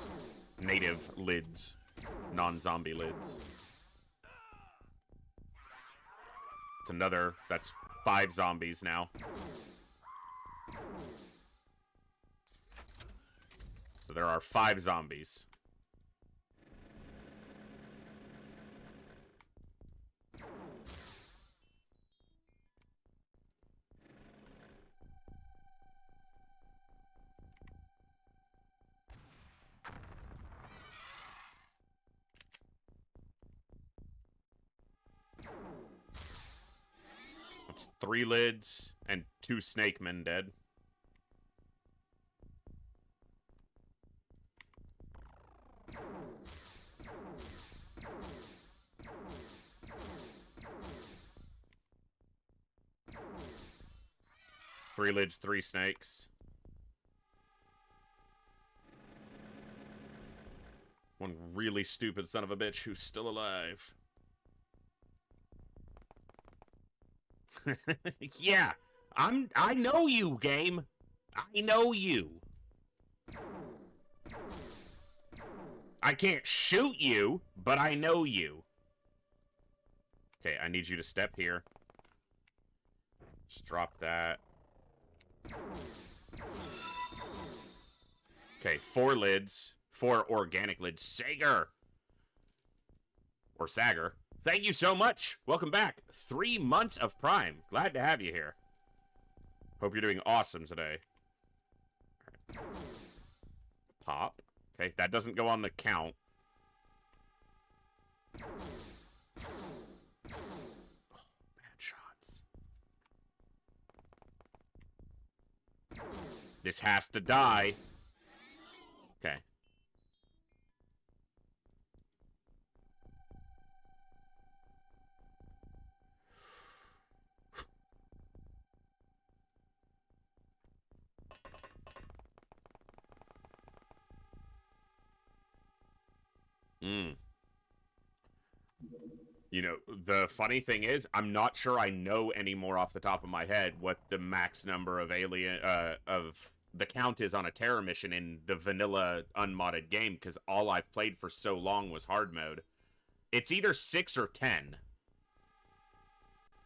Native lids. Non-zombie lids. It's another, that's 5 zombies now. So there are 5 zombies. It's 3 lids and 2 snake men dead. Three lids, 3 snakes. One really stupid son of a bitch who's still alive. Yeah, I know you, game. I know you. I can't shoot you, but I know you. Okay, I need you to step here. Just drop that. Okay, 4 lids. 4 organic lids. Sager! Or Sager. Thank you so much. Welcome back. 3 months of Prime. Glad to have you here. Hope you're doing awesome today. Pop. Okay, that doesn't go on the count. Oh, bad shots. This has to die. Okay. You know, the funny thing is, I'm not sure I know anymore off the top of my head what the max number of of the count is on a terror mission in the vanilla unmodded game, because all I've played for so long was hard mode. It's either 6 or 10.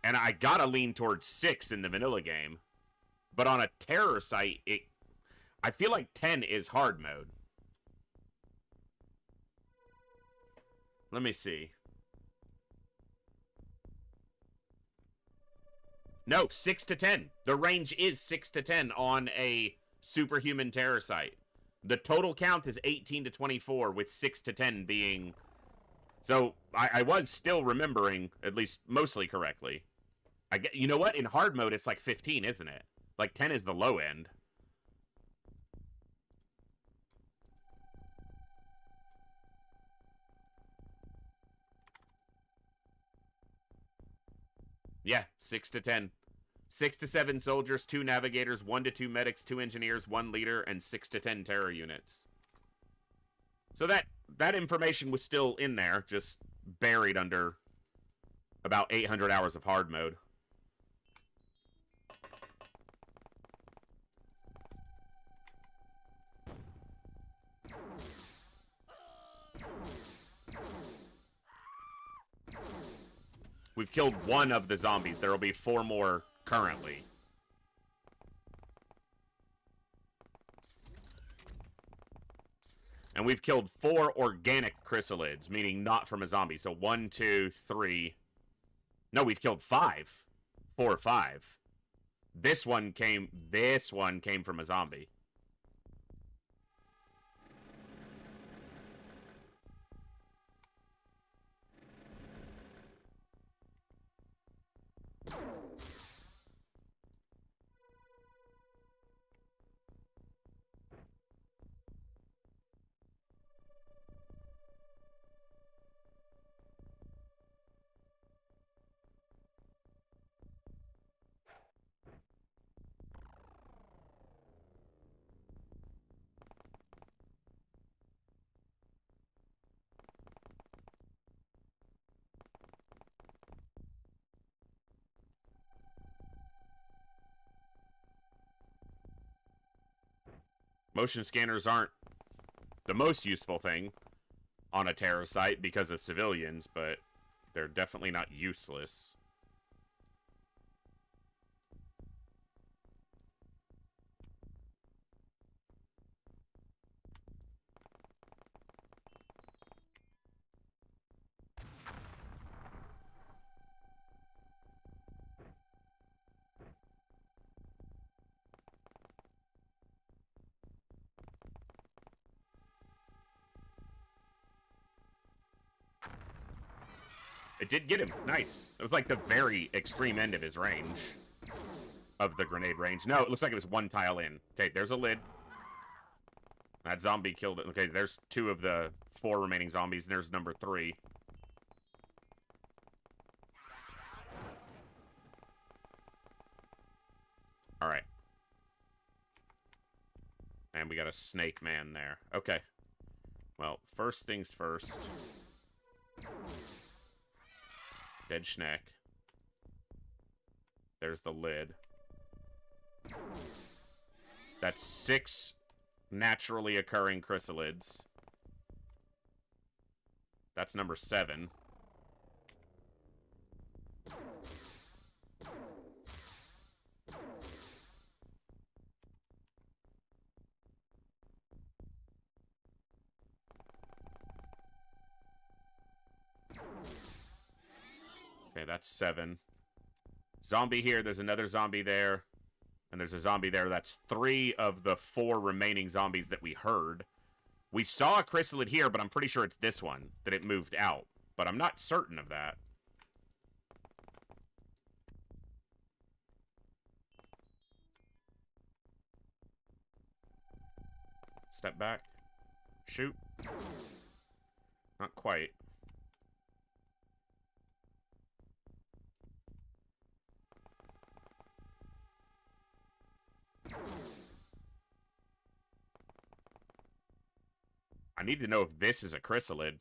And I gotta lean towards 6 in the vanilla game. But on a terror site, I feel like 10 is hard mode. Let me see. No, 6 to 10. The range is 6 to 10 on a superhuman terror site. The total count is 18 to 24, with 6 to 10 being... So, I was still remembering, at least mostly correctly. You know what? In hard mode, it's like 15, isn't it? Like, 10 is the low end. Yeah, 6 to 10. 6 to 7 soldiers, 2 navigators, 1 to 2 medics, 2 engineers, 1 leader, and 6 to 10 terror units. So that information was still in there, just buried under about 800 hours of hard mode. We've killed 1 of the zombies. There will be 4 more currently. And we've killed 4 organic chrysalids, meaning not from a zombie. So 1, 2, 3. No, we've killed 5. 4 or 5. This one came from a zombie. Motion scanners aren't the most useful thing on a terror site because of civilians, but they're definitely not useless. It did get him. Nice. It was like the very extreme end of his range. Of the grenade range. No, it looks like it was 1 tile in. Okay, there's a lid. That zombie killed it. Okay, there's 2 of the 4 remaining zombies, and there's number 3. Alright. And we got a snake man there. Okay. Well, first things first. Dead schneck. There's the lid. That's 6 naturally occurring chrysalids. That's number 7. Okay, that's 7. Zombie here. There's another zombie there. And there's a zombie there. That's 3 of the 4 remaining zombies that we heard. We saw a chrysalid here, but I'm pretty sure it's this one that it moved out. But I'm not certain of that. Step back. Shoot. Not quite. I need to know if this is a chrysalid.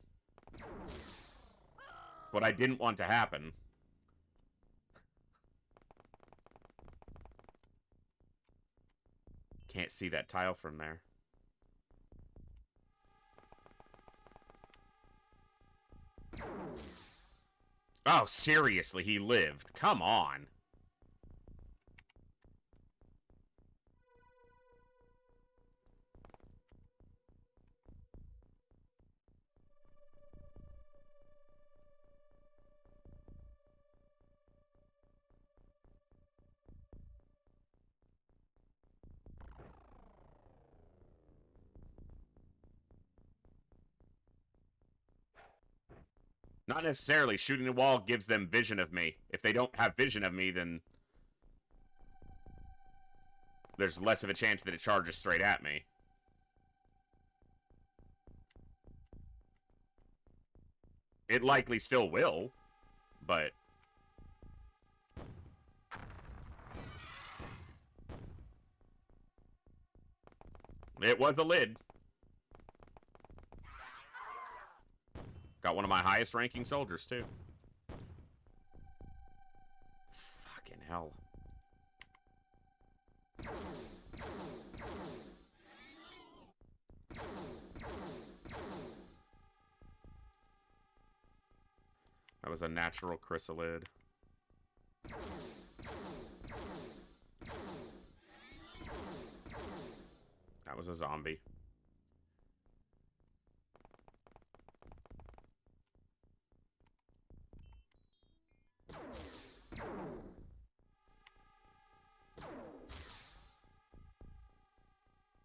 What I didn't want to happen. Can't see that tile from there. Oh, seriously, he lived. Come on. Not necessarily. Shooting the wall gives them vision of me. If they don't have vision of me, then there's less of a chance that it charges straight at me. It likely still will, but... It was a lid. Got one of my highest ranking soldiers, too. Fucking hell. That was a natural chrysalid. That was a zombie.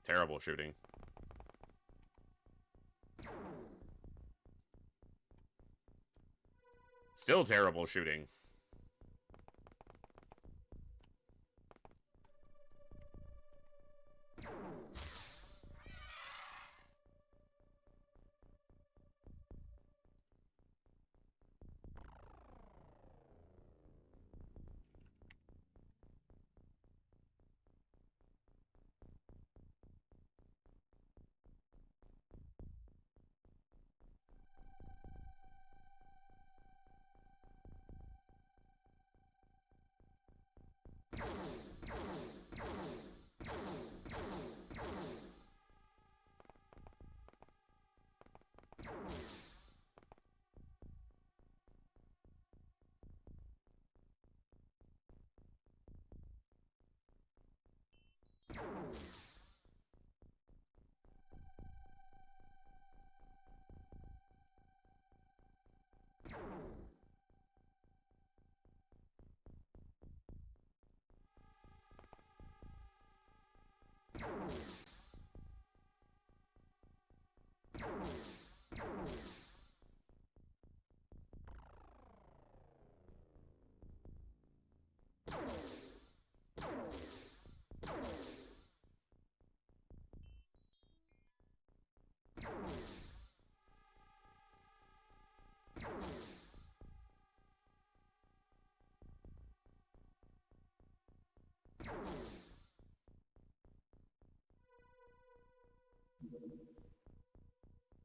Terrible shooting. Still terrible shooting.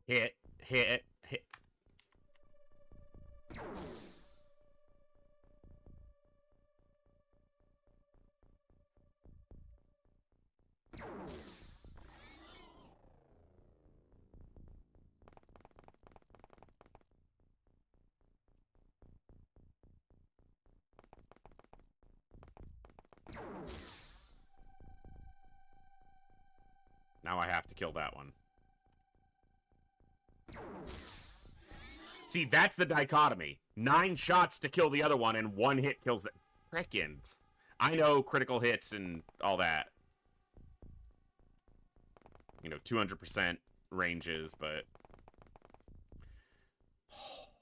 Hit. Now I have to kill that one. See, that's the dichotomy. 9 shots to kill the other one, and 1 hit kills it. Frickin'. I know critical hits and all that. You know, 200% ranges, but...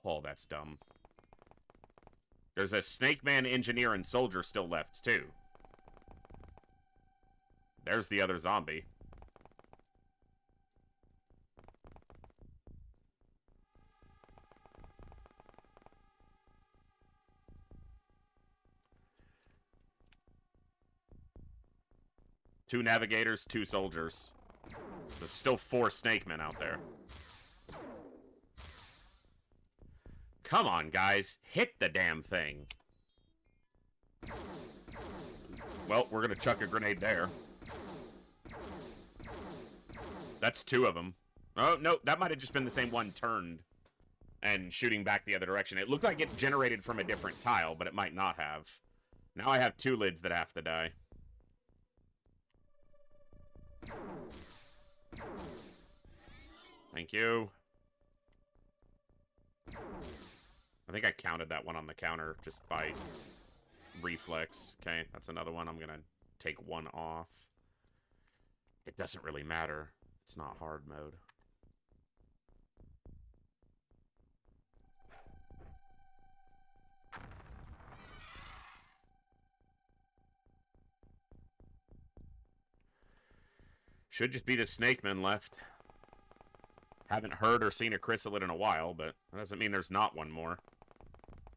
Oh, that's dumb. There's a Snake Man, Engineer, and Soldier still left, too. There's the other zombie. Two navigators, two soldiers. There's still 4 snake men out there. Come on, guys. Hit the damn thing. Well, we're gonna chuck a grenade there. That's 2 of them. Oh, no, that might have just been the same one turned and shooting back the other direction. It looked like it generated from a different tile, but it might not have. Now I have 2 lids that have to die. Thank you. I think I counted that one on the counter just by reflex. Okay, that's another one. I'm gonna take 1 off. It doesn't really matter. It's not hard mode. Should just be the snake men left. Haven't heard or seen a chrysalid in a while, but that doesn't mean there's not one more.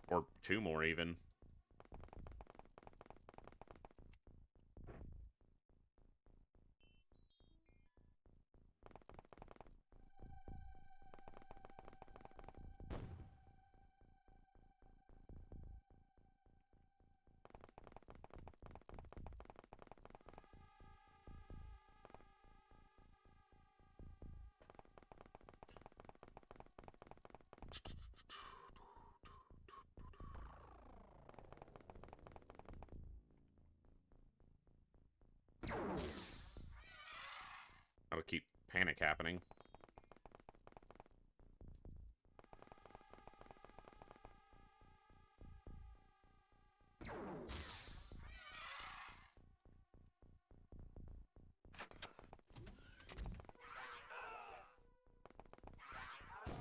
Or 2 more, even. That'll keep panic happening.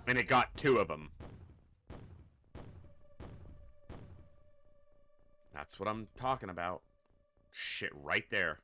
And it got 2 of them. That's what I'm talking about. Shit, right there.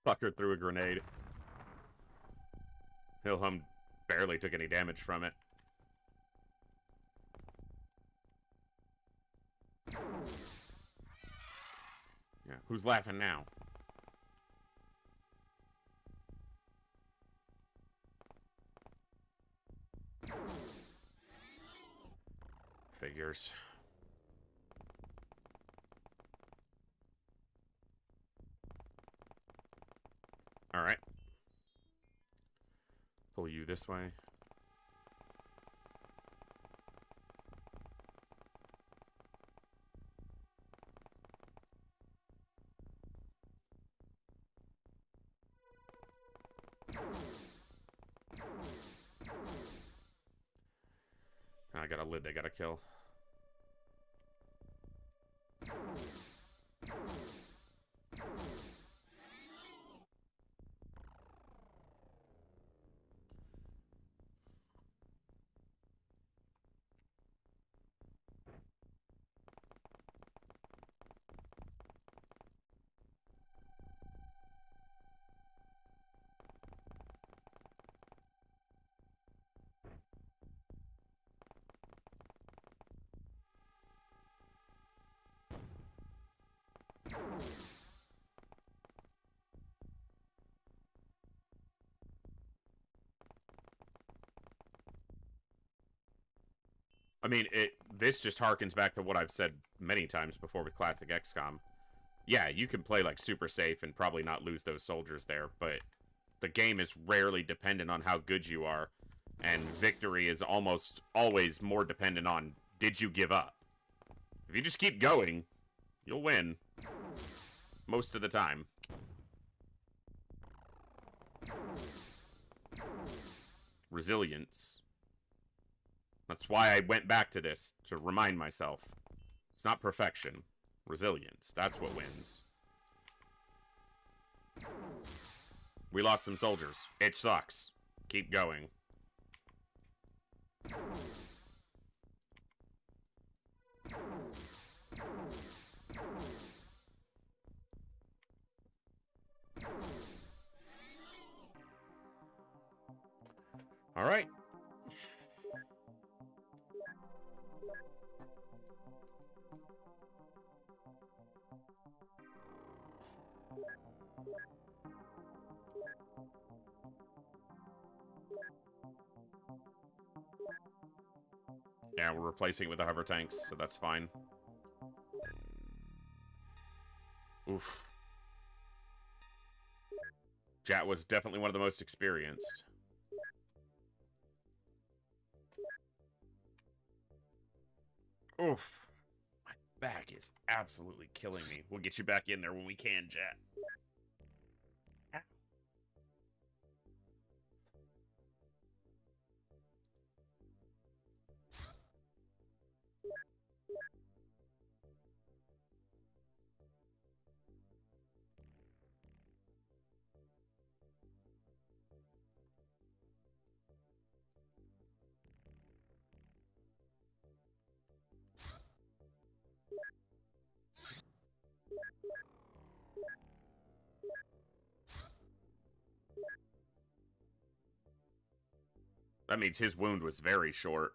Fucker threw a grenade. Hilhum barely took any damage from it. Yeah, who's laughing now? Figures. Alright. Pull you this way. I got a lid they gotta kill. I mean, this just harkens back to what I've said many times before with Classic XCOM. Yeah, you can play, like, super safe and probably not lose those soldiers there, but the game is rarely dependent on how good you are, and victory is almost always more dependent on, did you give up? If you just keep going, you'll win. Most of the time. Resilience. That's why I went back to this, to remind myself. It's not perfection. Resilience. That's what wins. We lost some soldiers. It sucks. Keep going. All right. Yeah, we're replacing it with the hover tanks, so that's fine. Oof. Jat was definitely one of the most experienced. Oof. My back is absolutely killing me. We'll get you back in there when we can, Jat. That means his wound was very short.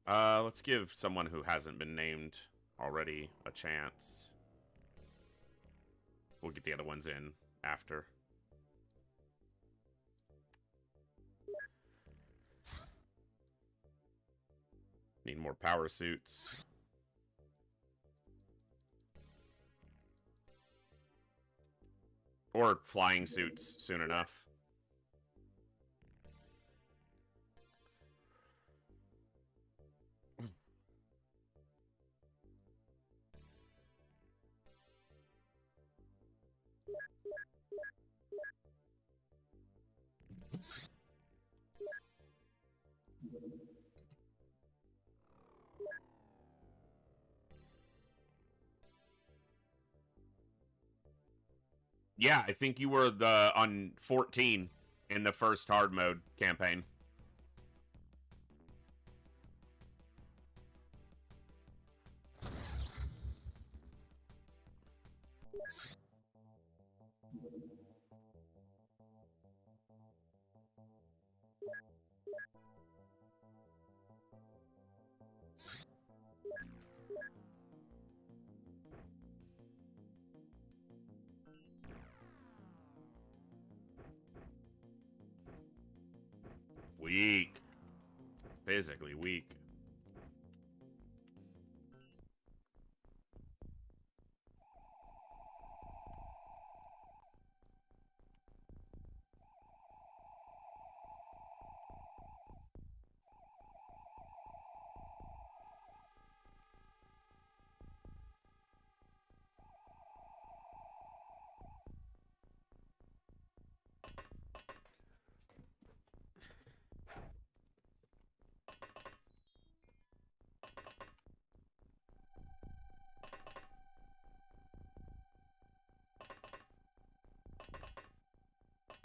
Let's give someone who hasn't been named already a chance. We'll get the other ones in after. Need more power suits. Or flying suits soon enough. Yeah, I think you were on 14 in the first hard mode campaign. Weak. Physically weak.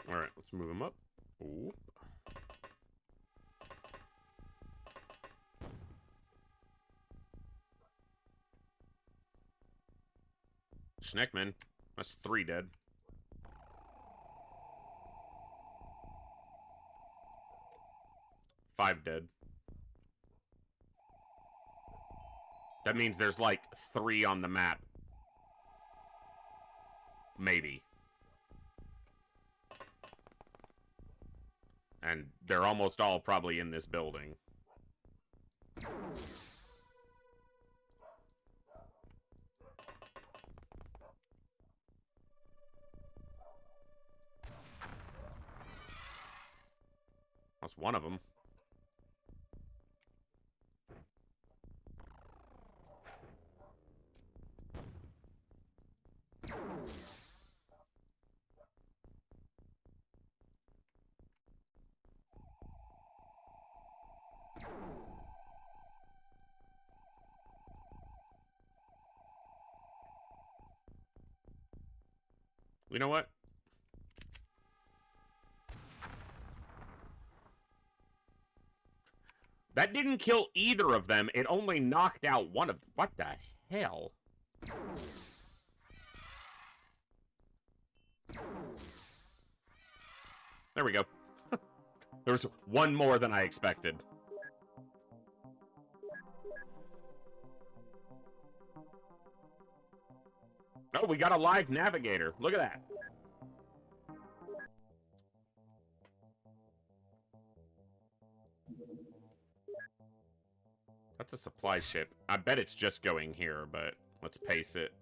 Alright, let's move him up. Ooh. Schneckman. That's 3 dead. Five dead. That means there's like 3 on the map. Maybe. And they're almost all probably in this building. That's one of them. You know what? That didn't kill either of them. It only knocked out one of them. What the hell? There we go. There's one more than I expected. Oh, we got a live navigator. Look at that. That's a supply ship. I bet it's just going here, but let's pace it.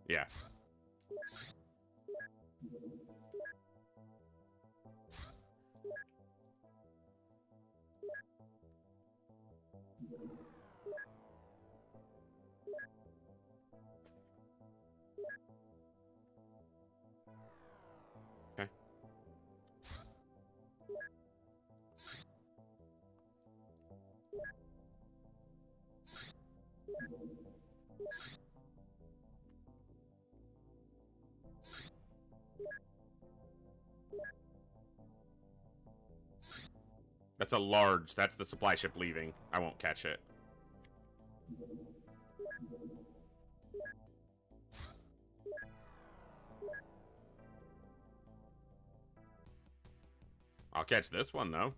Yeah. Okay. That's a large. That's the supply ship leaving. I won't catch it. I'll catch this one, though.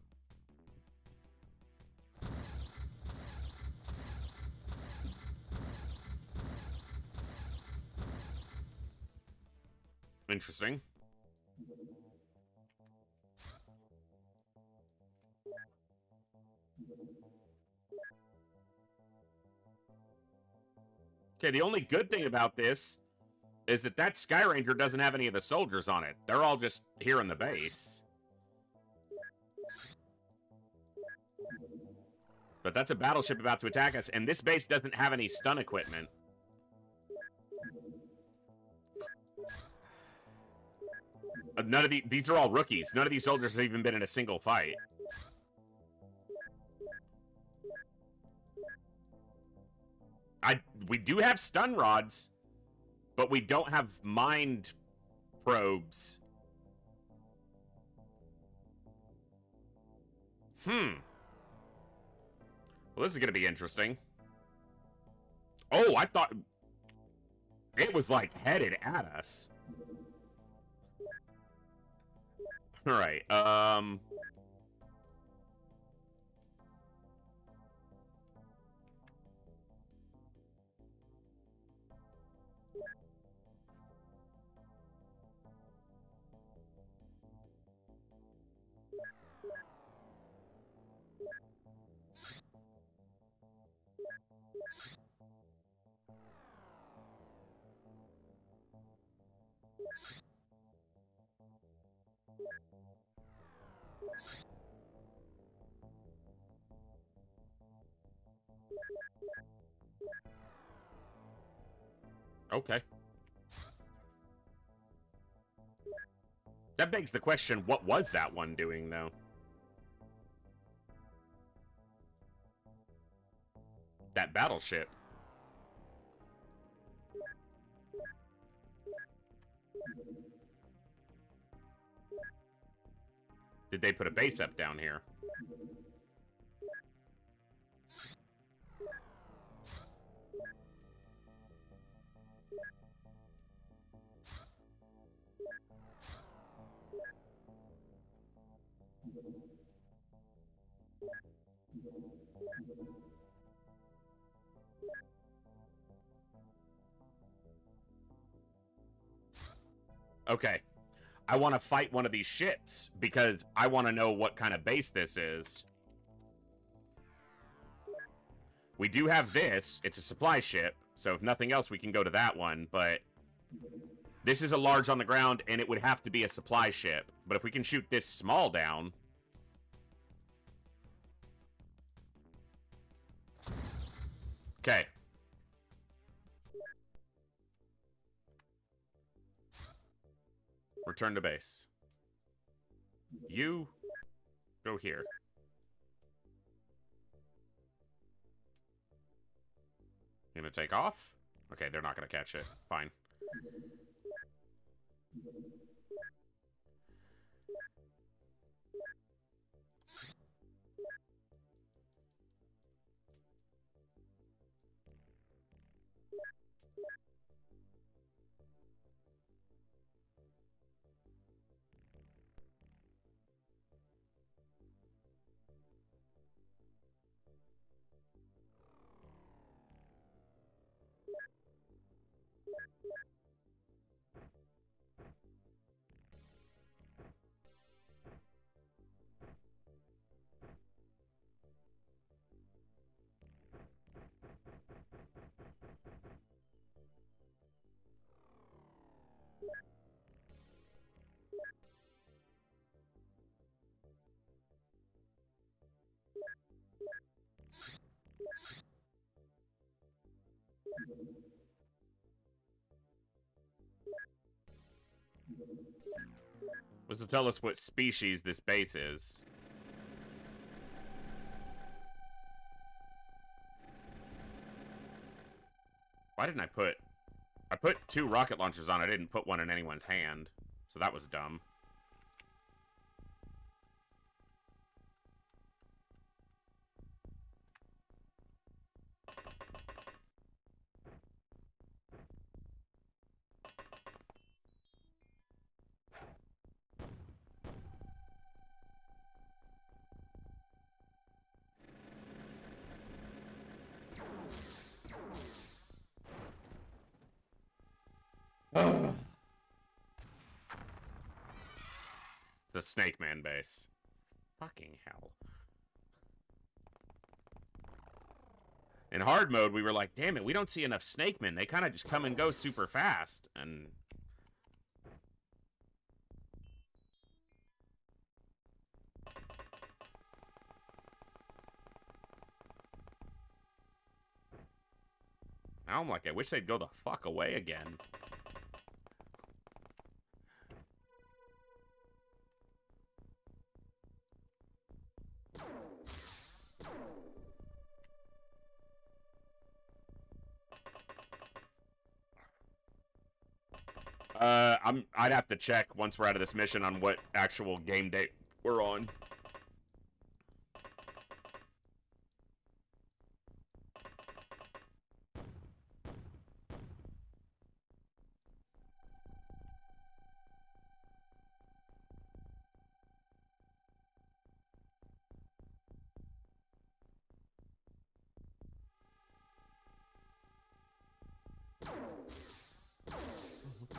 Interesting. Okay, the only good thing about this is that that Sky Ranger doesn't have any of the soldiers on it. They're all just here in the base. But that's a battleship about to attack us, and this base doesn't have any stun equipment. None of these are all rookies. None of these soldiers have even been in a single fight. We do have stun rods, but we don't have mind probes. Well, this is going to be interesting. Oh, I thought it was, like, headed at us. Alright, okay. That begs the question, what was that one doing, though? That battleship. Did they put a base up down here? Okay. I want to fight one of these ships because I want to know what kind of base this is. We do have this. It's a supply ship, so if nothing else, we can go to that one, but this is a large on the ground, and it would have to be a supply ship. But if we can shoot this small down... Okay. Return to base. You go here. You gonna take off? Okay, they're not gonna catch it. Fine. Was to tell us what species this base is. Why didn't I put... I put 2 rocket launchers on. I didn't put one in anyone's hand. So that was dumb. The Snake Man base. Fucking hell. In hard mode, we were like, damn it, we don't see enough Snake Men. They kind of just come and go super fast. And... now I'm like, I wish they'd go the fuck away again. I'd have to check once we're out of this mission on what actual game date we're on.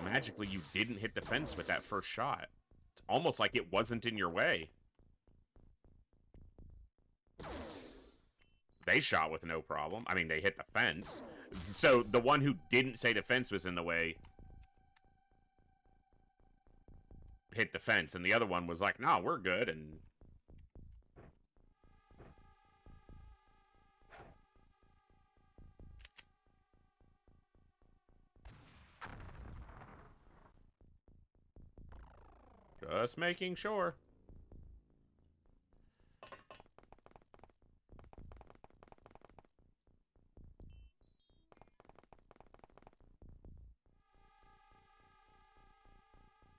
Magically, you didn't hit the fence with that first shot. It's almost like it wasn't in your way. They shot with no problem. I mean, they hit the fence. So, the one who didn't say the fence was in the way hit the fence, and the other one was like, nah, we're good, and... just making sure.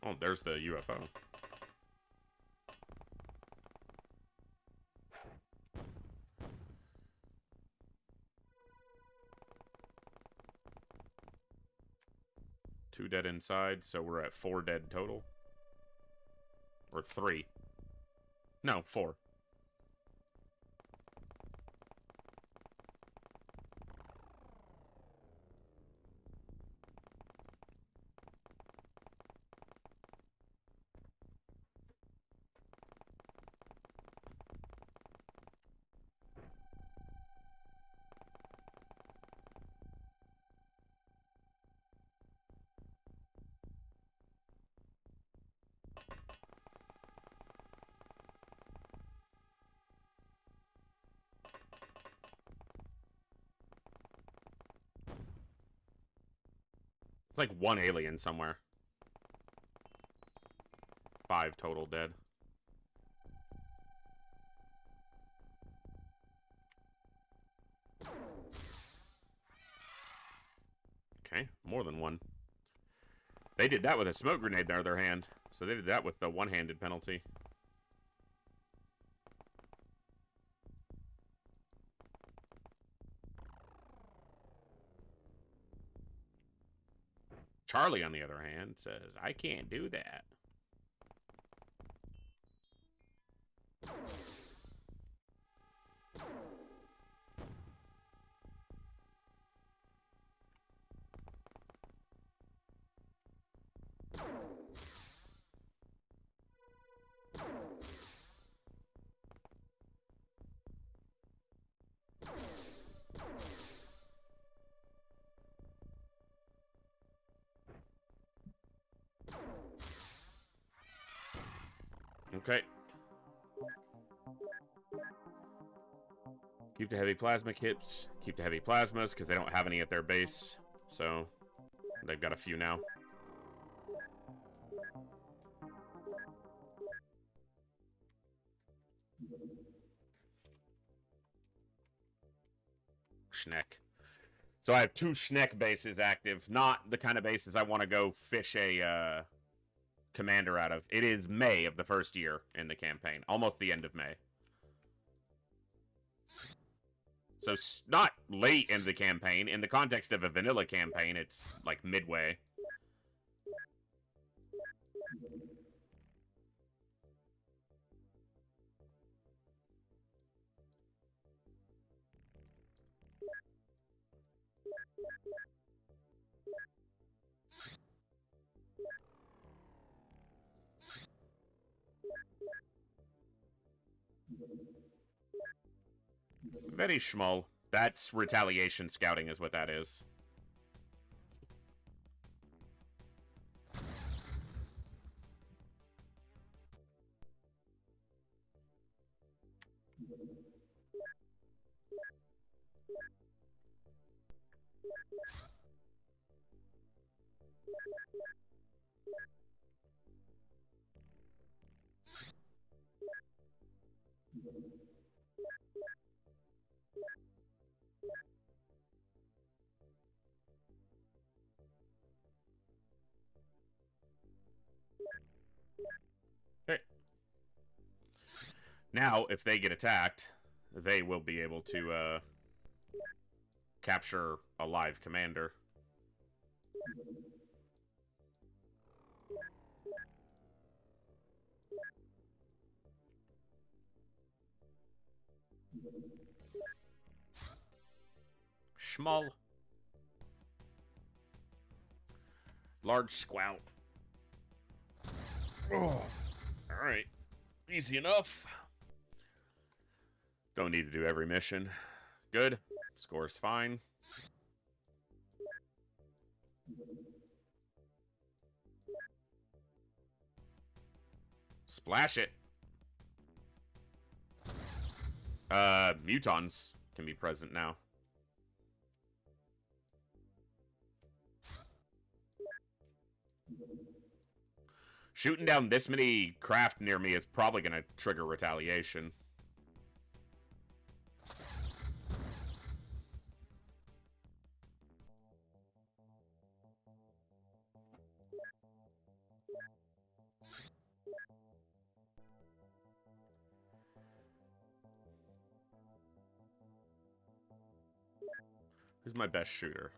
Oh, there's the UFO. Two dead inside, so we're at 4 dead total. Or 3. No, 4. It's like one alien somewhere. 5 total dead. Okay, more than one. They did that with a smoke grenade in their other hand. So they did that with the one-handed penalty. Charlie, on the other hand, says, I can't do that. Okay. Keep the heavy plasma kits. Keep the heavy plasmas, because they don't have any at their base. So, they've got a few now. Schneck. So I have 2 Schneck bases active. Not the kind of bases I want to go fish a commander out of. It is May of the first year in the campaign. Almost the end of May. So not late in the campaign. In the context of a vanilla campaign, it's like midway. Very small. That's retaliation scouting is what that is. Okay. Now, if they get attacked, they will be able to capture a live commander. Schmull. Large squout. Oh, alright. Easy enough. Don't need to do every mission. Good. Score's fine. Splash it. Mutons can be present now. Shooting down this many craft near me is probably going to trigger retaliation. Who's my best shooter?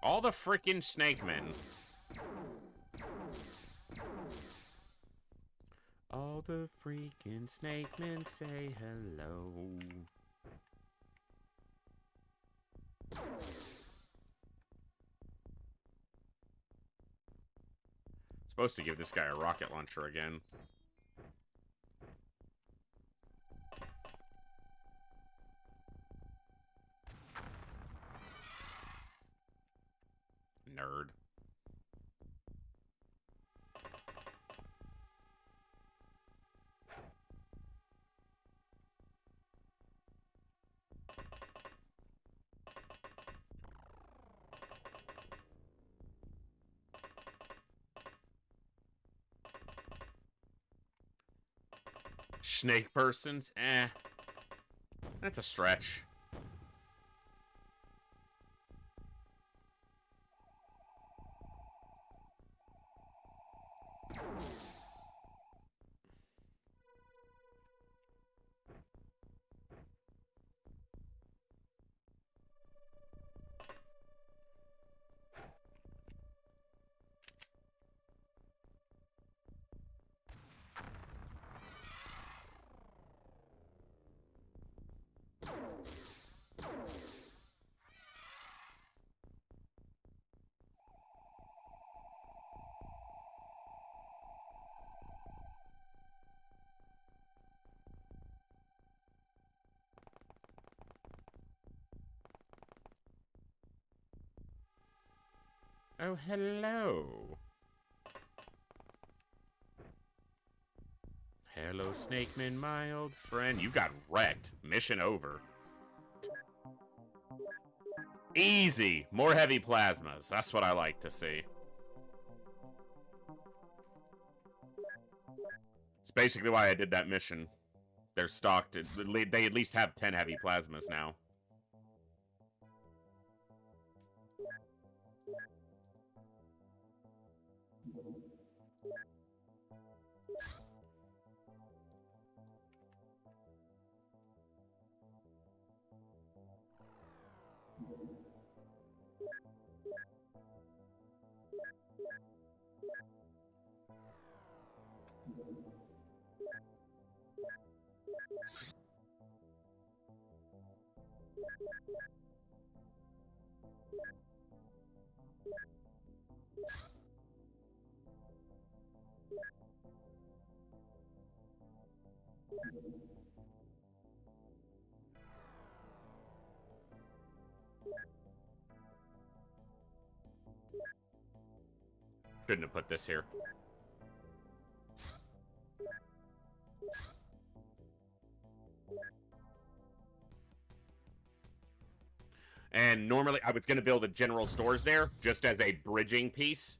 All the freaking snake men. All the freaking snake men say hello. Supposed to give this guy a rocket launcher again. Nerd. Snake persons? Eh. That's a stretch. Oh, hello. Hello, Snakeman, my old friend. You got wrecked. Mission over. Easy. More heavy plasmas. That's what I like to see. It's basically why I did that mission. They're stocked. They at least have 10 heavy plasmas now. Shouldn't have put this here. And normally I was going to build a general stores there just as a bridging piece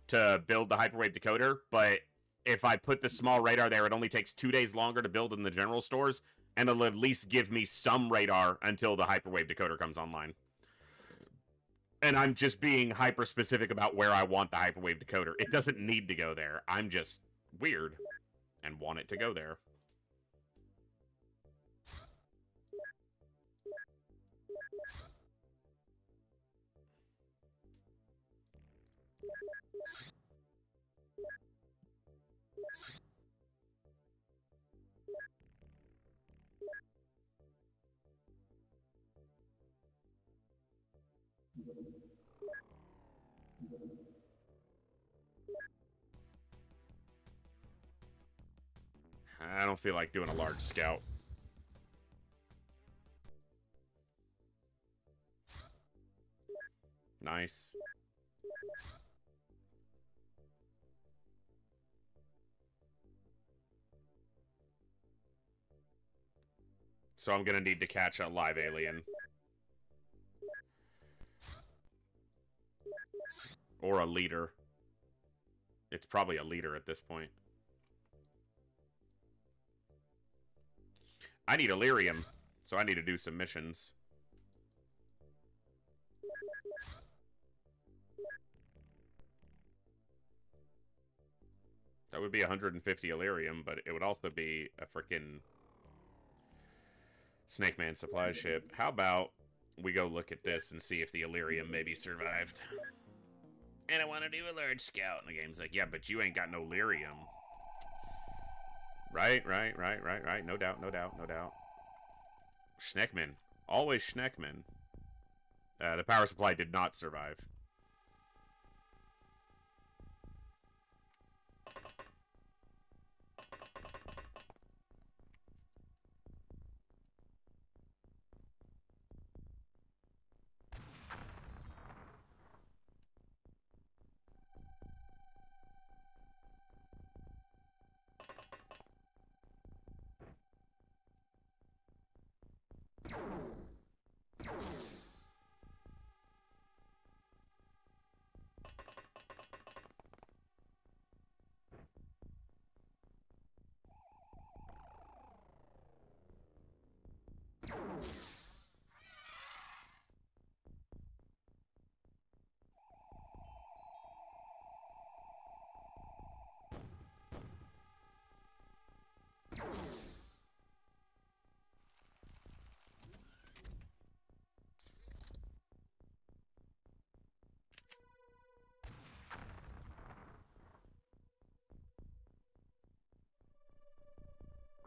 to build the hyperwave decoder, but if I put the small radar there, it only takes 2 days longer to build in the general stores, and it'll at least give me some radar until the hyperwave decoder comes online. And I'm just being hyper-specific about where I want the hyperwave decoder. It doesn't need to go there. I'm just weird and want it to go there. I don't feel like doing a large scout. Nice. So I'm gonna need to catch a live alien. Or a leader. It's probably a leader at this point. I need Illyrium, so I need to do some missions. That would be 150 Illyrium, but it would also be a freaking Snake Man supply ship. How about we go look at this and see if the Illyrium maybe survived? And I want to do a large scout. And the game's like, yeah, but you ain't got no Lyrium. Right. No doubt. Schneckman. Always Schneckman. The power supply did not survive.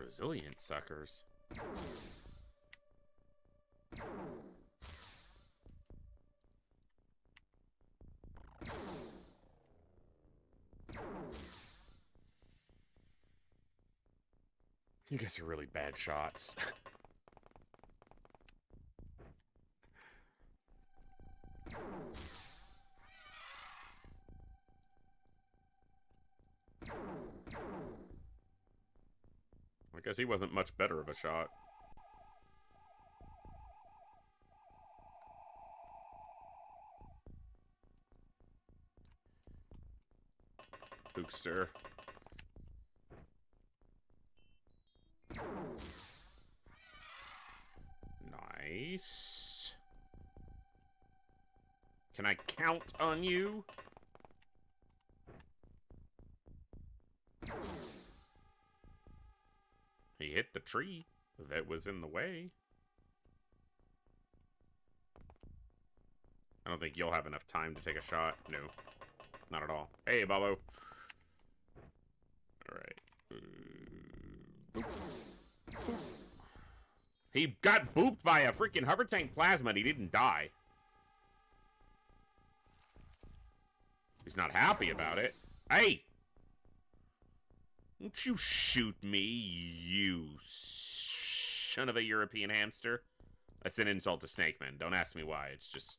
Resilient suckers. You guys are really bad shots. I guess he wasn't much better of a shot. Bookster. Nice. Can I count on you? He hit the tree that was in the way. I don't think you'll have enough time to take a shot. No, not at all. Hey, Babo. All right. Boop. Boop. He got booped by a freaking hover tank plasma and he didn't die. He's not happy about it. Hey! Don't you shoot me, you son of a European hamster. That's an insult to Snakeman. Don't ask me why. It's just...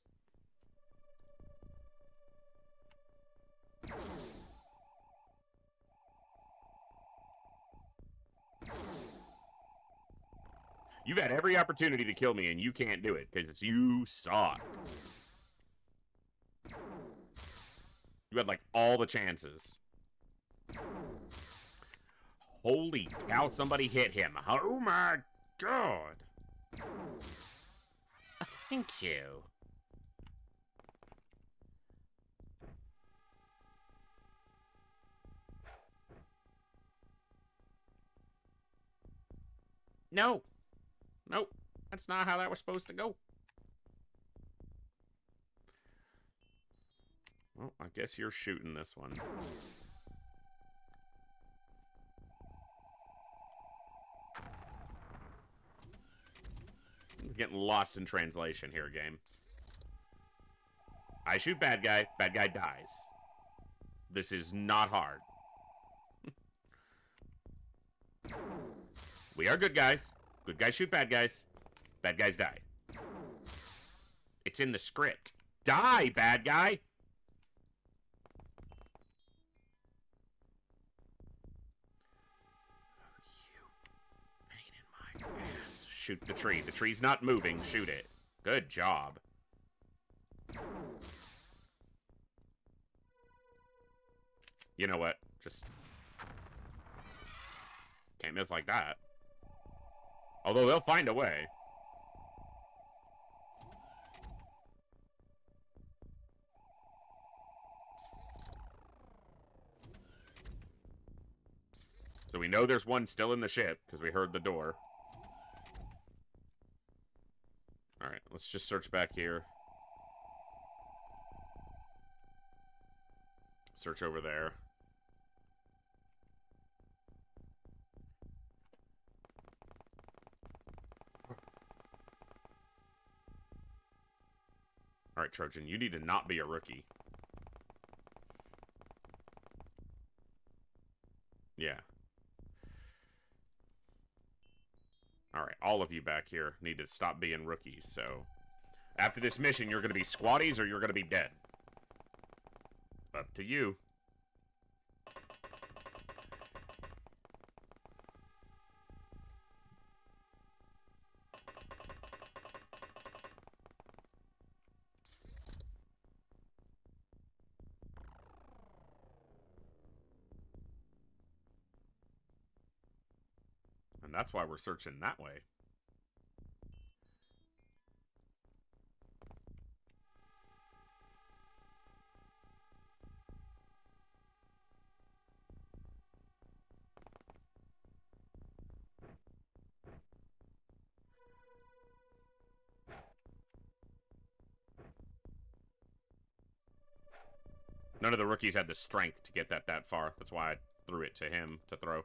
You've had every opportunity to kill me and you can't do it because you suck. You had like all the chances. Holy cow, somebody hit him. Oh my god. Thank you. No. Nope. That's not how that was supposed to go. Well, I guess you're shooting this one. I'm getting lost in translation here, game. I shoot bad guy dies. This is not hard. We are good guys. Good guys shoot bad guys. Bad guys die. It's in the script. Die, bad guy! You pain in my ass. Shoot the tree. The tree's not moving. Shoot it. Good job. You know what? Just... can't miss like that. Although they'll find a way. So we know there's one still in the ship, because we heard the door. Alright, let's just search back here. Search over there. Alright, Trojan, you need to not be a rookie. Yeah. Alright, all of you back here need to stop being rookies, so... after this mission, you're going to be squatties or you're going to be dead. Up to you. And that's why we're searching that way. None of the rookies had the strength to get that far. That's why I threw it to him to throw.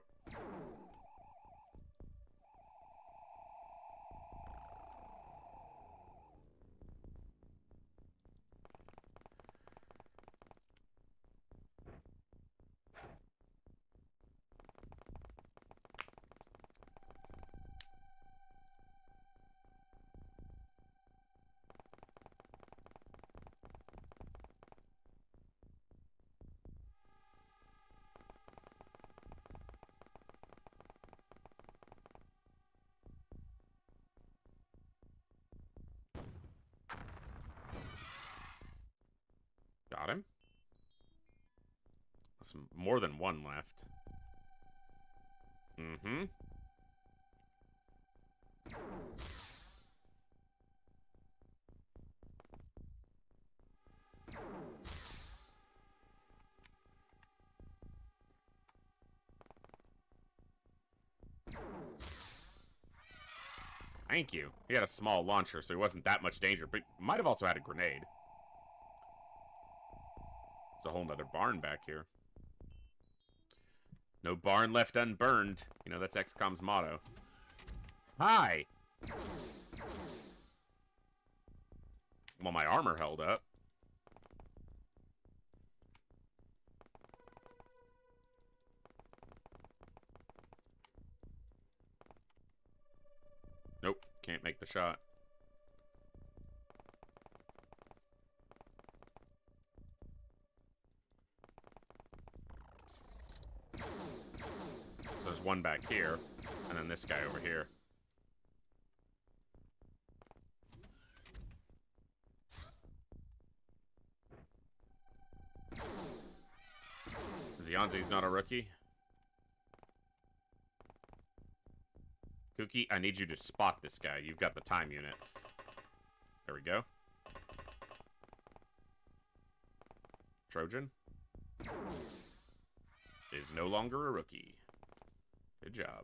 There's more than one left. Mm-hmm. Thank you. He had a small launcher, so he wasn't that much danger, but he might have also had a grenade. There's a whole nother barn back here. No barn left unburned. You know, that's XCOM's motto. Hi! Well, my armor held up. Nope, can't make the shot. So there's one back here, and then this guy over here. Zionzi's not a rookie. Kooky, I need you to spot this guy. You've got the time units. There we go. Trojan is no longer a rookie. Good job.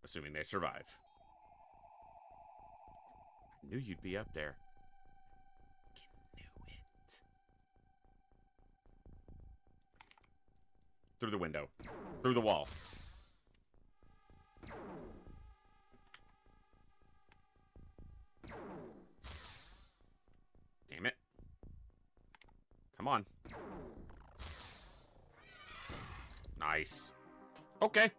Assuming they survive. I knew you'd be up there. I knew it. Through the window. Through the wall. Damn it. Come on. Nice. Okay.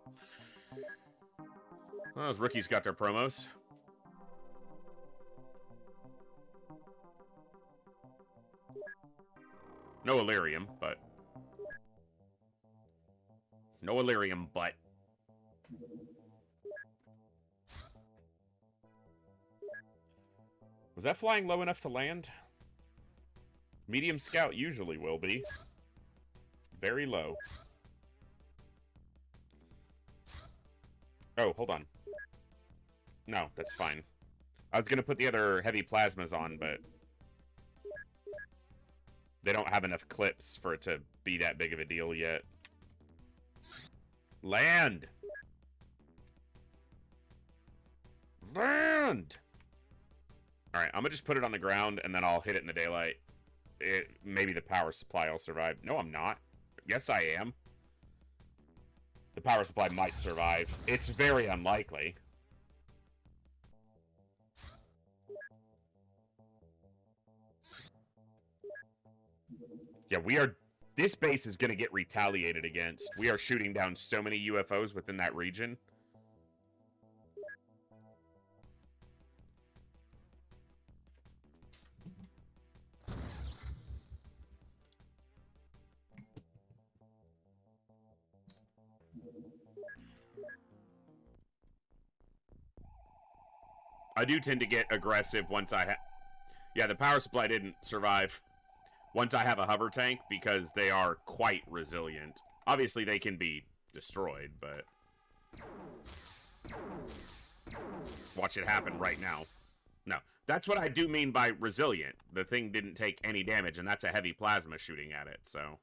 Well, those rookies got their promos. No Illyrium, but... No Illyrium, but... Was that flying low enough to land? Medium scout usually will be. Very low. Oh, hold on. No, that's fine. I was gonna put the other heavy plasmas on, but... they don't have enough clips for it to be that big of a deal yet. Land! Land! Alright, I'm gonna just put it on the ground, and then I'll hit it in the daylight. Maybe the power supply will survive. No, I'm not. Yes, I am. The power supply might survive. It's very unlikely. Yeah, we are... This base is going to get retaliated against. We are shooting down so many UFOs within that region. I do tend to get aggressive once I have... Yeah, the power supply didn't survive once I have a hover tank because they are quite resilient. Obviously, they can be destroyed, but... Watch it happen right now. No, that's what I do mean by resilient. The thing didn't take any damage, and that's a heavy plasma shooting at it, so...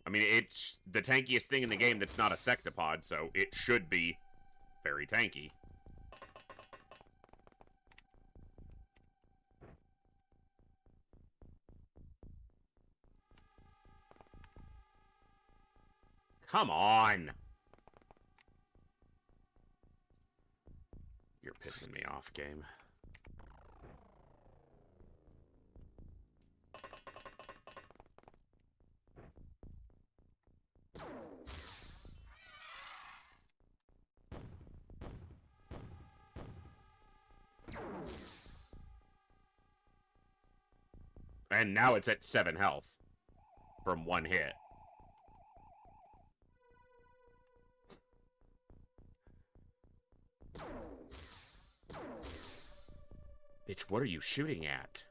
I mean, it's the tankiest thing in the game that's not a sectopod, so it should be very tanky. Come on! You're pissing me off, game. And now it's at 7 health from one hit. Bitch, what are you shooting at?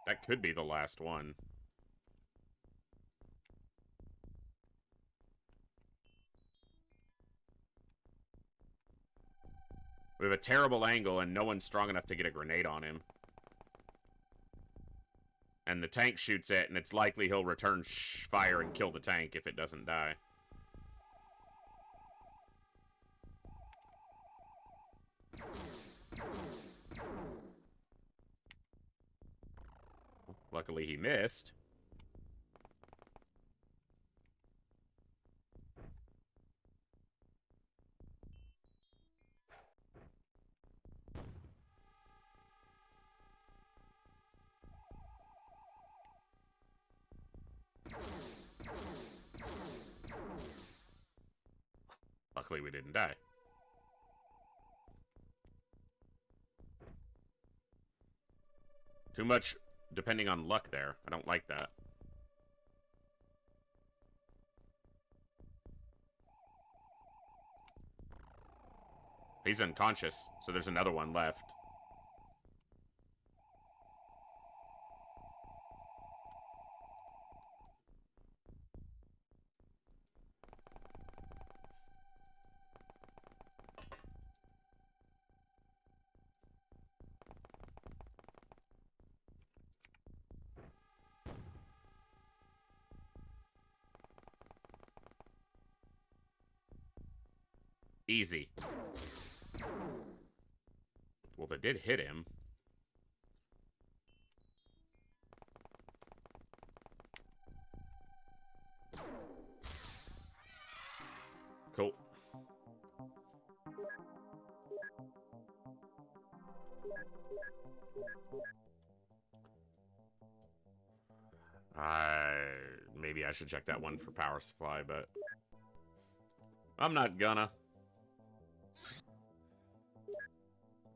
That could be the last one. We have a terrible angle and no one's strong enough to get a grenade on him. And the tank shoots it, and it's likely he'll return fire and kill the tank if it doesn't die. Luckily he missed. Luckily we didn't die. Too much depending on luck there. I don't like that. He's unconscious, so there's another one left. Easy. Well, they did hit him. Cool. Maybe I should check that one for power supply, but I'm not gonna.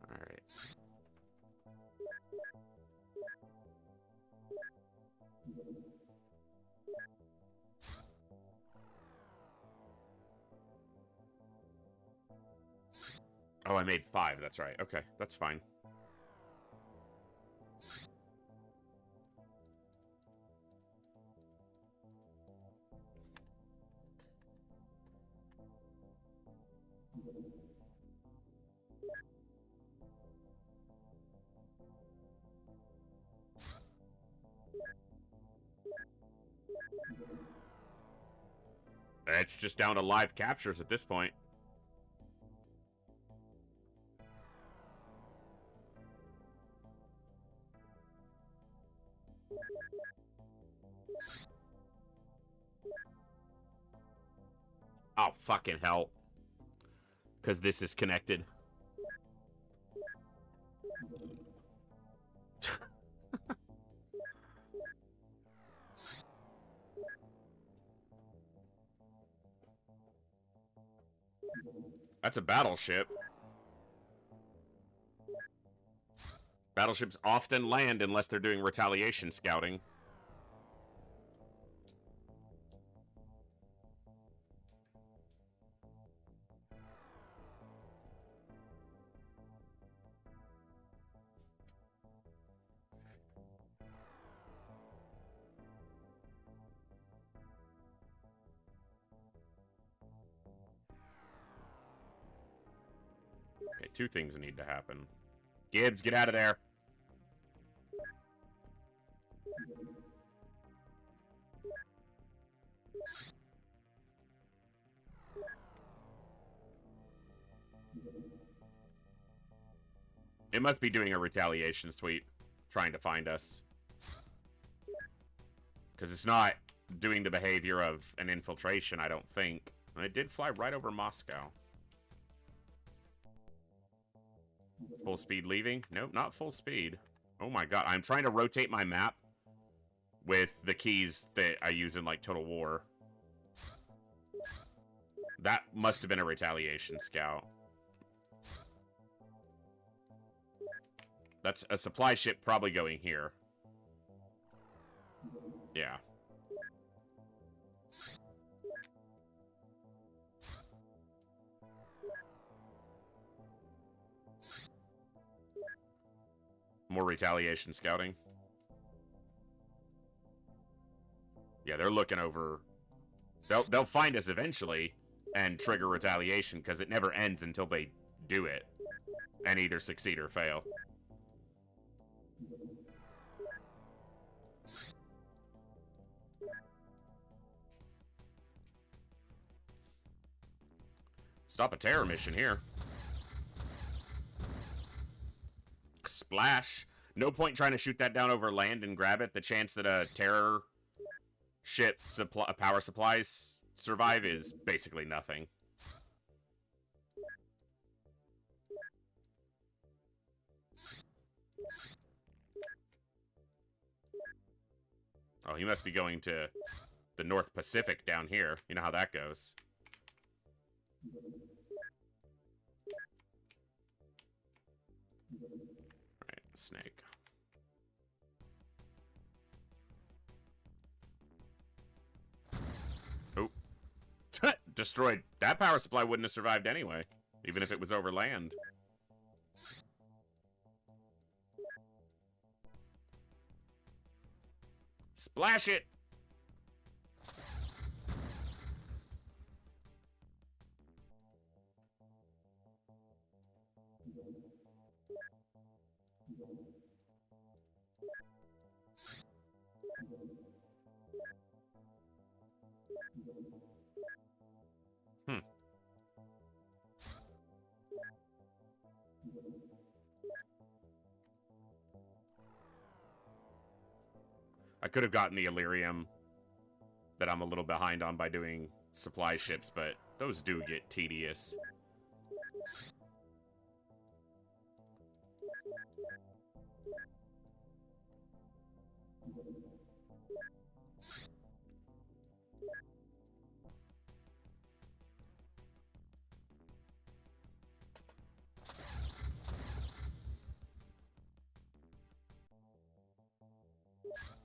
Alright. Oh, I made 5, that's right. Okay, that's fine. It's just down to live captures at this point. Oh, fucking hell. Because this is connected. That's a battleship. Battleships often land unless they're doing retaliation scouting. Okay, 2 things need to happen. Gibbs, get out of there. It must be doing a retaliation sweep, trying to find us. Because it's not doing the behavior of an infiltration, I don't think. And it did fly right over Moscow. Full speed leaving? Nope, not full speed. Oh my god, I'm trying to rotate my map with the keys that I use in, like, Total War. That must have been a retaliation scout. That's a supply ship probably going here. Yeah. More retaliation scouting. Yeah, they're looking over. They'll find us eventually and trigger retaliation, because it never ends until they do it and either succeed or fail. Stop a terror mission here. Splash. No point trying to shoot that down over land and grab it. The chance that a terror ship power supplies survive is basically nothing. Oh, he must be going to the North Pacific down here. You know how that goes. Alright, snake. Oh. Destroyed. That power supply wouldn't have survived anyway, even if it was over land. Splash it! I could have gotten the Illyrium that I'm a little behind on by doing supply ships, but those do get tedious.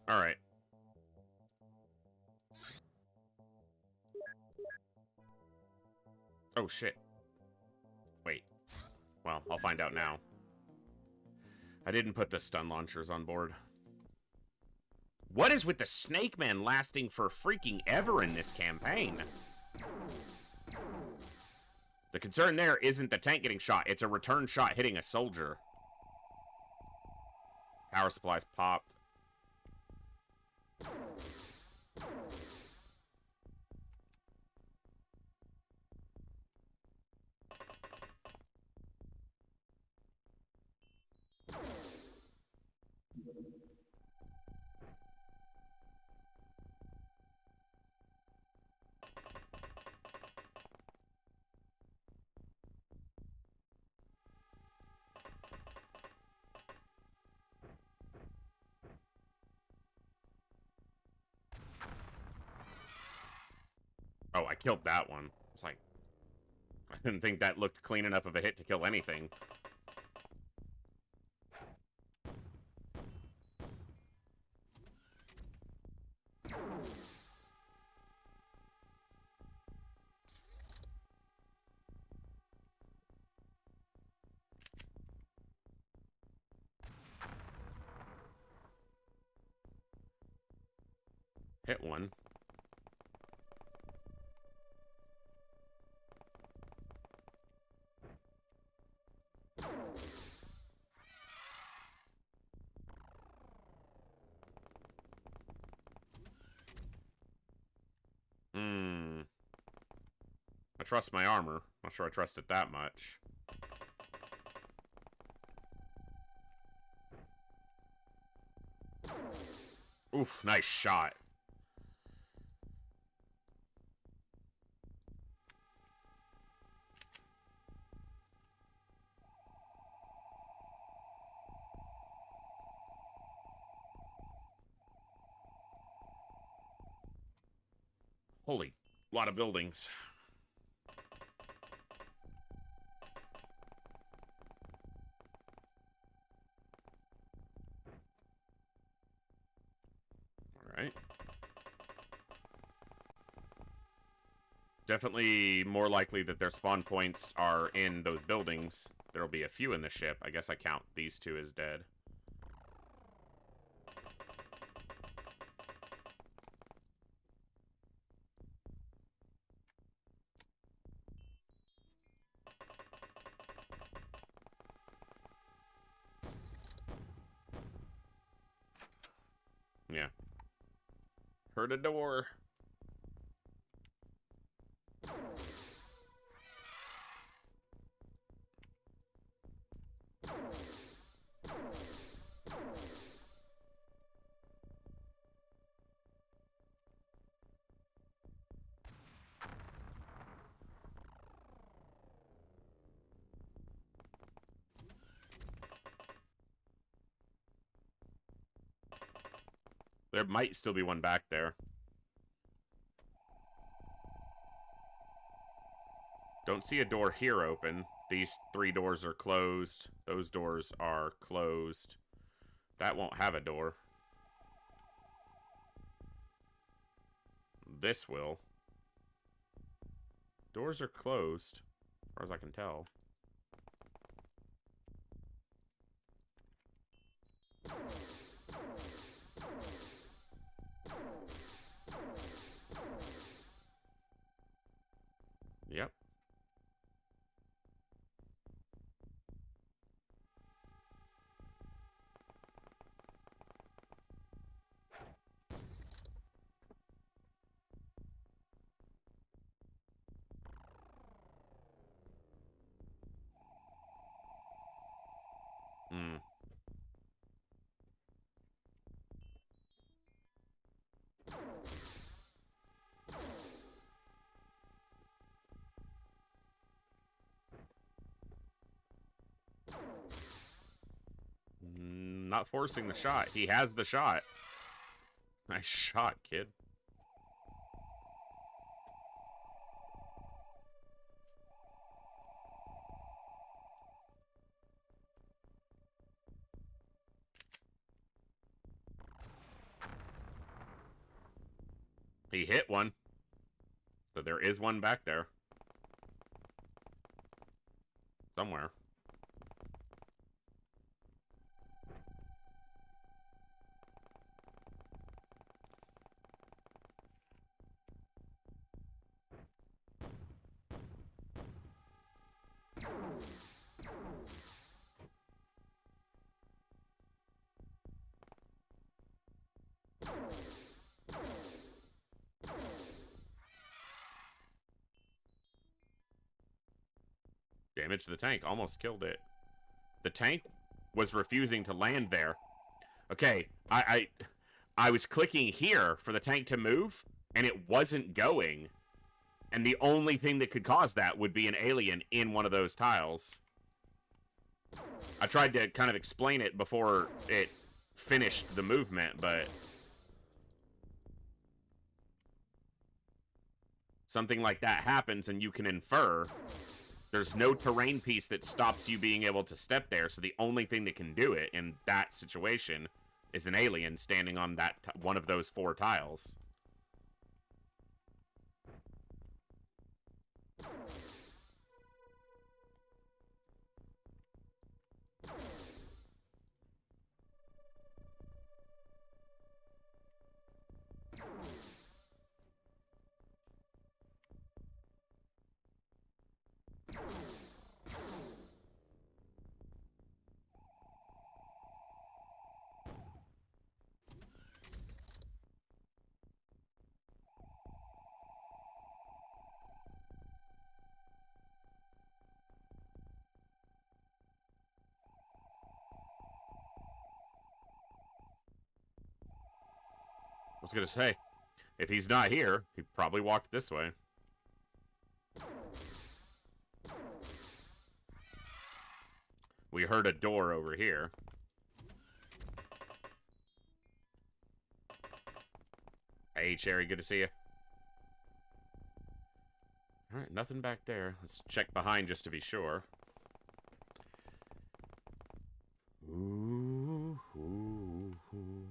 All right. Oh, shit. Wait. Well, I'll find out now. I didn't put the stun launchers on board. What is with the Snake Man lasting for freaking ever in this campaign? The concern there isn't the tank getting shot. It's a return shot hitting a soldier. Power supplies popped. Oh, I killed that one. It's like, I didn't think that looked clean enough of a hit to kill anything. Hit one. I trust my armor. Not sure I trust it that much. Oof, nice shot. Holy, lot of buildings. Alright. Definitely more likely that their spawn points are in those buildings. There'll be a few in the ship. I guess I count these two as dead. Yeah. Heard a door. There might still be one back there. Don't see a door here open. These 3 doors are closed. Those doors are closed. That won't have a door. This will. Doors are closed, as far as I can tell. Yep. Hmm. Not forcing the shot. He has the shot. Nice shot, kid. He hit one. So there is one back there. Somewhere. Damage to the tank. Almost killed it. The tank was refusing to land there. Okay, I was clicking here for the tank to move, and it wasn't going. And the only thing that could cause that would be an alien in one of those tiles. I tried to kind of explain it before it finished the movement, but something like that happens, and you can infer there's no terrain piece that stops you being able to step there, so the only thing that can do it in that situation is an alien standing on that one of those 4 tiles. I was gonna say, if he's not here, he probably walked this way. We heard a door over here. Hey, Cherry, good to see you. Alright, nothing back there. Let's check behind just to be sure. Ooh, ooh, ooh.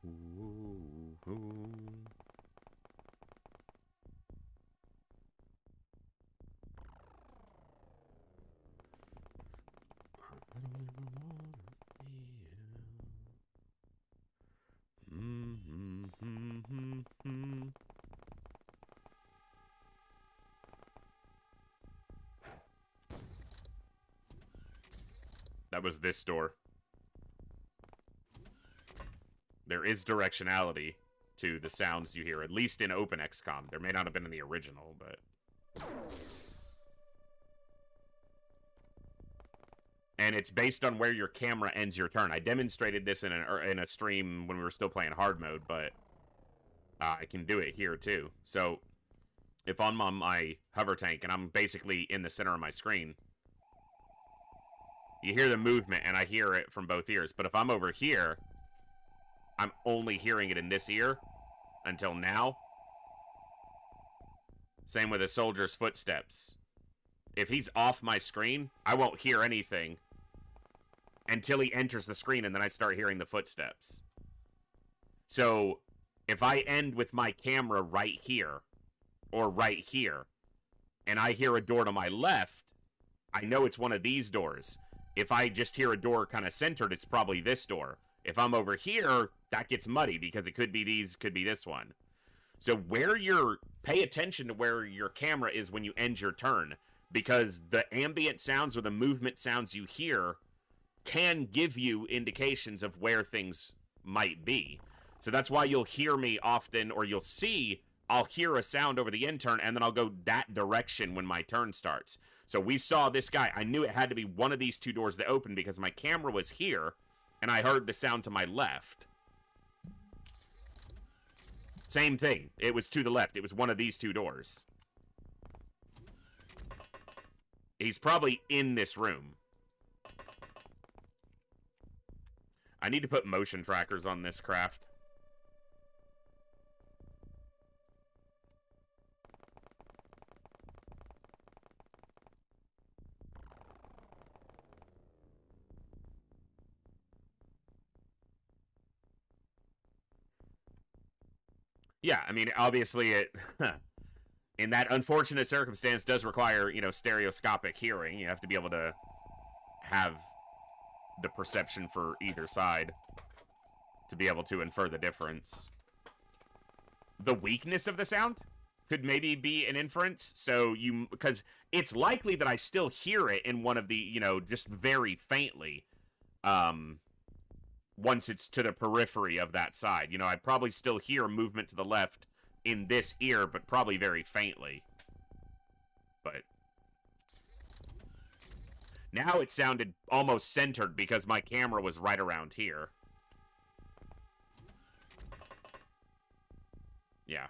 Ooh, ooh. That was this door. There is directionality to the sounds you hear, at least in Open XCOM. There may not have been in the original, but... And it's based on where your camera ends your turn. I demonstrated this in a stream when we were still playing hard mode, but I can do it here too. So if I'm on my hover tank and I'm basically in the center of my screen, you hear the movement and I hear it from both ears. But if I'm over here, I'm only hearing it in this ear until now. Same with a soldier's footsteps. If he's off my screen, I won't hear anything until he enters the screen, and then I start hearing the footsteps. So if I end with my camera right here or right here, and I hear a door to my left, I know it's one of these doors. If I just hear a door kind of centered, it's probably this door. If I'm over here, that gets muddy because it could be these, could be this one. So pay attention to where your camera is when you end your turn, because the ambient sounds or the movement sounds you hear can give you indications of where things might be. So that's why you'll hear me often, or you'll see I'll hear a sound over the end turn, and then I'll go that direction when my turn starts. So we saw this guy. I knew it had to be one of these two doors that opened because my camera was here, and I heard the sound to my left. Same thing. It was to the left. It was one of these two doors. He's probably in this room. I need to put motion trackers on this craft. Yeah, I mean, obviously it, in that unfortunate circumstance, does require, stereoscopic hearing. You have to be able to have the perception for either side to be able to infer the difference. The weakness of the sound could maybe be an inference. So because it's likely that I still hear it in one of the, just very faintly, once it's to the periphery of that side. I probably still hear movement to the left in this ear, but probably very faintly. But now it sounded almost centered because my camera was right around here. Yeah.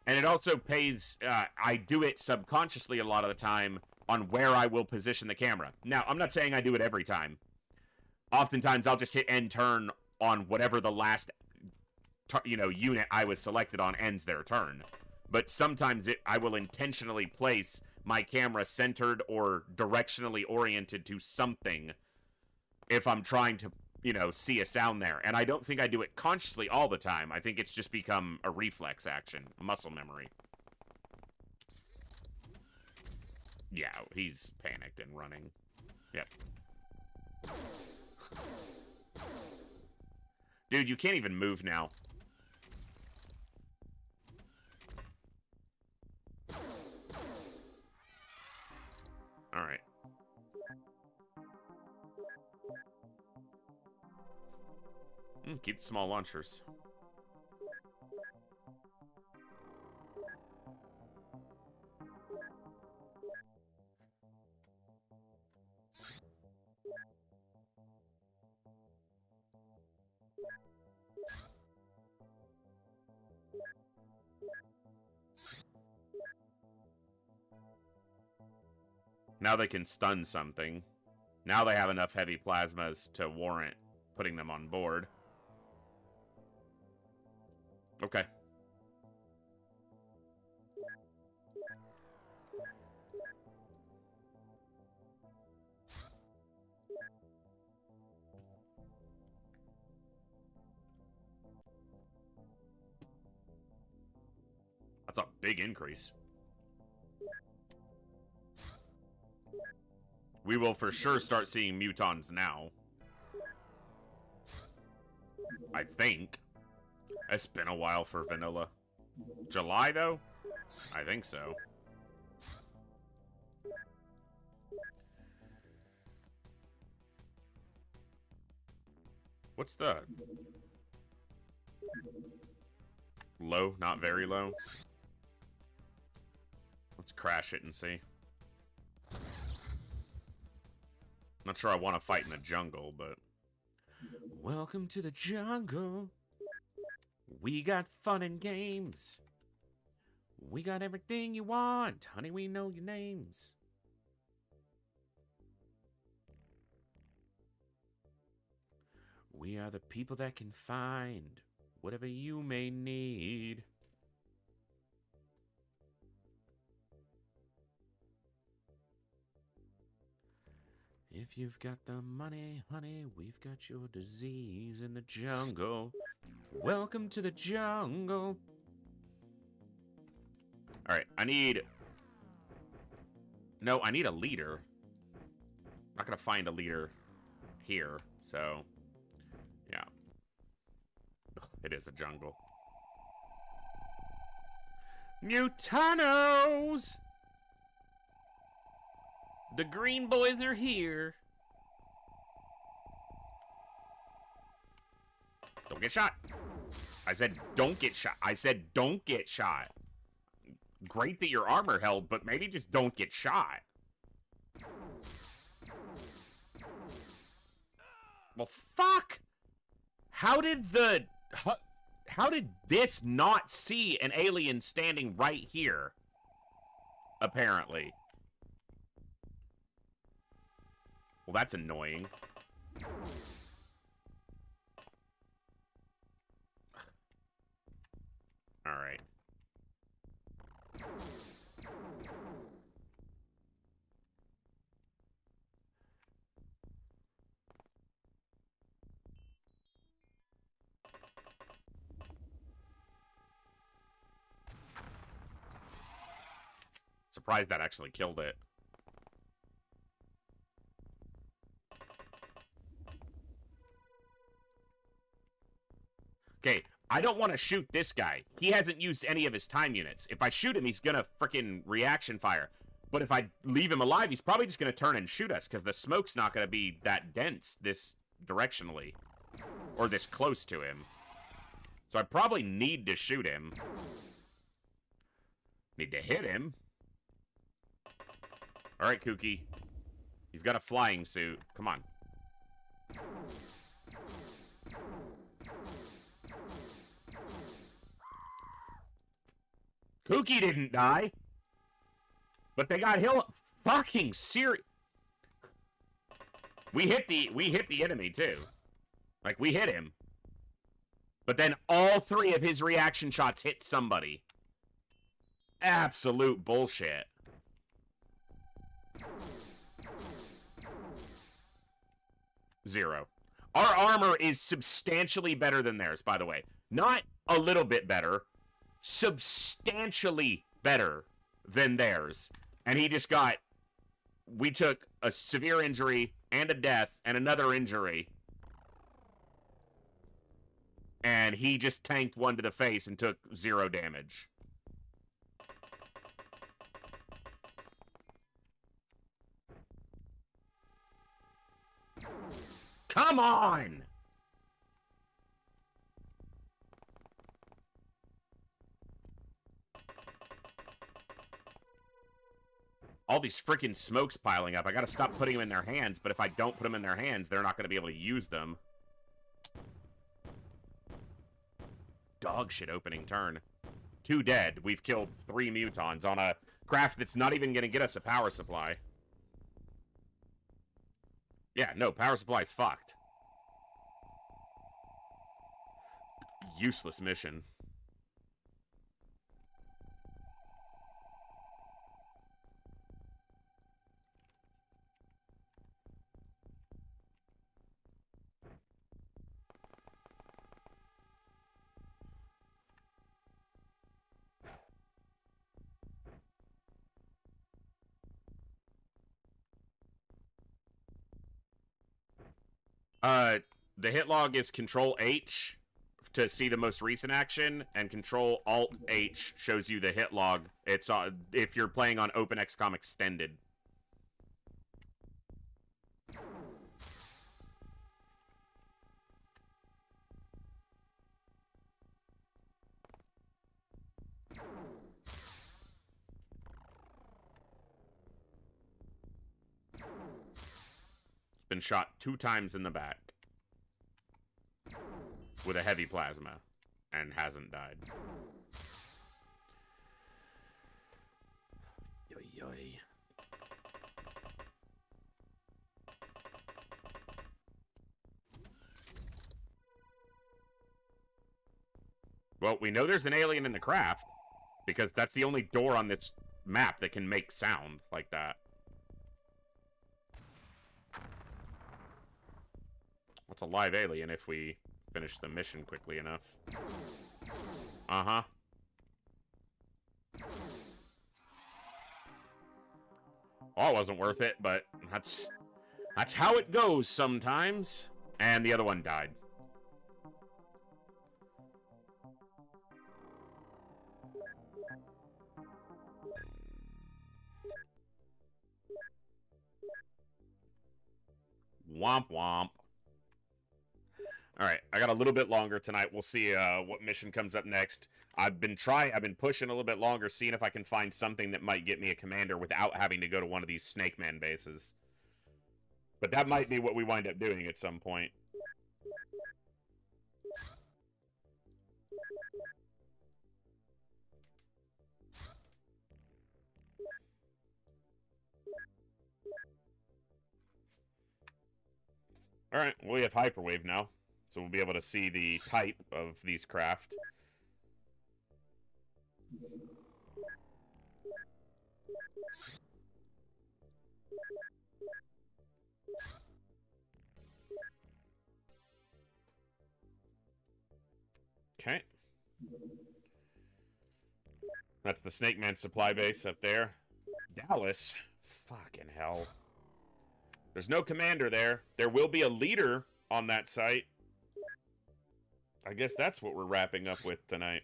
And it also pays, I do it subconsciously a lot of the time on where I will position the camera. Now, I'm not saying I do it every time. Oftentimes, I'll just hit end turn on whatever the last, unit I was selected on ends their turn. But sometimes I will intentionally place my camera centered or directionally oriented to something if I'm trying to, see a sound there. And I don't think I do it consciously all the time. I think it's just become a reflex action, muscle memory. Yeah, he's panicked and running. Yep. Dude, you can't even move now. Alright. Keep the small launchers. Now they can stun something. Now they have enough heavy plasmas to warrant putting them on board. Okay. That's a big increase. We will for sure start seeing mutons now. I think. It's been a while for vanilla. July, though? I think so. What's the... Low? Not very low? Let's crash it and see. Not sure I want to fight in the jungle, but... Welcome to the jungle. We got fun and games. We got everything you want. Honey, we know your names. We are the people that can find whatever you may need. If you've got the money, honey, we've got your disease in the jungle. Welcome to the jungle. Alright, I need... No, I need a leader. I'm not gonna find a leader here, so... Yeah. Ugh, it is a jungle. Mutanos! The green boys are here. Don't get shot. I said don't get shot. I said don't get shot. Great that your armor held, but maybe just don't get shot. Well, fuck. How did this not see an alien standing right here? Apparently. Well, that's annoying. All right. Surprised that actually killed it. Okay, I don't want to shoot this guy. He hasn't used any of his time units. If I shoot him, he's gonna frickin' reaction fire. But if I leave him alive, he's probably just gonna turn and shoot us, because the smoke's not gonna be that dense this directionally. Or this close to him. So I probably need to shoot him. Need to hit him. Alright, Kooky. You've got a flying suit. Come on. Kooky didn't die. But they got hill fucking serious. We hit the enemy too. Like we hit him. But then all three of his reaction shots hit somebody. Absolute bullshit. Zero. Our armor is substantially better than theirs, by the way. Not a little bit better. Substantially better than theirs. And he just got... We took a severe injury and a death and another injury. And he just tanked one to the face and took 0 damage. Come on! All these freaking smokes piling up. I gotta stop putting them in their hands, but if I don't put them in their hands, they're not gonna be able to use them. Dog shit opening turn. 2 dead. We've killed 3 mutons on a craft that's not even gonna get us a power supply. Yeah, no, power supply's fucked. Useless mission. The hit log is Control H to see the most recent action, and Control Alt H shows you the hit log. It's if you're playing on OpenXCom Extended. Been shot 2 times in the back with a heavy plasma and hasn't died. Yoy yoy. Well, we know there's an alien in the craft because that's the only door on this map that can make sound like that. What's a live alien if we finish the mission quickly enough? Uh-huh. Well, it wasn't worth it, but that's how it goes sometimes. And the other one died. Womp womp. Alright, I got a little bit longer tonight. We'll see what mission comes up next. I've been pushing a little bit longer, seeing if I can find something that might get me a commander without having to go to one of these Snake Man bases. But that might be what we wind up doing at some point. Alright, well, we have Hyperwave now. So we'll be able to see the type of these craft. Okay. That's the Snake Man supply base up there. Dallas? Fucking hell. There's no commander there. There will be a leader on that site. I guess that's what we're wrapping up with tonight.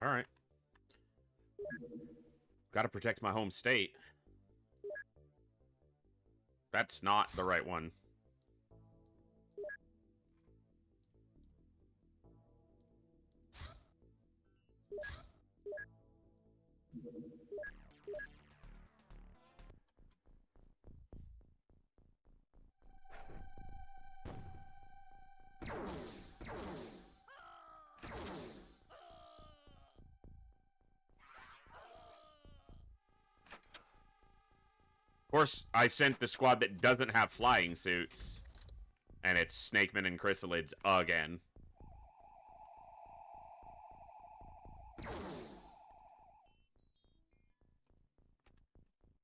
All right. Got to protect my home state. That's not the right one. Of course, I sent the squad that doesn't have flying suits. And it's Snakeman and Chrysalids again.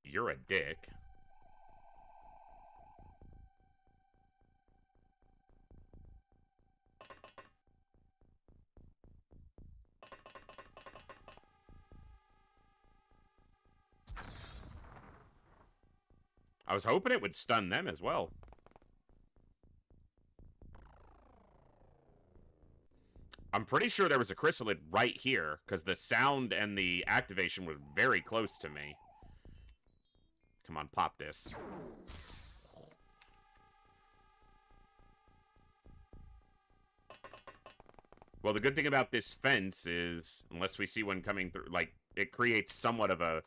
You're a dick. I was hoping it would stun them as well. I'm pretty sure there was a chrysalid right here, because the sound and the activation were very close to me. Come on, pop this. Well, the good thing about this fence is, unless we see one coming through, like, it creates somewhat of a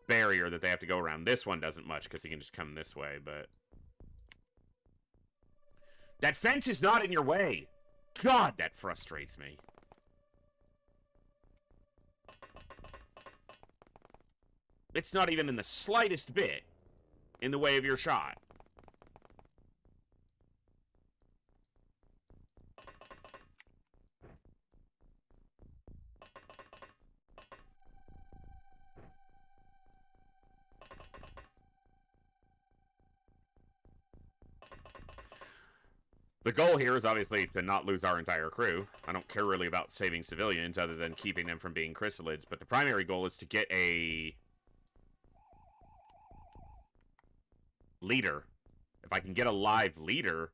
barrier that they have to go around. This one doesn't much, because he can just come this way, but... That fence is not in your way! God, that frustrates me. It's not even in the slightest bit in the way of your shot. The goal here is obviously to not lose our entire crew. I don't care really about saving civilians other than keeping them from being chrysalids, but the primary goal is to get a leader. If I can get a live leader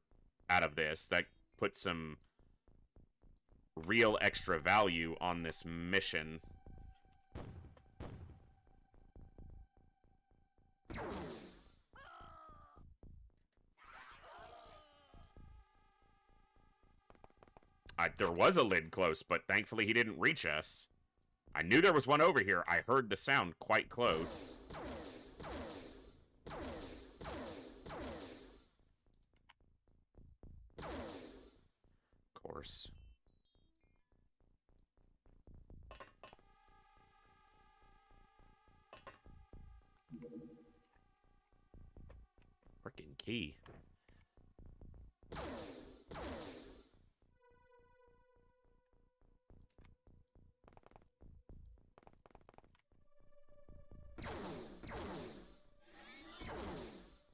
out of this, that puts some real extra value on this mission. There was a lid close, but thankfully he didn't reach us. I knew there was one over here. I heard the sound quite close. Of course. Frickin' key.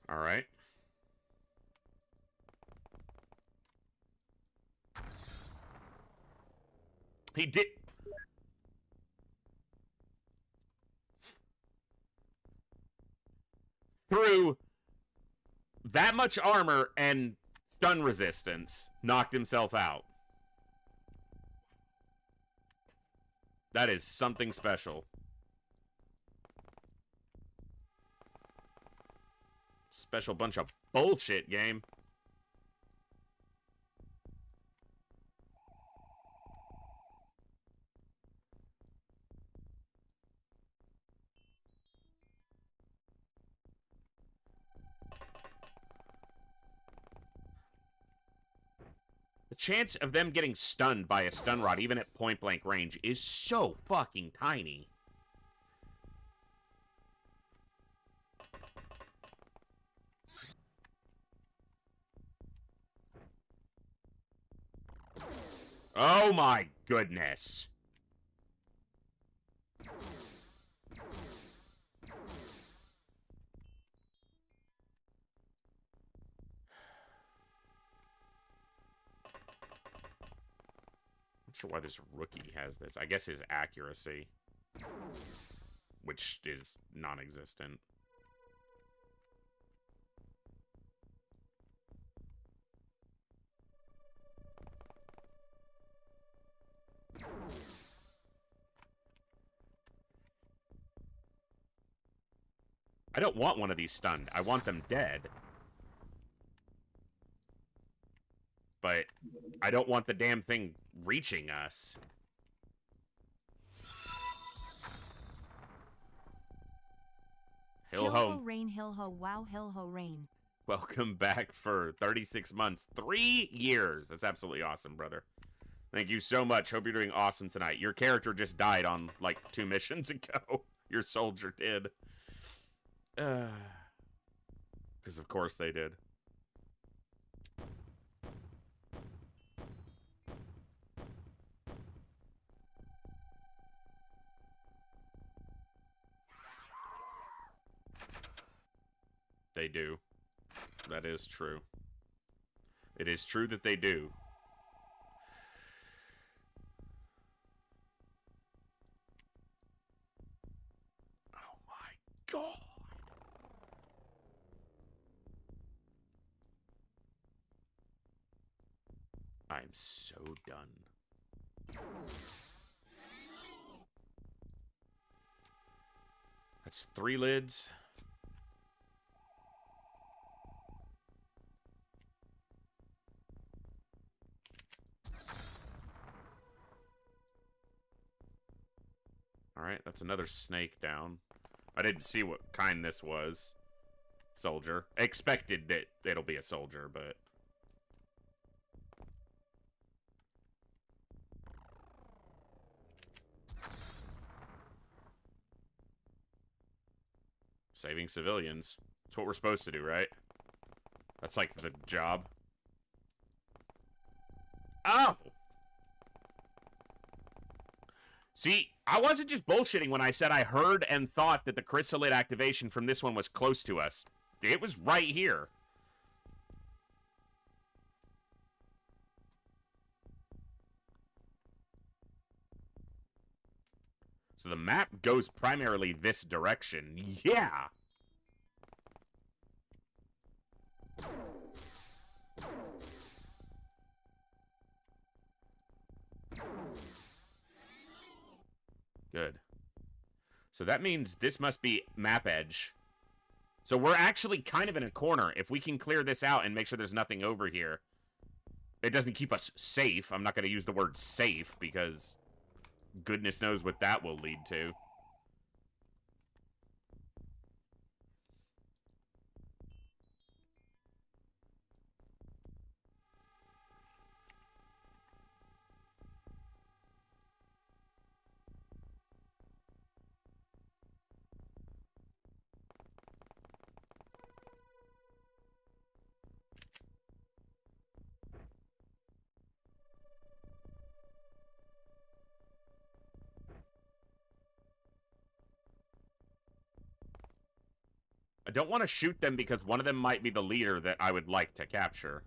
All right. He did. Through that much armor and stun resistance, knocked himself out. That is something special. Special bunch of bullshit, game. The chance of them getting stunned by a stun rod, even at point blank range, is so fucking tiny. Oh my goodness. Not sure why this rookie has this. I guess his accuracy, which is non-existent. I don't want one of these stunned. I want them dead. But I don't want the damn thing reaching us. Hill ho. Rain, hill ho, wow, hill ho, rain. Welcome back for 36 months. 3 years. That's absolutely awesome, brother. Thank you so much. Hope you're doing awesome tonight. Your character just died on, like, 2 missions ago. Your soldier did. Because of course they did. They do. That is true. It is true that they do. Oh my God. I'm so done. That's 3 lids. Alright, that's another snake down. I didn't see what kind this was. Soldier. Expected that it'll be a soldier, but... Saving civilians. That's what we're supposed to do, right? That's like the job. Oh! See, I wasn't just bullshitting when I said I heard and thought that the chrysalid activation from this one was close to us. It was right here. So the map goes primarily this direction. Yeah! Good. So that means this must be map edge. So we're actually kind of in a corner. If we can clear this out and make sure there's nothing over here, it doesn't keep us safe. I'm not going to use the word safe because goodness knows what that will lead to. I don't want to shoot them because one of them might be the leader that I would like to capture.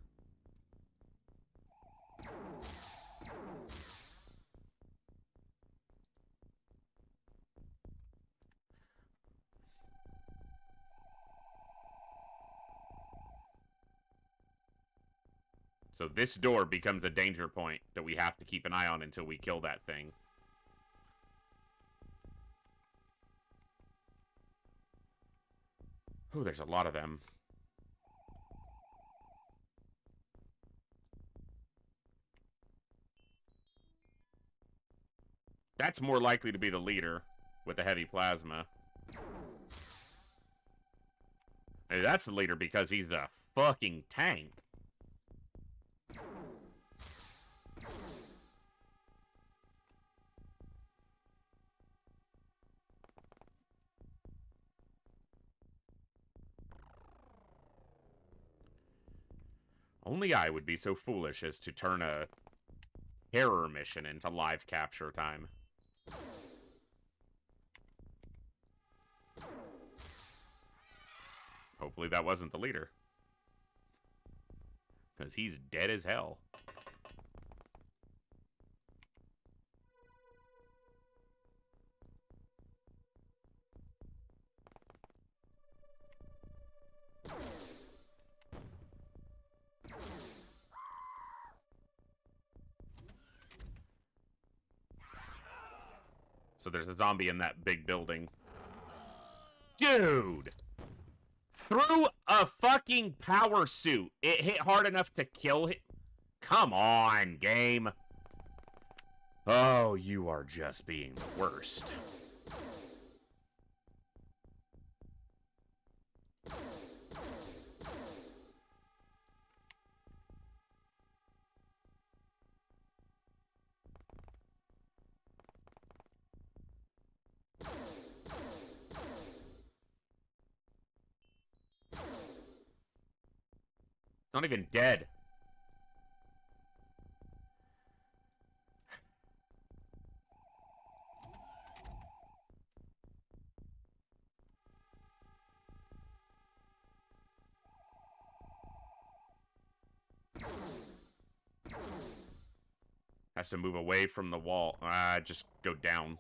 So this door becomes a danger point that we have to keep an eye on until we kill that thing. Oh, there's a lot of them. That's more likely to be the leader with the heavy plasma. Hey, that's the leader because he's a fucking tank. Only I would be so foolish as to turn a terror mission into live capture time. Hopefully that wasn't the leader. Because he's dead as hell. So there's a zombie in that big building. Dude! Through a fucking power suit, it hit hard enough to kill him? Come on, game. Oh, you are just being the worst. Not even dead. Has to move away from the wall. Just go down.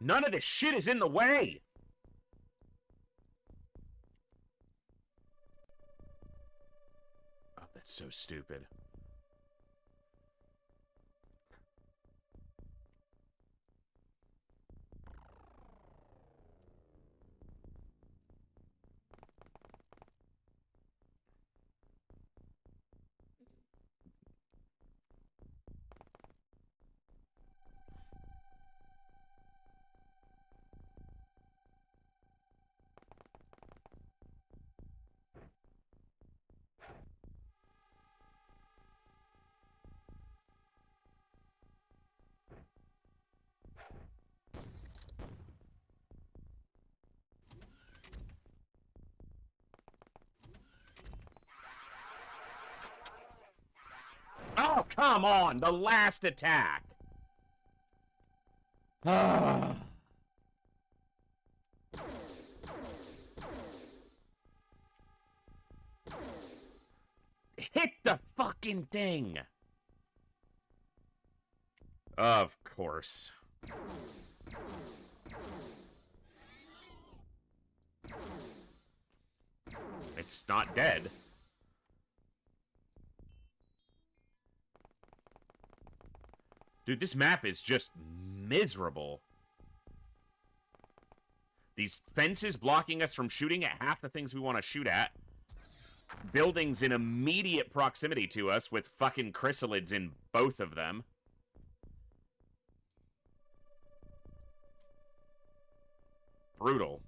None of this shit is in the way! Oh, that's so stupid. Oh, come on! The last attack! Ah. Hit the fucking thing! Of course. It's not dead. Dude, this map is just miserable. These fences blocking us from shooting at half the things we want to shoot at. Buildings in immediate proximity to us with fucking chrysalids in both of them. Brutal.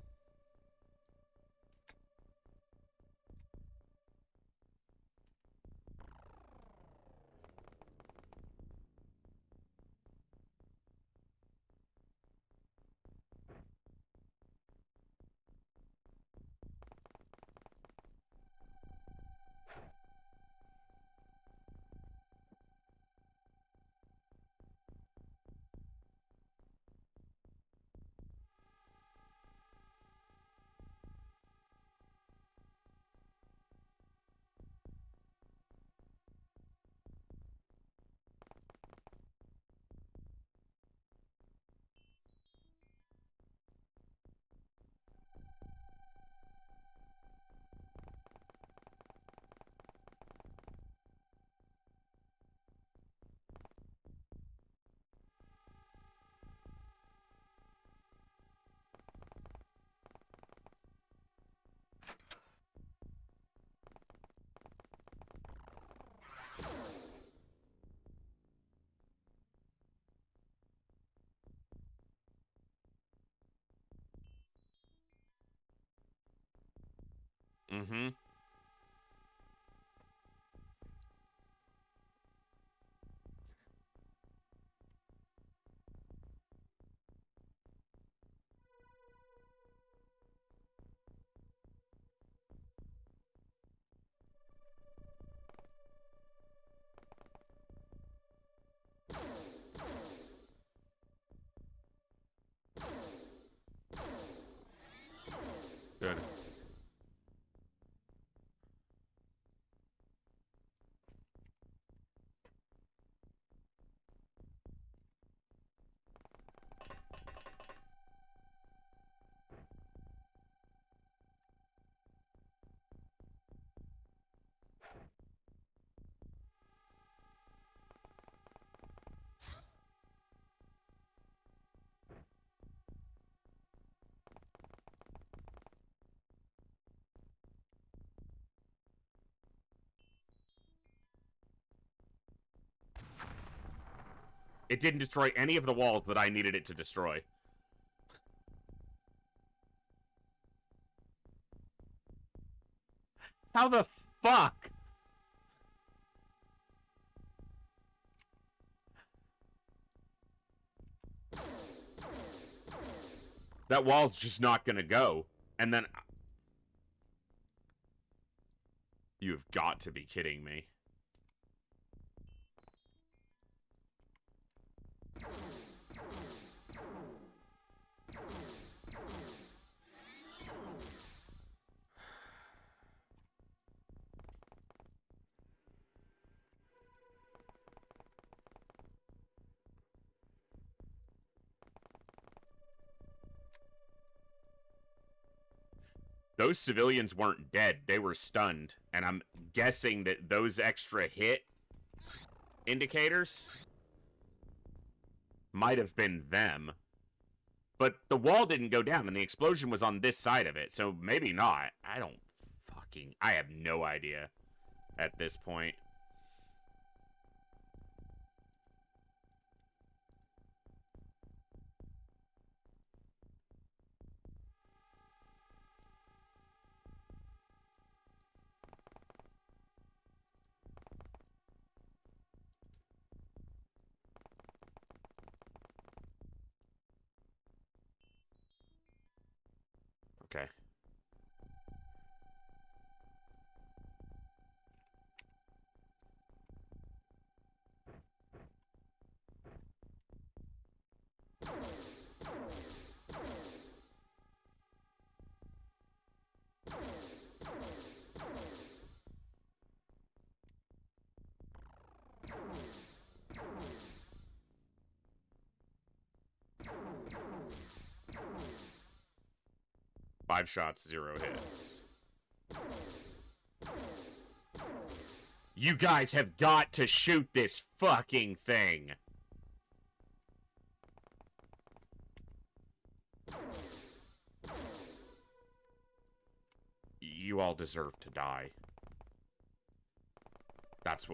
Mm-hmm. Good. It didn't destroy any of the walls that I needed it to destroy. How the fuck? That wall's just not gonna go. And then... You've got to be kidding me. those civilians weren't dead. They were stunned. And I'm guessing that those extra hit indicators might have been them. But the wall didn't go down, and the explosion was on this side of it, so maybe not. I have no idea at this point. Okay. Five shots, 0 hits. You guys have got to shoot this fucking thing. You all deserve to die. That's.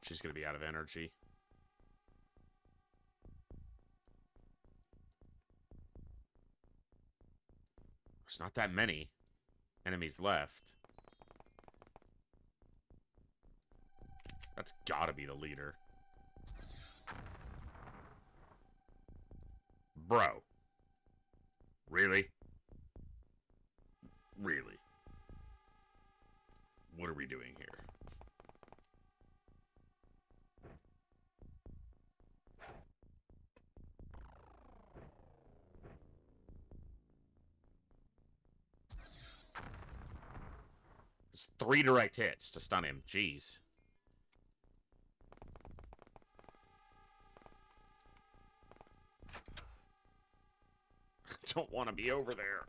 She's gonna be out of energy. There's not that many enemies left. That's gotta be the leader. Bro. Really? Really? What are we doing here? It's 3 direct hits to stun him. Jeez. Don't want to be over there.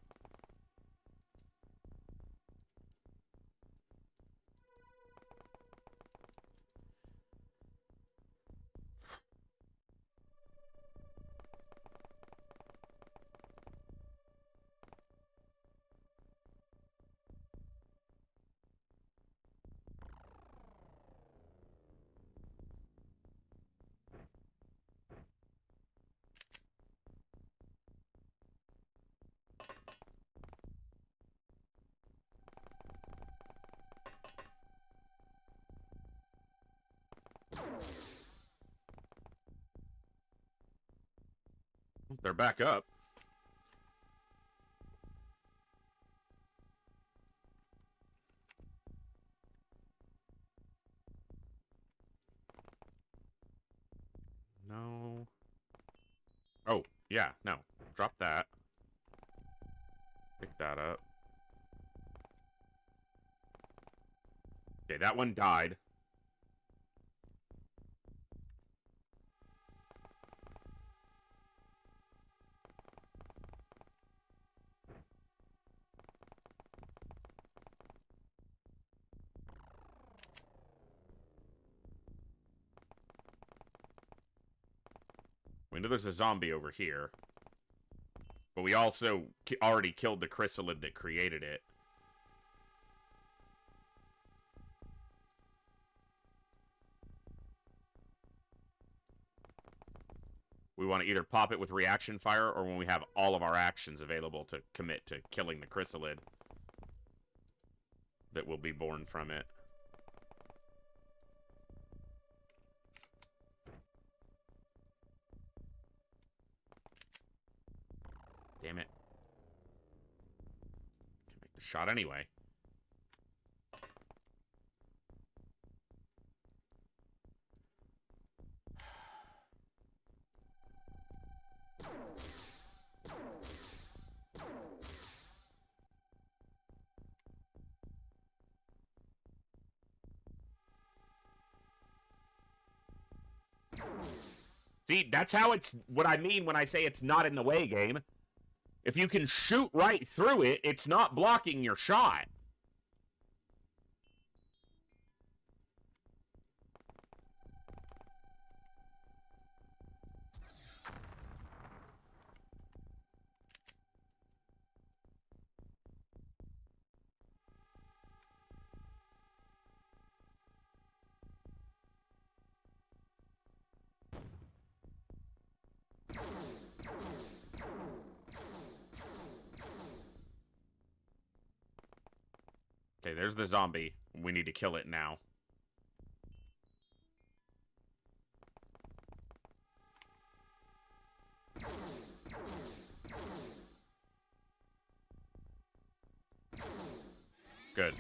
They're back up. No. Oh, yeah, no. Drop that. Pick that up. Okay, that one died. We know there's a zombie over here. But we also already killed the chrysalid that created it. We want to either pop it with reaction fire or when we have all of our actions available to commit to killing the chrysalid that will be born from it. Damn it. Can make the shot anyway. See, that's how it's what I mean when I say it's not in the way, game. If you can shoot right through it, it's not blocking your shot. Okay, there's the zombie. We need to kill it now. Good.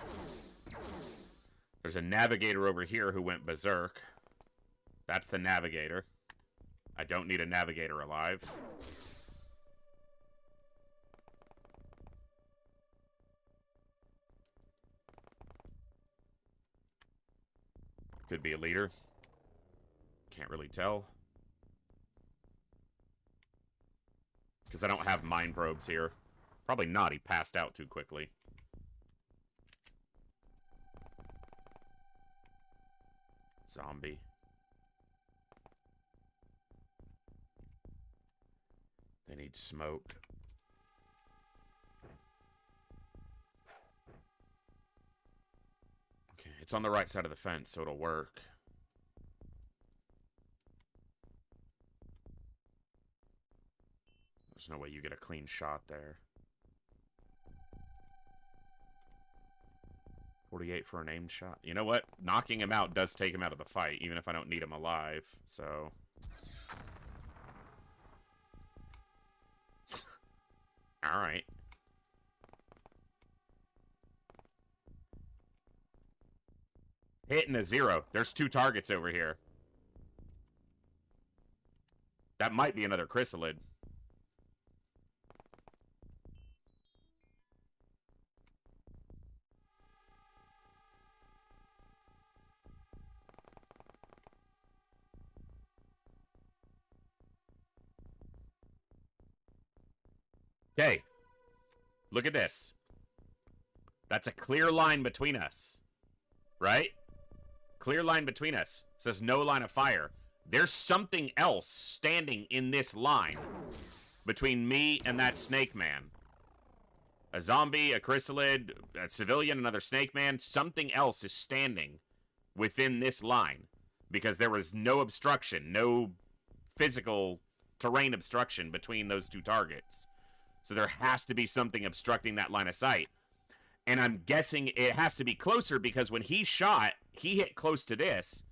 There's a navigator over here who went berserk. That's the navigator. I don't need a navigator alive. Could be a leader. Can't really tell. Because I don't have mine probes here. Probably not. He passed out too quickly. Zombie. They need smoke. Okay, it's on the right side of the fence, so it'll work. There's no way you get a clean shot there. 48 for an aimed shot. You know what? Knocking him out does take him out of the fight, even if I don't need him alive, so... Alright. Hitting a 0. There's 2 targets over here. That might be another chrysalid. Okay. Look at this. That's a clear line between us. Right? Clear line between us. Says no line of fire. There's something else standing in this line between me and that snake man. A zombie, a chrysalid, a civilian, another snake man. Something else is standing within this line because there was no obstruction, no physical terrain obstruction between those 2 targets. So there has to be something obstructing that line of sight. And I'm guessing it has to be closer because when he shot, he hit close to this.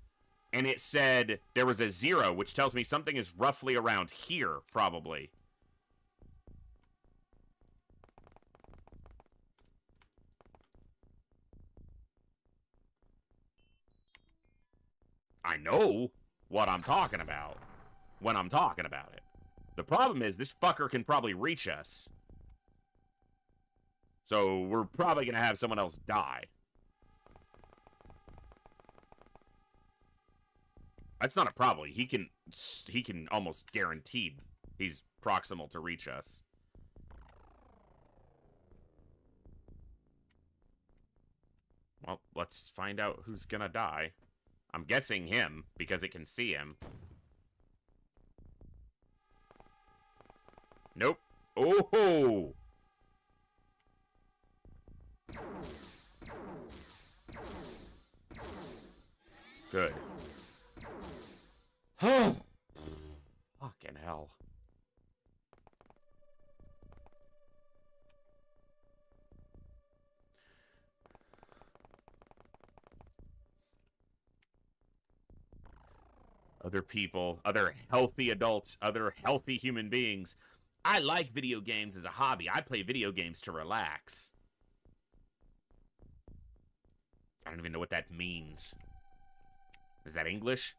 And it said there was a 0, which tells me something is roughly around here, probably. I know what I'm talking about when I'm talking about it. The problem is this fucker can probably reach us. So we're probably going to have someone else die. That's not a problem. He can almost guaranteed he's proximal to reach us. Well, let's find out who's going to die. I'm guessing him because it can see him. Nope. Oh! Good. Fucking hell. Other people, other healthy adults, other healthy human beings. I like video games as a hobby. I play video games to relax. I don't even know what that means. Is that English?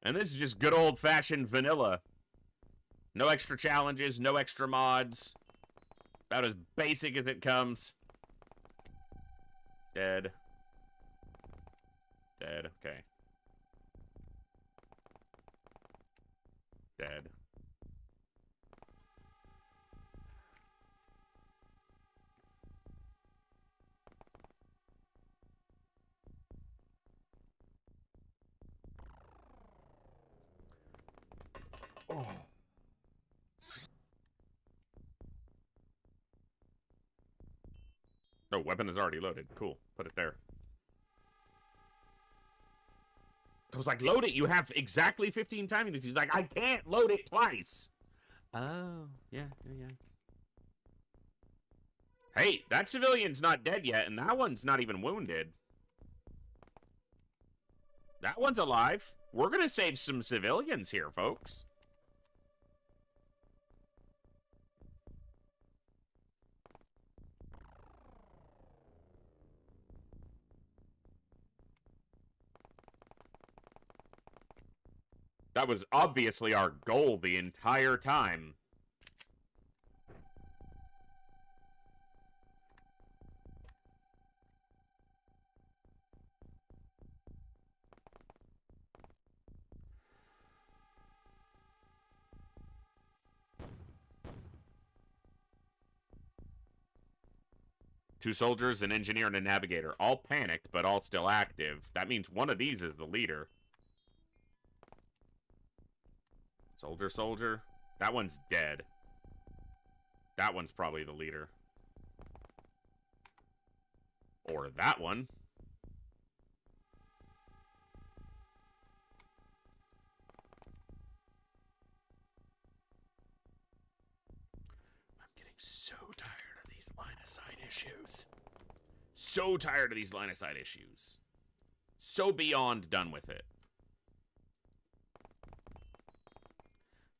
And this is just good old-fashioned vanilla. No extra challenges, no extra mods. About as basic as it comes. Dead. Dead, okay. Dead. Oh. No, weapon is already loaded. Cool. Put it there. I was like, load it. You have exactly 15 time units. He's like, I can't load it twice. Oh, yeah. Hey, that civilian's not dead yet, and that one's not even wounded. That one's alive. We're gonna save some civilians here, folks. That was obviously our goal the entire time. Two soldiers, an engineer, and a navigator. All panicked, but all still active. That means one of these is the leader. Soldier. That one's dead. That one's probably the leader. Or that one. I'm getting so tired of these line of sight issues. So tired of these line of sight issues. So beyond done with it.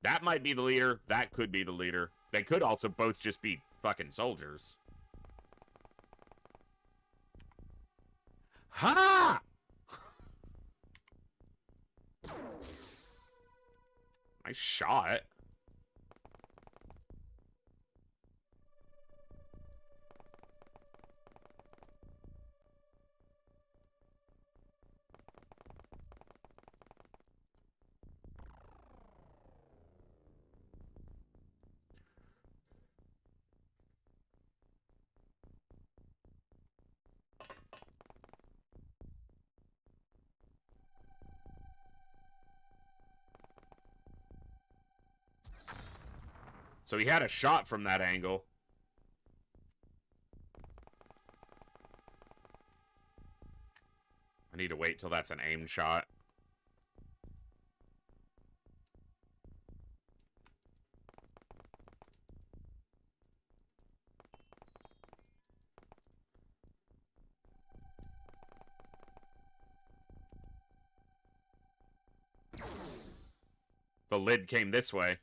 That might be the leader. That could be the leader. They could also both just be fucking soldiers. Ha! Nice shot. So he had a shot from that angle. I need to wait till that's an aimed shot. The lid came this way.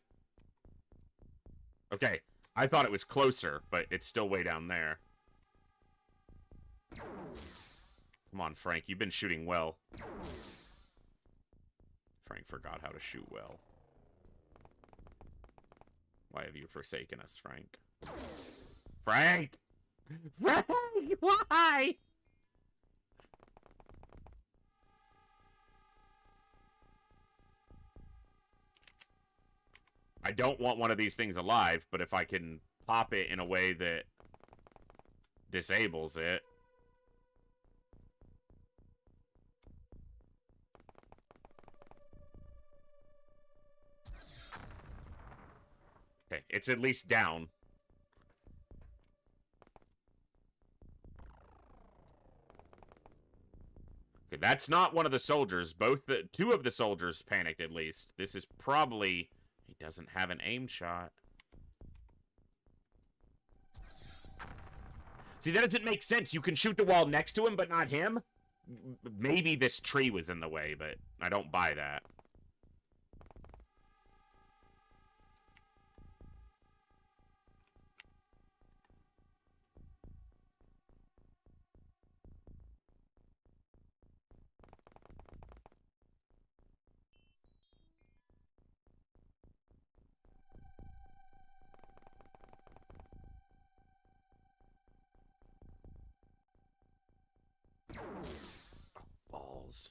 Okay, I thought it was closer, but it's still way down there. Come on, Frank, you've been shooting well. Frank forgot how to shoot well. Why have you forsaken us, Frank? Frank! Frank! Why? I don't want one of these things alive, but if I can pop it in a way that disables it. Okay, it's at least down. Okay, that's not one of the soldiers. Two of the soldiers panicked at least. This is probably... He doesn't have an aim shot. See, that doesn't make sense. You can shoot the wall next to him, but not him? Maybe this tree was in the way, but I don't buy that. Balls.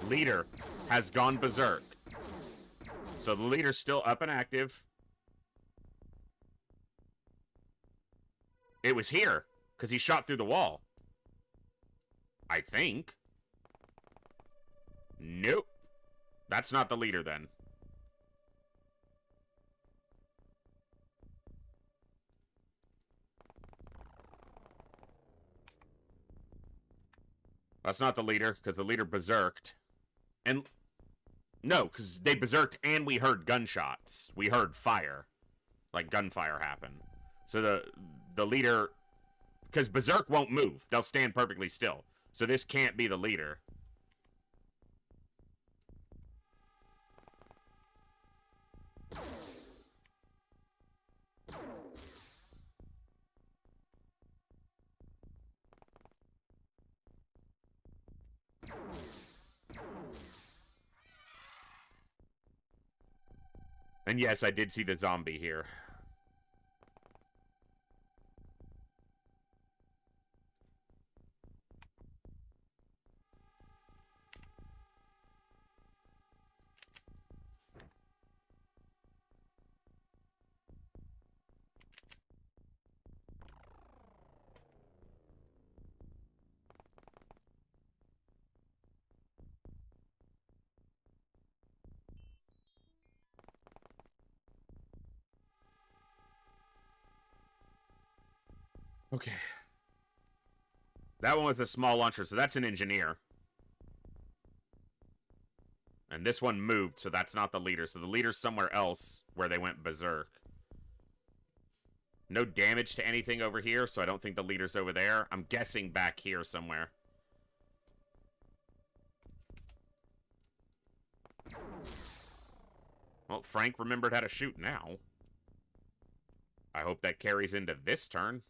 Leader has gone berserk. So the leader's still up and active. It was here, because he shot through the wall. I think. Nope. That's not the leader then. That's not the leader, because the leader berserked. And... no, because they berserked and we heard gunshots. We heard fire. Like gunfire happen. So the leader... because berserk won't move. They'll stand perfectly still. So this can't be the leader. And yes, I did see the zombie here. Okay. That one was a small launcher, so that's an engineer. And this one moved, so that's not the leader. So the leader's somewhere else where they went berserk. No damage to anything over here, so I don't think the leader's over there. I'm guessing back here somewhere. Well, Frank remembered how to shoot now. I hope that carries into this turn.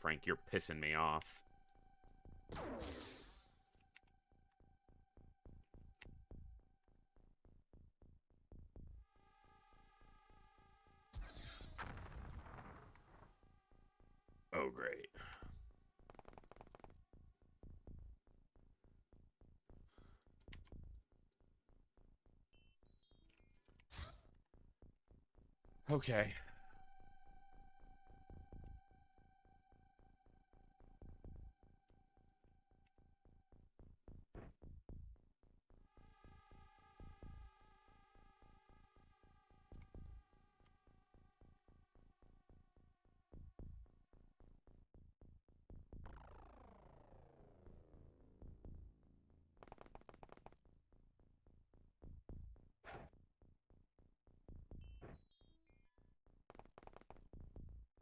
Frank, you're pissing me off. Oh, great. Okay.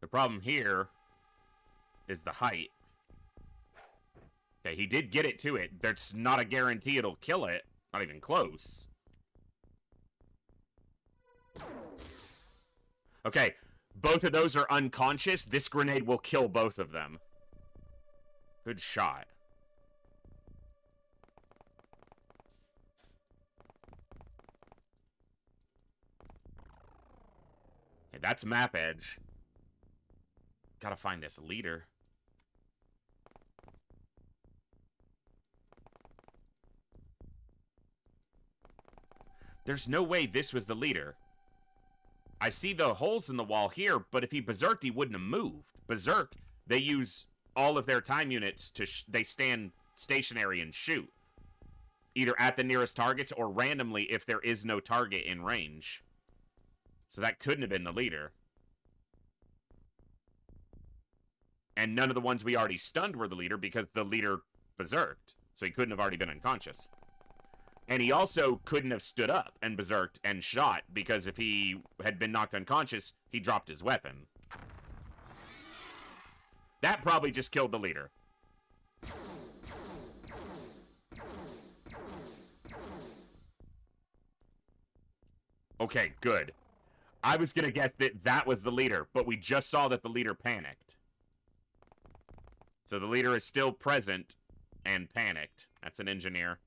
The problem here is the height. Okay, he did get it to it. That's not a guarantee it'll kill it. Not even close. Okay, both of those are unconscious. This grenade will kill both of them. Good shot. Okay, that's map edge. Gotta find this leader. There's no way this was the leader. I see the holes in the wall here, but if he berserked, he wouldn't have moved. Berserk They use all of their time units to they stand stationary and shoot, either at the nearest targets or randomly if there is no target in range. So that couldn't have been the leader. And none of the ones we already stunned were the leader because the leader berserked. So he couldn't have already been unconscious. And he also couldn't have stood up and berserked and shot because if he had been knocked unconscious, he dropped his weapon. That probably just killed the leader. Okay, good. I was going to guess that that was the leader, but we just saw that the leader panicked. So the leader is still present and panicked. That's an engineer.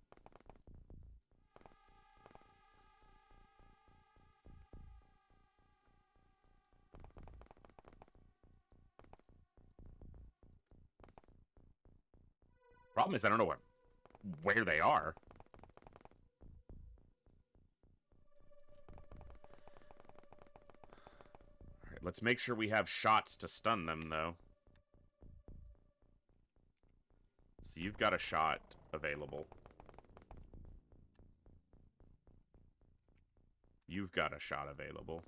Problem is, I don't know where they are. Alright, let's make sure we have shots to stun them, though. So you've got a shot available. You've got a shot available.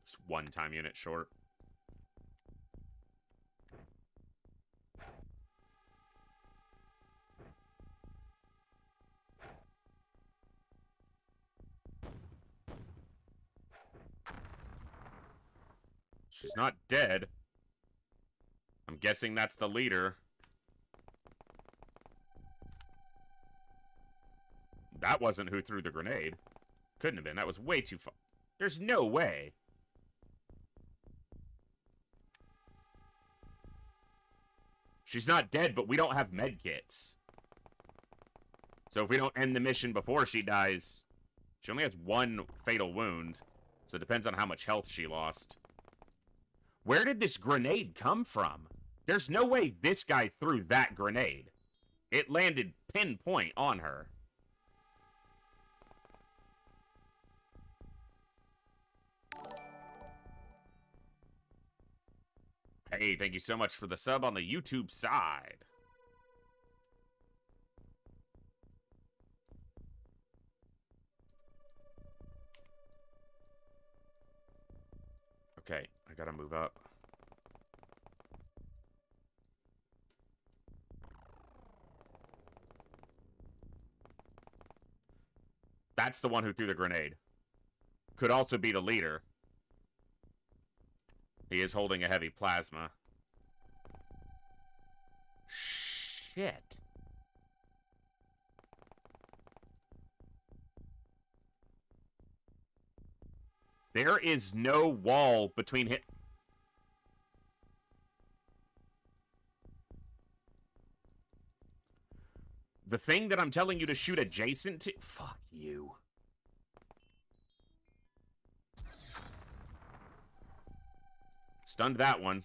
Just one time unit short. She's not dead. I'm guessing that's the leader. That wasn't who threw the grenade. Couldn't have been. That was way too far. There's no way. She's not dead, but we don't have med kits. So if we don't end the mission before she dies... She only has one fatal wound. So it depends on how much health she lost. Where did this grenade come from? There's no way this guy threw that grenade. It landed pinpoint on her. Hey, thank you so much for the sub on the YouTube side. Okay, I gotta move up. That's the one who threw the grenade. Could also be the leader. He is holding a heavy plasma. Shit. There is no wall between him. The thing that I'm telling you to shoot adjacent to... Fuck you. Stunned that one.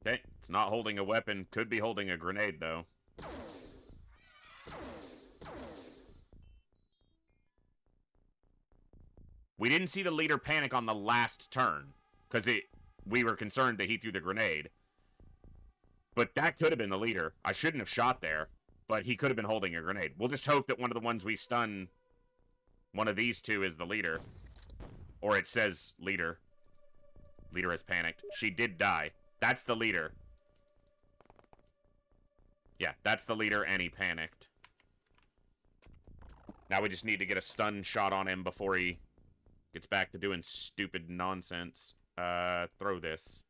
Okay, it's not holding a weapon. Could be holding a grenade, though. We didn't see the leader panic on the last turn, because we were concerned that he threw the grenade. But that could have been the leader. I shouldn't have shot there, but he could have been holding a grenade. We'll just hope that one of the ones we stun, one of these two is the leader. Or it says leader. Leader has panicked. She did die. That's the leader. Yeah, that's the leader, and he panicked. Now we just need to get a stun shot on him before he gets back to doing stupid nonsense. Throw this.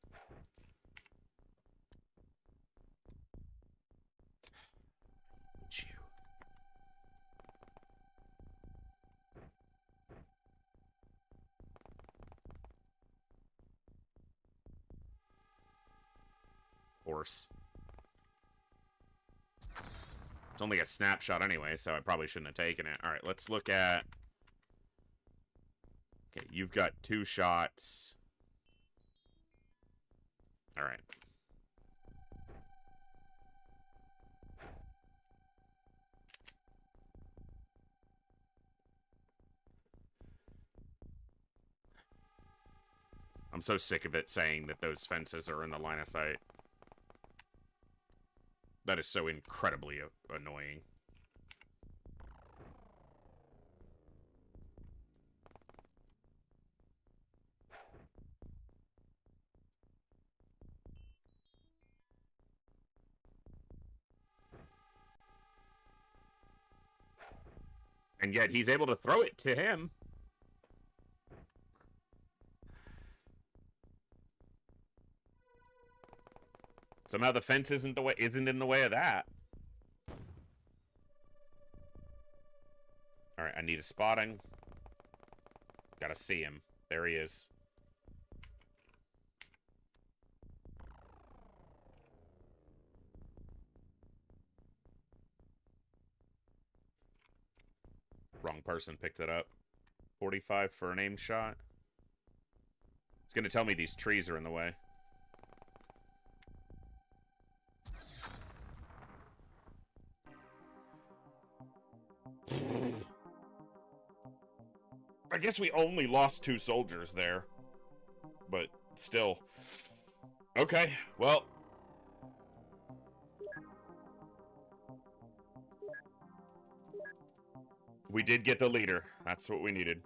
Horse. It's only a snapshot anyway, so I probably shouldn't have taken it. All right, let's look at... Okay, you've got 2 shots. All right. I'm so sick of it saying that those fences are in the line of sight. That is so incredibly annoying. And yet he's able to throw it to him. Somehow the fence isn't in the way of that. All right, I need a spotting. Gotta see him. There he is. Wrong person picked it up. 45 for an aim shot. It's gonna tell me these trees are in the way. I guess we only lost 2 soldiers there. But still. Okay, well. We did get the leader. That's what we needed.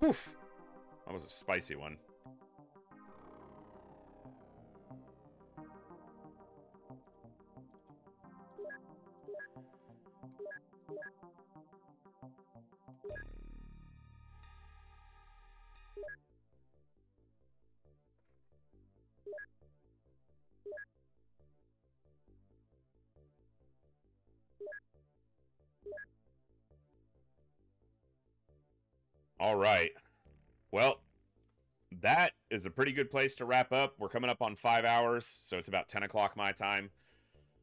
Oof. That was a spicy one. All right. Well, that is a pretty good place to wrap up. We're coming up on 5 hours, so it's about 10 o'clock my time.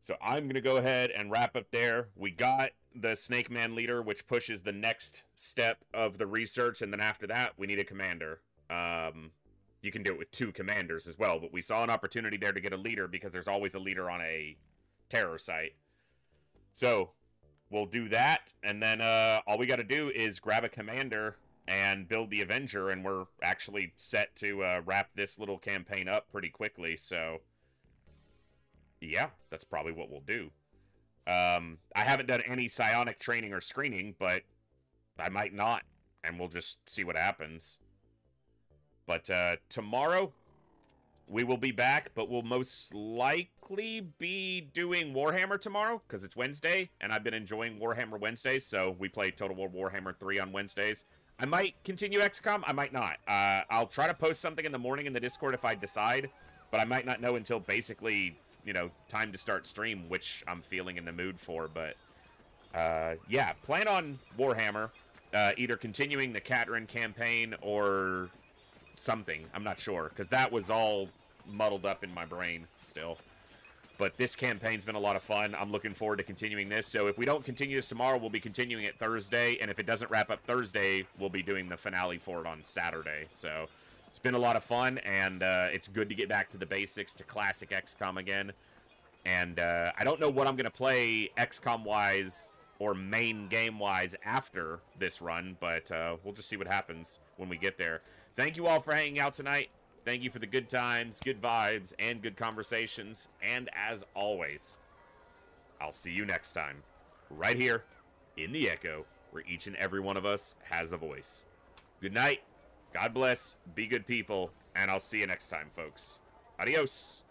So I'm going to go ahead and wrap up there. We got the Snake Man leader, which pushes the next step of the research, and then after that, we need a commander. You can do it with 2 commanders as well, but we saw an opportunity there to get a leader because there's always a leader on a terror site. So we'll do that, and then all we got to do is grab a commander and build the Avenger, and we're actually set to wrap this little campaign up pretty quickly, so yeah, that's probably what we'll do. I haven't done any psionic training or screening, but I might not, and we'll just see what happens. But tomorrow, we will be back, but we'll most likely be doing Warhammer tomorrow, because it's Wednesday, and I've been enjoying Warhammer Wednesdays, so we play Total War Warhammer 3 on Wednesdays. I might continue XCOM, I might not. I'll try to post something in the morning in the Discord if I decide, but I might not know until basically, you know, time to start stream, which I'm feeling in the mood for. But, yeah, plan on Warhammer, either continuing the Catrin campaign or something. I'm not sure, because that was all muddled up in my brain still. But this campaign's been a lot of fun. I'm looking forward to continuing this. So if we don't continue this tomorrow, we'll be continuing it Thursday. And if it doesn't wrap up Thursday, we'll be doing the finale for it on Saturday. So it's been a lot of fun, and it's good to get back to the basics, to classic XCOM again. And I don't know what I'm going to play XCOM-wise or main game-wise after this run, but we'll just see what happens when we get there. Thank you all for hanging out tonight. Thank you for the good times, good vibes, and good conversations. And as always, I'll see you next time, right here in the Echo, where each and every one of us has a voice. Good night, God bless, be good people, and I'll see you next time, folks. Adios.